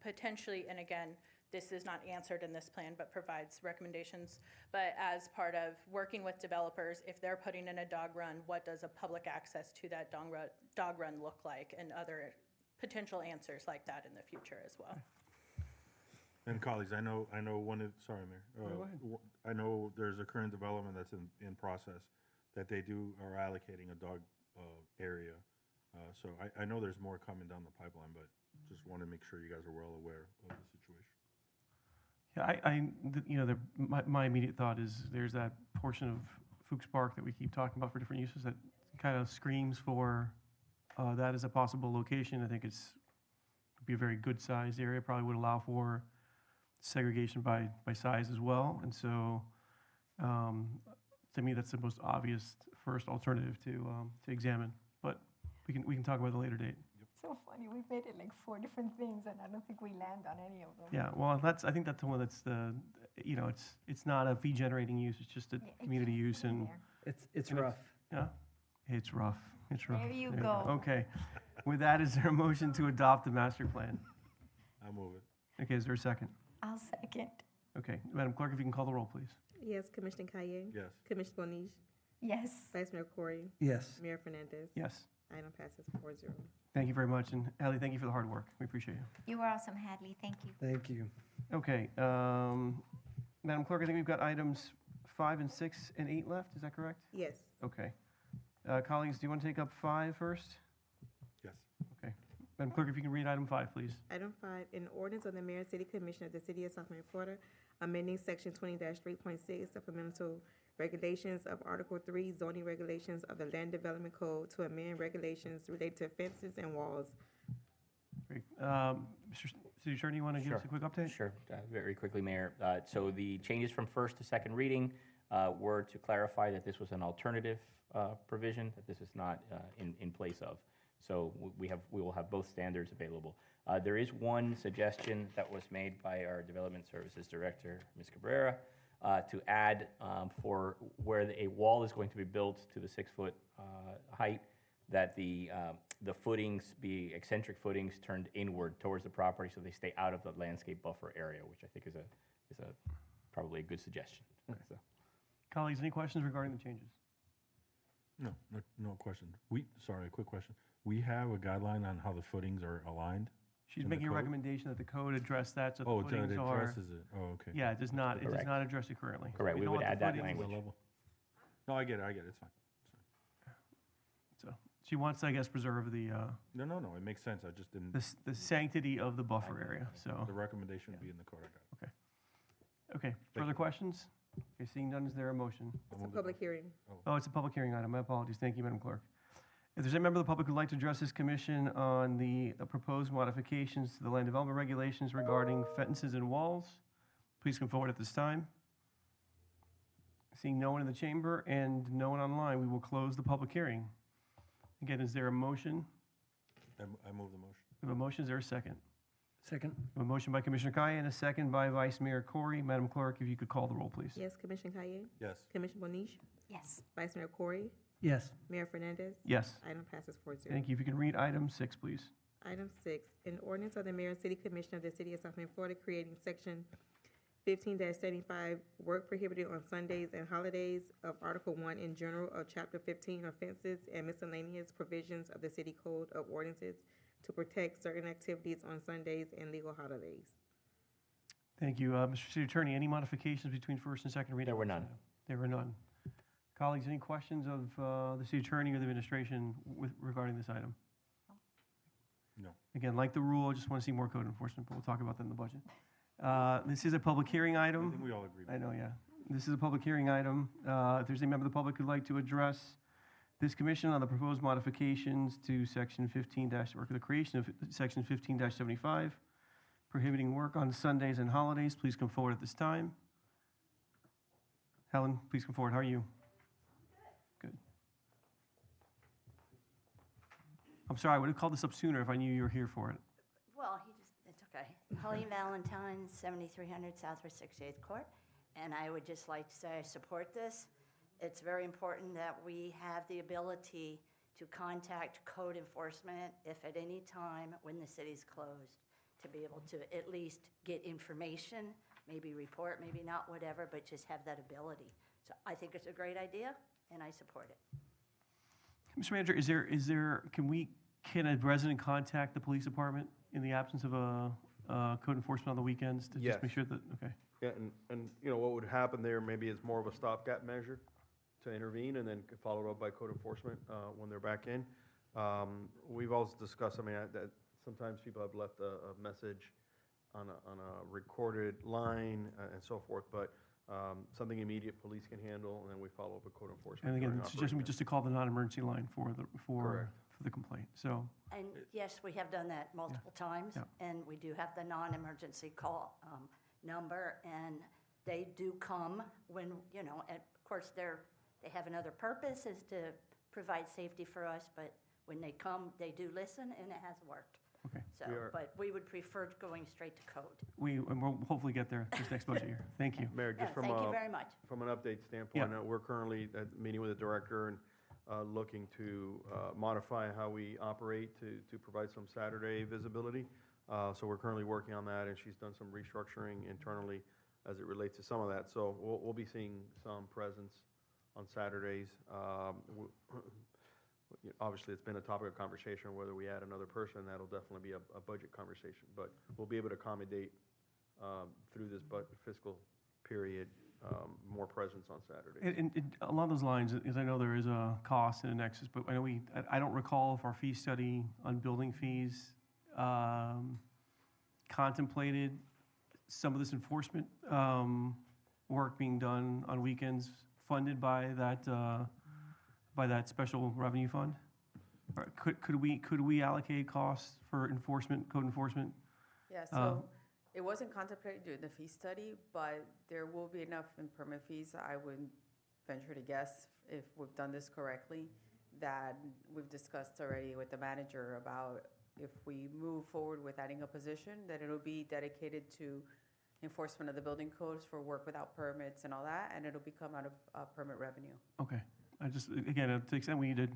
potentially, and again, this is not answered in this plan, but provides recommendations. But as part of working with developers, if they're putting in a dog run, what does a public access to that dog run look like? And other potential answers like that in the future as well. And colleagues, I know one of, sorry, Mayor. No, go ahead. I know there's a current development that's in process that they are allocating a dog area. So I know there's more coming down the pipeline, but just want to make sure you guys are well aware of the situation. Yeah, my immediate thought is there's that portion of Fuchs Park that we keep talking about for different uses that kind of screams for that as a possible location. I think it's would be a very good sized area, probably would allow for segregation by size as well. And so to me, that's the most obvious first alternative to examine. But we can talk about it at a later date. So funny, we've made it like 4 different things, and I don't think we land on any of them. Yeah, well, I think that's the one that's it's not a fee generating use, it's just a community use and. It's rough. Yeah, it's rough, it's rough. There you go. Okay, with that, is there a motion to adopt the master plan? I'll move it. Okay, is there a second? I'll second. Okay, Madam Clerk, if you can call the roll, please. Yes, Commissioner Kaye? Yes. Commissioner Moniz? Yes. Vice Mayor Corey? Yes. Mayor Fernandez? Yes, Item passes 4-0. thank you very much, and Ellie, thank you for the hard work, we appreciate you. You were awesome, Hadley. Thank you. Thank you. Okay, Madam Clerk, I think we've got items 5 and 6 and 8 left, is that correct? Yes. Okay. Colleagues, do you want to take up 5 first? Yes. Okay. Madam Clerk, if you can read item 5, please. Item 5, an ordinance of the Mayor and City Commission of the City of South Miami, Florida, amending Section 20-3.6 supplemental regulations of Article 3 zoning regulations of the Land Development Code to amend regulations related to fences and walls. Great. Mr. City Attorney, you want to give us a quick update? Sure, very quickly, Mayor. So the changes from first to second reading were to clarify that this was an alternative provision, that this is not in place of. So we will have both standards available. There is one suggestion that was made by our Development Services Director, Ms. Cabrera, to add for where a wall is going to be built to the 6-foot height, that the footings be eccentric footings turned inward towards the property so they stay out of the landscape buffer area, which I think is probably a good suggestion. So. Colleagues, any questions regarding the changes? No question. Sorry, a quick question. We have a guideline on how the footings are aligned? She's in the making a code? recommendation that the code address that, so Oh, the it footings are. addresses it. Oh, okay. Yeah, it does not Correct. address it currently. Correct, we don't would want the add that footings- language. No, I get it, it's fine. So she wants to, I guess, preserve the, No, it makes sense, I just didn't, the sanctity of the buffer area, so. the recommendation would be in the code, I got it. Okay, further questions? Okay, seeing none, is there a motion? It's a public hearing. Oh, it's a public hearing item, my apologies, thank you, Madam Clerk. If there's any member of the public who'd like to address this commission on the proposed modifications to the land development regulations regarding fences and walls, please come forward at this time. Seeing no one in the chamber and no one online, we will close the public hearing. Again, is there a motion? I move the motion. We have a motion, is there a second? Second. We have a motion by Commissioner Kaye and a second by Vice Mayor Corey. Madam Clerk, if you could call the roll, please. Yes, Commissioner Kaye? Yes. Commissioner Monish? Yes. Vice Mayor Corey? Yes. Mayor Fernandez? Yes. Item passes 4-0. Thank you. If you can read item 6, please. Item 6, an ordinance of the Mayor and City Commission of the City of South Bend, Florida, creating section 15-75, work prohibited on Sundays and holidays of Article 1 in general of Chapter 15, offenses and miscellaneous provisions of the City Code of Ordinances to protect certain activities on Sundays and legal holidays. Thank you. Mr. City Attorney, any modifications between first and second reading? There were none. There were none. Colleagues, any questions of the city attorney or the administration regarding this item? No. Again, like the rule, I just want to see more code enforcement, but we'll talk about that in the budget. This is a public hearing I item. think we all agree. I know, yeah. This is a public hearing item. If there's any member of the public who'd like to address this commission on the proposed modifications to section 15 or the creation of section 15-75, prohibiting work on Sundays and holidays, please come forward at this time. Helen, please come forward. How are you? Good. I'm sorry, I would have called this up sooner if I knew you were here for it. Well, it's okay. Pauline Valentine, 7300 Southwest 68th Court, and I would just like to say I support this. It's very important that we have the ability to contact code enforcement if at any time when the city's closed, to be able to at least get information, maybe report, maybe not, whatever, but just have that ability. So I think it's a great idea, and I support it. Mr. Manager, can a resident contact the police department in the absence of a code enforcement on the weekends to Yes. just make sure that, okay. Yeah, and you know, what would happen there maybe is more of a stopgap measure to intervene and then followed up by code enforcement when they're back in. We've also discussed, that sometimes people have left a message on a recorded line and so forth, but something immediate police can handle, and then we follow up with code enforcement. And again, during the suggestion would be just to call the non-emergency line for Correct. the complaint, so. And yes, we have done that multiple times, Yeah. and we do have the non-emergency call number, and they do come when, of course, they have another purpose, is to provide safety for us, but when they come, they do listen, and it has worked. Okay. So, but we would prefer going straight to code. And we'll hopefully get there this next budget year. Thank you. Mayor, Yeah, just from thank you very much. from an update standpoint, we're currently meeting with the director and looking to modify how we operate to provide some Saturday visibility. So we're currently working on that, and she's done some restructuring internally as it relates to some of that. So we'll be seeing some presence on Saturdays. Obviously, it's been a topic of conversation whether we add another person. That'll definitely be a budget conversation, but we'll be able to accommodate through this fiscal period more presence on Saturdays. And along those lines, as I know there is a cost and a nexus, but I know I don't recall if our fee study on building fees contemplated some of this enforcement work being done on weekends funded by that special revenue fund? Or could we allocate costs for enforcement, code enforcement? Yeah, so it wasn't contemplated during the fee study, but there will be enough in permit fees, I would venture to guess, if we've done this correctly, that we've discussed already with the manager about if we move forward with adding a position, that it'll be dedicated to enforcement of the building codes for work without permits and all that, and it'll become out of permit revenue. Okay. I just, again, to the extent we needed,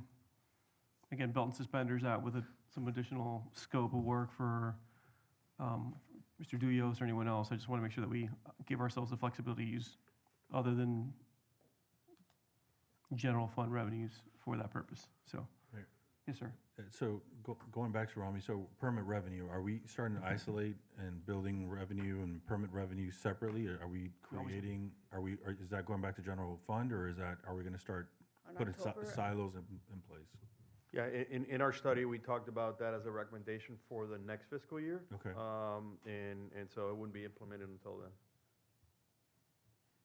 again, belt and suspenders out with some additional scope of work for Mr. Duyos or anyone else, I just want to make sure that we give ourselves the flexibility to use other than general fund revenues for that purpose. So, Right. yes, sir. So going back to Rami, so permit revenue, are we starting to isolate and building revenue and permit revenue separately? Or are we creating, is that going back to general fund, or are we going to start putting silos in place? Yeah, in our study, we talked about that as a recommendation for the next fiscal year. Okay. And so it wouldn't be implemented until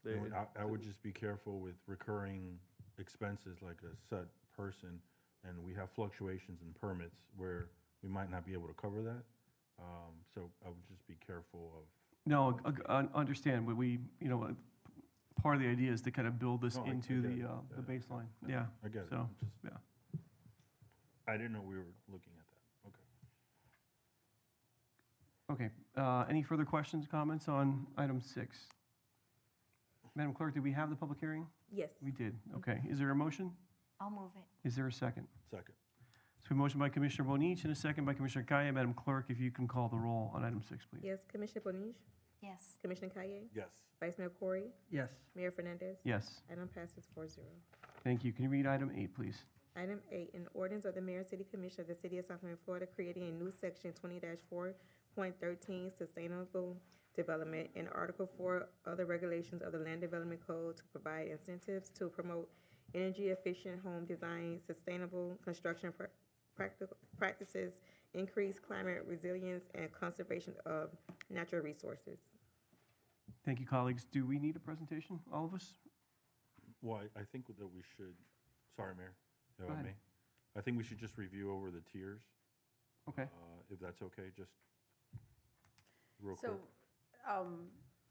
then. I would just be careful with recurring expenses like a set person and we have fluctuations in permits where we might not be able to cover that. So I would just be careful of. No, understand, but we, part of the idea is to kind of build this No, I into get it. the baseline. Yeah. I get it. So, Just- yeah. I didn't know we were looking at that. Okay. Okay, any further questions, comments on item 6? Madam Clerk, did we have the public hearing? Yes. We did, okay. Is there a motion? I'll move it. Is there a second? Second. So a motion by Commissioner Bonich and a second by Commissioner Kaye. Madam Clerk, if you can call the roll on item 6, please. Yes, Commissioner Bonich, Yes. Commissioner Kaye, Yes. Vice Mayor Corey, Yes. Mayor Fernandez. Yes, Item passes 4-0. thank you. Can you read item 8, please? Item 8, an ordinance of the Mayor and City Commission of the City of South Miami, Florida, creating a new section 20-4.13 Sustainable Development in Article 4 of the regulations of the Land Development Code to provide incentives to promote energy-efficient home design, sustainable construction practices, increase climate resilience, and conservation of natural resources. Thank you, colleagues. Do we need a presentation, all of us? Well, I think that we should, sorry, Mayor, if Go I ahead. may. I think we should just review over the tiers, Okay. if that's okay, just real So, quick.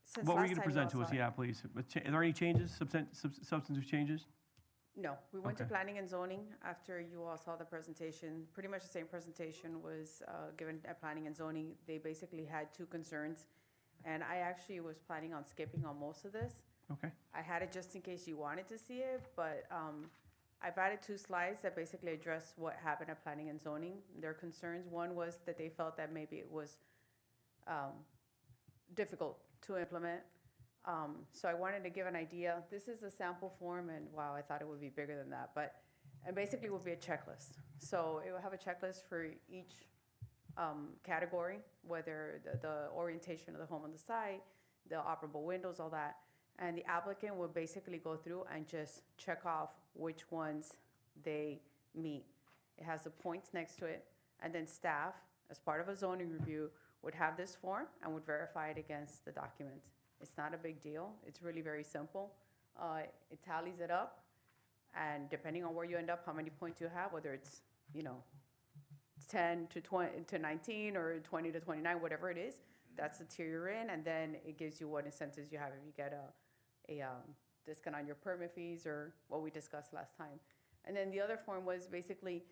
since What were last you going to time present to us? also- Yeah, please. But are there any changes, substantive changes? No, we went to Okay. planning and zoning after you all saw the presentation. Pretty much the same presentation was given at planning and zoning. They basically had 2 concerns, and I actually was planning on skipping on most of this. Okay. I had it just in case you wanted to see it, but I've added 2 slides that basically address what happened at planning and zoning. Their concerns, one was that they felt that maybe it was difficult to implement. So I wanted to give an idea. This is a sample form, and wow, I thought it would be bigger than that, but it basically would be a checklist. So it will have a checklist for each category, whether the orientation of the home on the site, the operable windows, all that. And the applicant would basically go through and just check off which ones they meet. It has the points next to it, and then staff, as part of a zoning review, would have this form and would verify it against the documents. It's not a big deal. It's really very simple. It tallies it up, and depending on where you end up, how many points you have, whether it's, 10 to 20 to 19 or 20 to 29, whatever it is, that's the tier you're in, and then it gives you what incentives you have if you get a discount on your permit fees or what we discussed last time. And then the other form was basically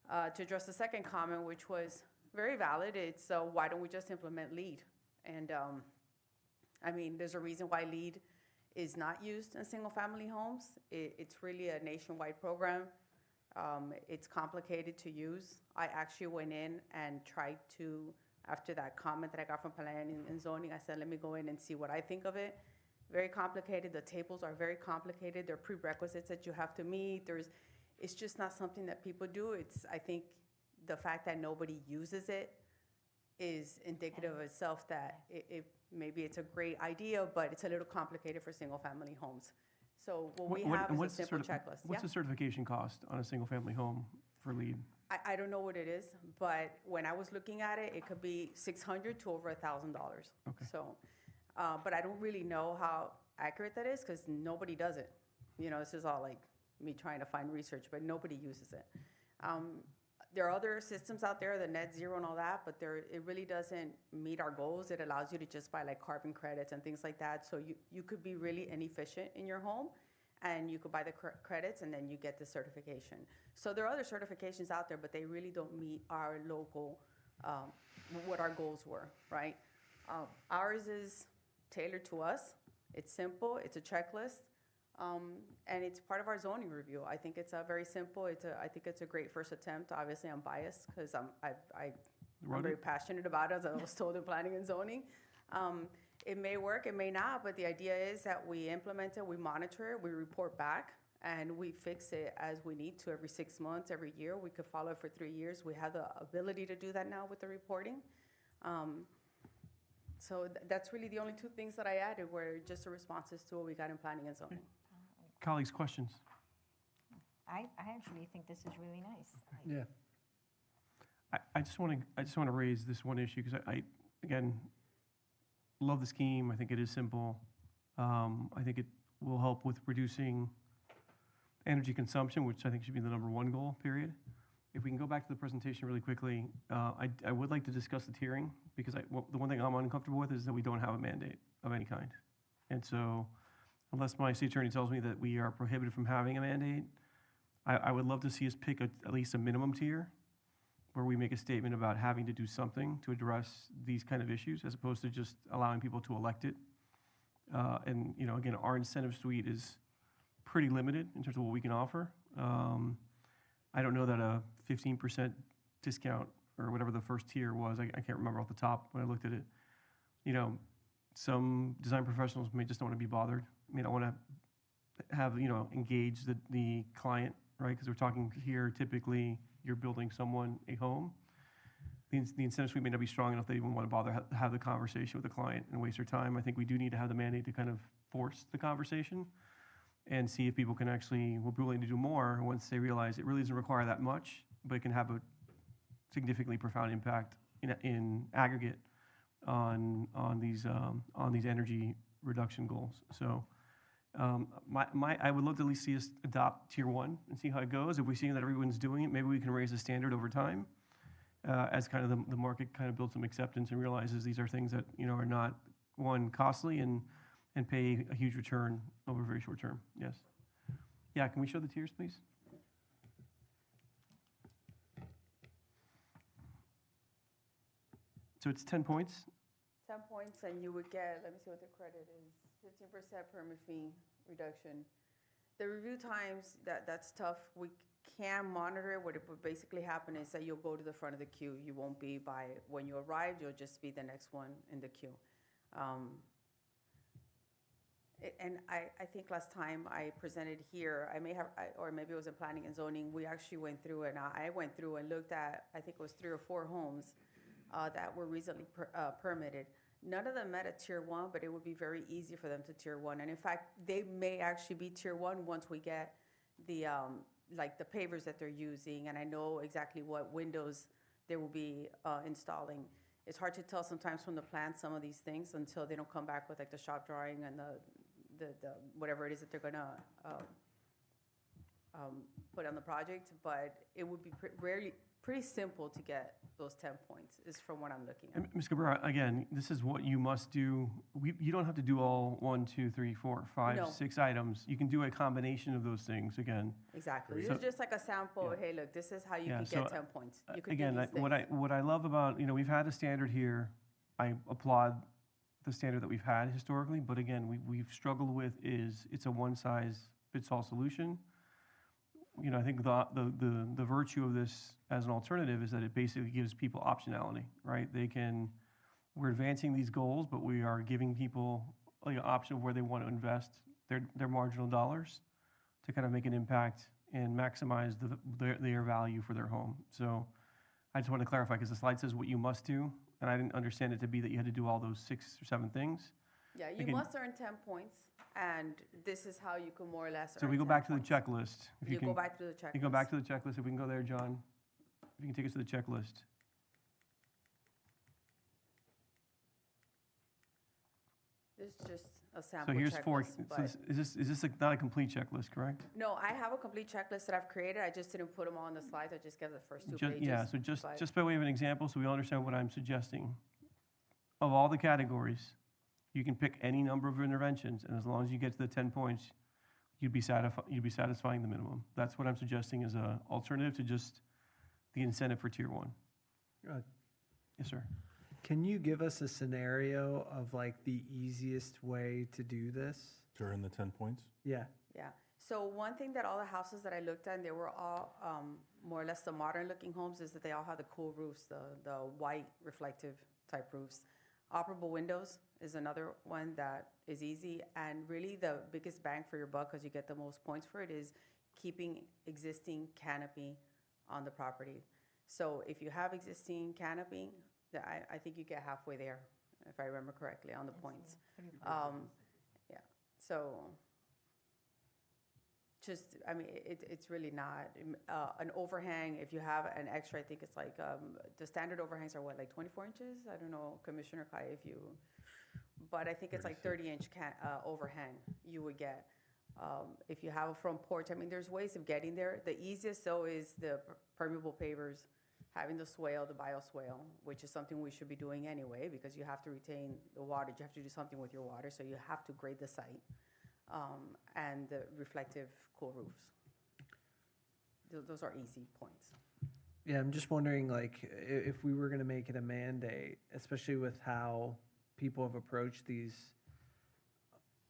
to address the second comment, which was very valid. It's why don't we just implement LEED? And there's a reason why LEED is not used in single-family homes. It's really a nationwide program. It's complicated to use. I actually went in and tried to, after that comment that I got from planning and zoning, I said, let me go in and see what I think of it. Very complicated. The tables are very complicated. There are prerequisites that you have to meet. It's just not something that people do. I think the fact that nobody uses it is indicative of itself that maybe it's a great idea, but it's a little complicated for single-family homes. So what we have is a simple checklist. What's the certification cost on a single-family home for LEED? I don't know what it is, but when I was looking at it, it could be $600 to over $1,000. Okay. So, but I don't really know how accurate that is because nobody does it. This is all like me trying to find research, but nobody uses it. There are other systems out there, the net zero and all that, but it really doesn't meet our goals. It allows you to just buy like carbon credits and things like that. So you could be really inefficient in your home, and you could buy the credits and then you get the certification. So there are other certifications out there, but they really don't meet our local, what our goals were, right? Ours is tailored to us. It's simple, it's a checklist. And it's part of our zoning review. I think it's very simple. I think it's a great first attempt. Obviously, I'm biased because I'm very passionate about it, as I was told in planning and zoning. It may work, it may not, but the idea is that we implement it, we monitor it, we report back, and we fix it as we need to every 6 months, every year. We could follow it for 3 years. We have the ability to do that now with the reporting. So that's really the only 2 things that I added were just the responses to what we got in planning and zoning. Colleagues, questions? I actually think this is really nice. Yeah. I just want to raise this one issue because I again, love the scheme. I think it is simple. I think it will help with reducing energy consumption, which I think should be the number one goal, period. If we can go back to the presentation really quickly, I would like to discuss the tiering, because the one thing I'm uncomfortable with is that we don't have a mandate of any kind. And so, unless my city attorney tells me that we are prohibited from having a mandate, I would love to see us pick at least a minimum tier, where we make a statement about having to do something to address these kind of issues, as opposed to just allowing people to elect it. And, you know, again, our incentive suite is pretty limited in terms of what we can offer. I don't know that a 15% discount or whatever the first tier was, I can't remember off the top when I looked at it. You know, some design professionals may just don't want to be bothered. I mean, I want to have, you know, engage the client, right? Because we're talking here, typically, you're building someone a home. The incentive suite may not be strong enough they even want to bother have the conversation with the client and waste their time. I think we do need to have the mandate to kind of force the conversation and see if people can actually, will be willing to do more once they realize it really doesn't require that much, but it can have a significantly profound impact in aggregate on these energy reduction goals. So I would love to at least see us adopt tier 1 and see how it goes. If we see that everyone's doing it, maybe we can raise the standard over time as kind of the market kind of builds some acceptance and realizes these are things that, you know, are not, one, costly and pay a huge return over a very short term. Yes. Yeah, can we show the tiers, please? So it's 10 points. 10 points, and you would get, let me see what the credit is, 15% permit fee reduction. The review times, that's tough. We can monitor it. What would basically happen is that you'll go to the front of the queue. You won't be when you arrive, you'll just be the next one in the queue. And I think last time I presented here, or maybe it was in planning and zoning, we actually went through and I went through and looked at, I think it was 3 or 4 homes that were recently permitted. None of them met a tier 1, but it would be very easy for them to tier 1. And in fact, they may actually be tier 1 once we get the, like the pavers that they're using, and I know exactly what windows they will be installing. It's hard to tell sometimes from the plan some of these things until they don't come back with like the shop drawing and the whatever it is that they're gonna put on the project, but it would be pretty simple to get those 10 points, is from what I'm looking at. Ms. Cabrera, again, this is what you must do. You don't have to do all 1, 2, 3, 4, 5, No. 6 items. You can do a combination of those things, again. Exactly. So- It's just like a sample, hey, look, this is how you Yeah, can so, get 10 points. You can Again, do these what things. I love about, you know, we've had a standard here. I applaud the standard that we've had historically, but again, we've struggled with is it's a one-size-fits-all solution. You know, I think the virtue of this as an alternative is that it basically gives people optionality, right? We're advancing these goals, but we are giving people like an option of where they want to invest their marginal dollars to kind of make an impact and maximize their value for their home. So I just want to clarify, because the slide says what you must do, and I didn't understand it to be that you had to do all those 6 or 7 things. Yeah, you Again- must earn 10 points, and this is how you can more or less So earn we go 10 back to the points. checklist. If You can- go back to the checklist. You go back to the checklist. If we can go there, John. If you can take us to the checklist. This is just a So sample here's 4. checklist, So but- is this not a complete checklist, correct? No, I have a complete checklist that I've created. I just didn't put them all on the slides. I just gave the first 2 pages. Yeah, so but- just by way of an example, so we all understand what I'm suggesting. Of all the categories, you can pick any number of interventions, and as long as you get to the 10 points, you'd be satisfying the minimum. That's what I'm suggesting as an alternative to just the incentive for tier 1. Yes, sir. Can you give us a scenario of like the easiest way to do this? To earn the 10 points? Yeah. Yeah. So one thing that all the houses that I looked at, and they were all more or less the modern-looking homes, is that they all have the cool roofs, the white reflective type roofs. Operable windows is another one that is easy, and really the biggest bang for your buck, because you get the most points for it, is keeping existing canopy on the property. So if you have existing canopy, I think you get halfway there, if I remember correctly, on the points. Yeah, so just, I mean, it's really not. An overhang, if you have an extra, I think it's like, the standard overhangs are what, like 24 inches? I don't know, Commissioner Kai, if you, but I think it's like 30-inch overhang you would get. If you have a front porch, I mean, there's ways of getting there. The easiest though is the permeable pavers, having the swale, the bioswale, which is something we should be doing anyway, because you have to retain the water, you have to do something with your water, so you have to grade the site. And the reflective cool roofs. Those are easy points. Yeah, I'm just wondering, like, if we were gonna make it a mandate, especially with how people have approached these,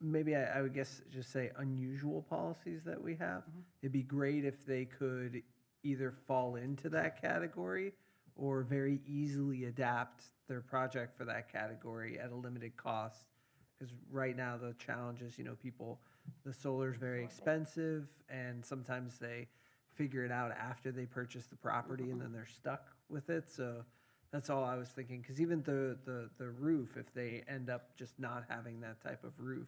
maybe I would guess just say unusual policies that we have. It'd be great if they could either fall into that category or very easily adapt their project for that category at a limited cost. Because right now the challenge is, people, the solar's very expensive, and sometimes they figure it out after they purchase the property and then they're stuck with it. So that's all I was thinking. Because even the roof, if they end up just not having that type of roof,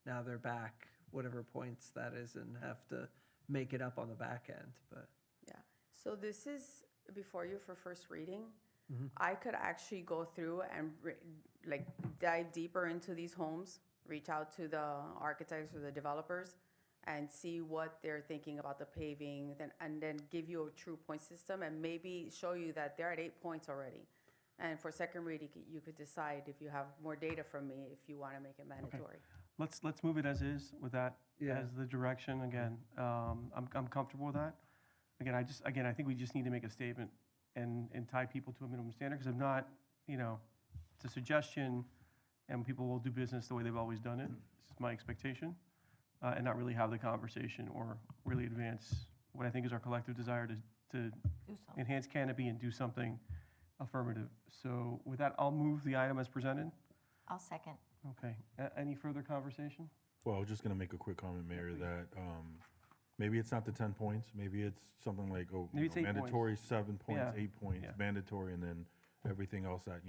now they're back whatever points that is and have to make it up on the back end. But Yeah, so this is before you for first reading. I could actually go through and dive deeper into these homes, reach out to the architects or the developers and see what they're thinking about the paving, and then give you a true point system and maybe show you that they're at 8 points already. And for second reading, you could decide if you have more data from me, if you want to make it mandatory. Let's move it as is with that Yeah. as the direction. Again, I'm comfortable with that. Again, I think we just need to make a statement and tie people to a minimum standard, because if not, it's a suggestion, and people will do business the way they've always done it. This is my expectation, and not really have the conversation or really advance what I think is our collective desire to enhance canopy and do something affirmative. So with that, I'll move the item as presented. I'll second. Okay. Any further conversation? Well, I was just going to make a quick comment, Mayor, that maybe it's not the 10 points. Maybe it's something like, Maybe it's 8 points. mandatory 7 points, Yeah. 8 points, Yeah. mandatory, and then everything else that,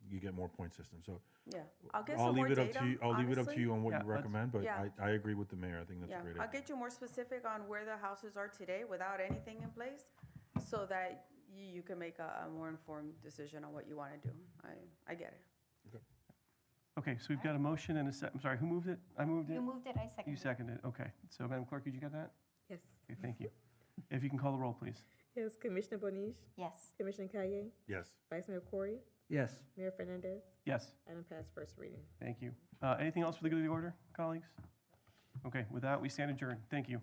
you get more point system. So Yeah, I'll get I'll some more leave it up data, to you. I'll leave it up to honestly. you on what Yeah, you let's- recommend, but Yeah. I agree with the mayor. I think that's a great I'll idea. get you more specific on where the houses are today without anything in place, so that you can make a more informed decision on what you want to do. I get it. Okay, so we've got a motion and a I'm sorry, who moved it? I moved it? You moved it, I seconded it. You seconded it, okay. So Madam Clerk, did you get that? Yes. Okay, thank you. If you can call the roll, please. Yes, Commissioner Bonish, Yes. Commissioner Kaye, Yes. Vice Mayor Corey, yes. Mayor Fernandez, Yes, item passed first reading. thank you. Anything else for the good of the order, colleagues? Okay, with that, we stand adjourned. Thank you.